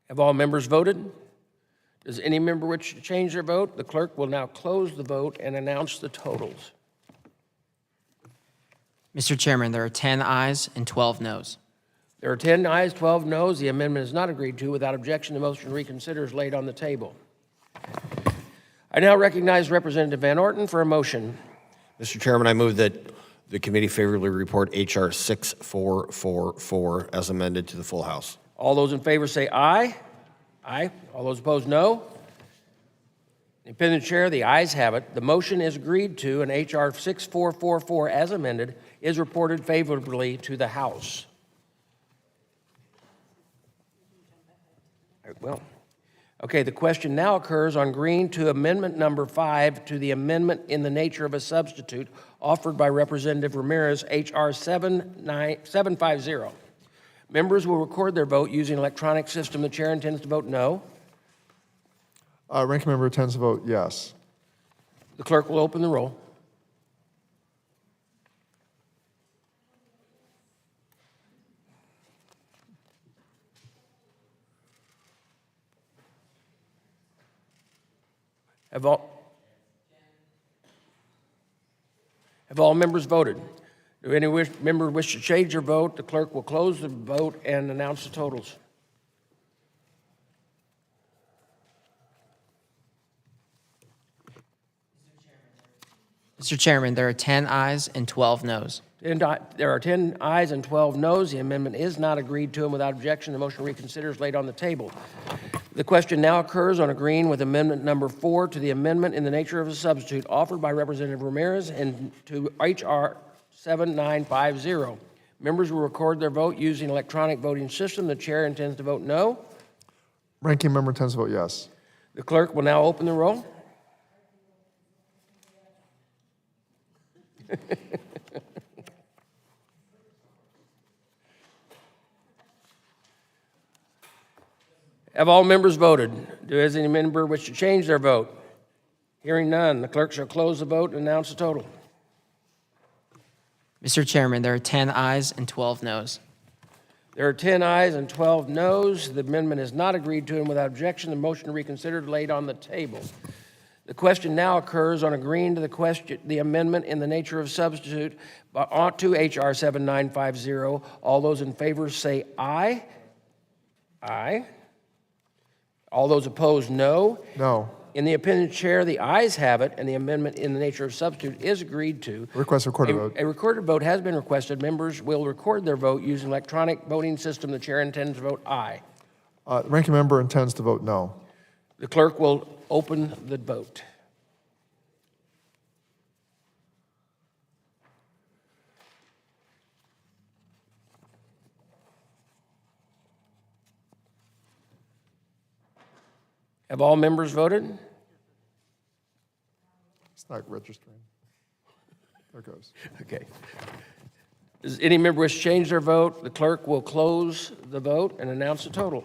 Have all members voted? Does any member wish to change their vote? The clerk will now close the vote and announce the totals. Mr. Chairman, there are 10 ayes and 12 noes. There are 10 ayes, 12 noes. The amendment is not agreed to. Without objection, the motion to reconsider is laid on the table. I now recognize Representative Van Orten for a motion. Mr. Chairman, I move that the committee favorably report H.R. 6444 as amended to the full House. All those in favor say aye. Aye. All those opposed, no. Independent chair, the ayes have it. The motion is agreed to, and H.R. 6444, as amended, is reported favorably to the House. Well, okay, the question now occurs on agreeing to amendment number 5 to the amendment in the nature of a substitute offered by Representative Ramirez, H.R. 750. Members will record their vote using an electronic system. The chair intends to vote no. Ranking member intends to vote yes. The clerk will open the roll. Have all members voted? Do any member wish to change their vote? The clerk will close the vote and announce the totals. Mr. Chairman, there are 10 ayes and 12 noes. There are 10 ayes and 12 noes. The amendment is not agreed to, and without objection, the motion to reconsider is laid on the table. The question now occurs on agreeing with amendment number 4 to the amendment in the nature of a substitute offered by Representative Ramirez and to H.R. 7950. Members will record their vote using electronic voting system. The chair intends to vote no. Ranking member intends to vote yes. The clerk will now open the roll. Have all members voted? Does any member wish to change their vote? Hearing none, the clerk shall close the vote and announce the total. Mr. Chairman, there are 10 ayes and 12 noes. There are 10 ayes and 12 noes. The amendment is not agreed to, and without objection, the motion to reconsider is laid on the table. The question now occurs on agreeing to the amendment in the nature of substitute to H.R. 7950. All those in favor say aye. Aye. All those opposed, no. No. In the opinion of the chair, the ayes have it, and the amendment in the nature of substitute is agreed to. Request a recorded vote. A recorded vote has been requested. Members will record their vote using electronic voting system. The chair intends to vote aye. Ranking member intends to vote no. The clerk will open the vote. Have all members voted? It's not registering. There it goes. Okay. Does any member wish to change their vote? The clerk will close the vote and announce the total.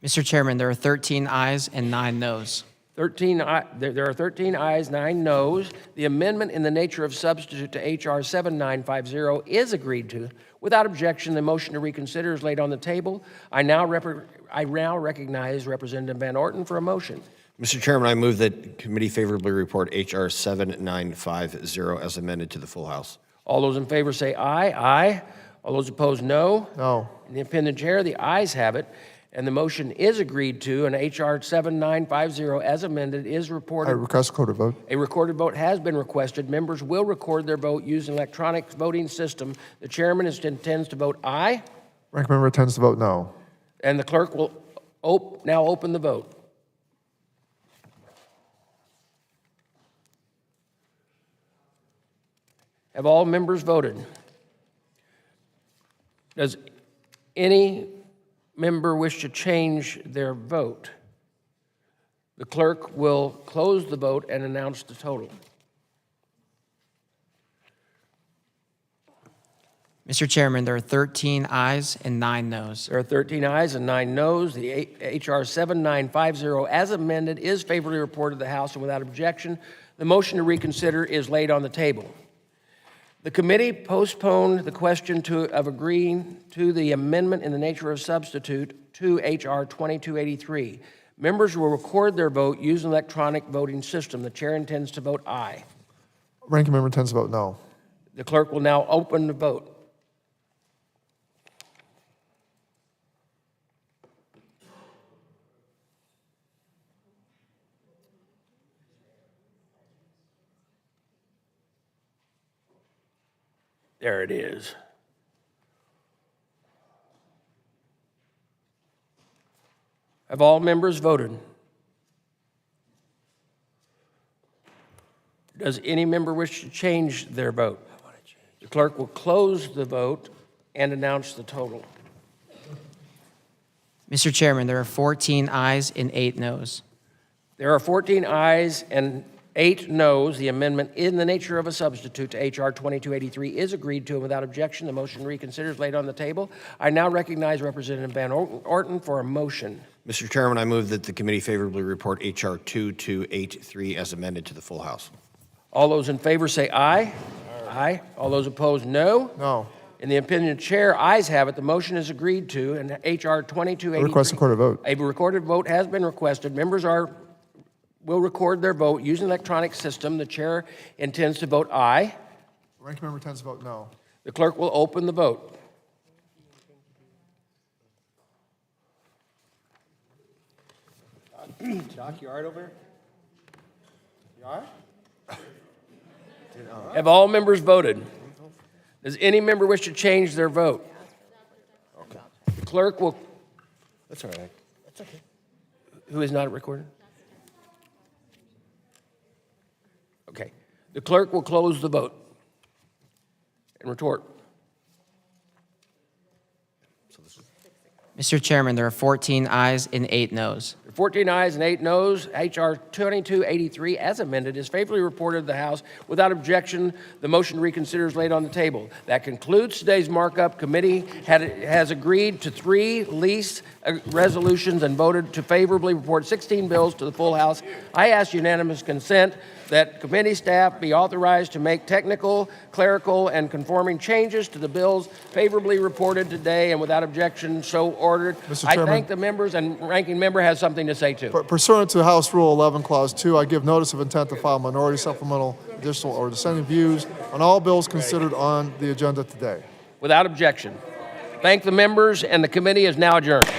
Mr. Chairman, there are 13 ayes and 9 noes. There are 13 ayes, 9 noes. The amendment in the nature of substitute to H.R. 7950 is agreed to. Without objection, the motion to reconsider is laid on the table. I now recognize Representative Van Orton for a motion. Mr. Chairman, I move that committee favorably report H.R. 7950 as amended to the full House. All those in favor say aye. Aye. All those opposed, no. No. In the independent chair, the ayes have it, and the motion is agreed to, and H.R. 7950 as amended is I reported. request a recorded vote. A recorded vote has been requested. Members will record their vote using electronic voting system. The chairman intends to vote aye, Ranking member intends to vote no. and the clerk will now open the vote. Have all members voted? Does any member wish to change their vote? The clerk will close the vote and announce the total. Mr. Chairman, there are 13 ayes and 9 noes. There are 13 ayes and 9 noes. The H.R. 7950 as amended is favorably reported to the House and without objection. The motion to reconsider is laid on the table. The committee postponed the question of agreeing to the amendment in the nature of substitute to H.R. 2283. Members will record their vote using electronic voting system. The chair intends to vote aye. Ranking member intends to vote no. The clerk will now open the vote. There it is. Have all members voted? Does any member wish to change their vote? The clerk will close the vote and announce the total. Mr. Chairman, there are 14 ayes and 8 noes. There are 14 ayes and 8 noes. The amendment in the nature of a substitute to H.R. 2283 is agreed to and without objection. The motion to reconsider is laid on the table. I now recognize Representative Van Orton for a motion. Mr. Chairman, I move that the committee favorably report H.R. 2283 as amended to the full House. All those in favor say aye. Aye. All those opposed, no. No. In the opinion of the chair, ayes have it. The motion is agreed to, and H.R. 2283. I request a recorded vote. A recorded vote has been requested. Members will record their vote using electronic system. The chair intends to vote aye. Ranking member intends to vote no. The clerk will open the vote. Doc, you all right over here? You all right? Have all members voted? Does any member wish to change their vote? Okay. The clerk will. That's all right. That's okay. Who is not recorded? Okay. The clerk will close the vote and retort. Mr. Chairman, there are 14 ayes and 8 noes. 14 ayes and 8 noes. H.R. 2283, as amended, is favorably reported to the House. Without objection, the motion to reconsider is laid on the table. That concludes today's markup. Committee has agreed to 3 lease resolutions and voted to favorably report 16 bills to the full House. I ask unanimous consent that committee staff be authorized to make technical, clerical, and conforming changes to the bills favorably reported today, and without objection, so ordered. Mr. I Chairman. thank the members, and ranking member has something to say too. Pursuant to House Rule 11, Clause 2, I give notice of intent to file minority, supplemental, additional, or dissenting views on all bills considered on the agenda today. Without objection. Thank the members, and the committee is now adjourned.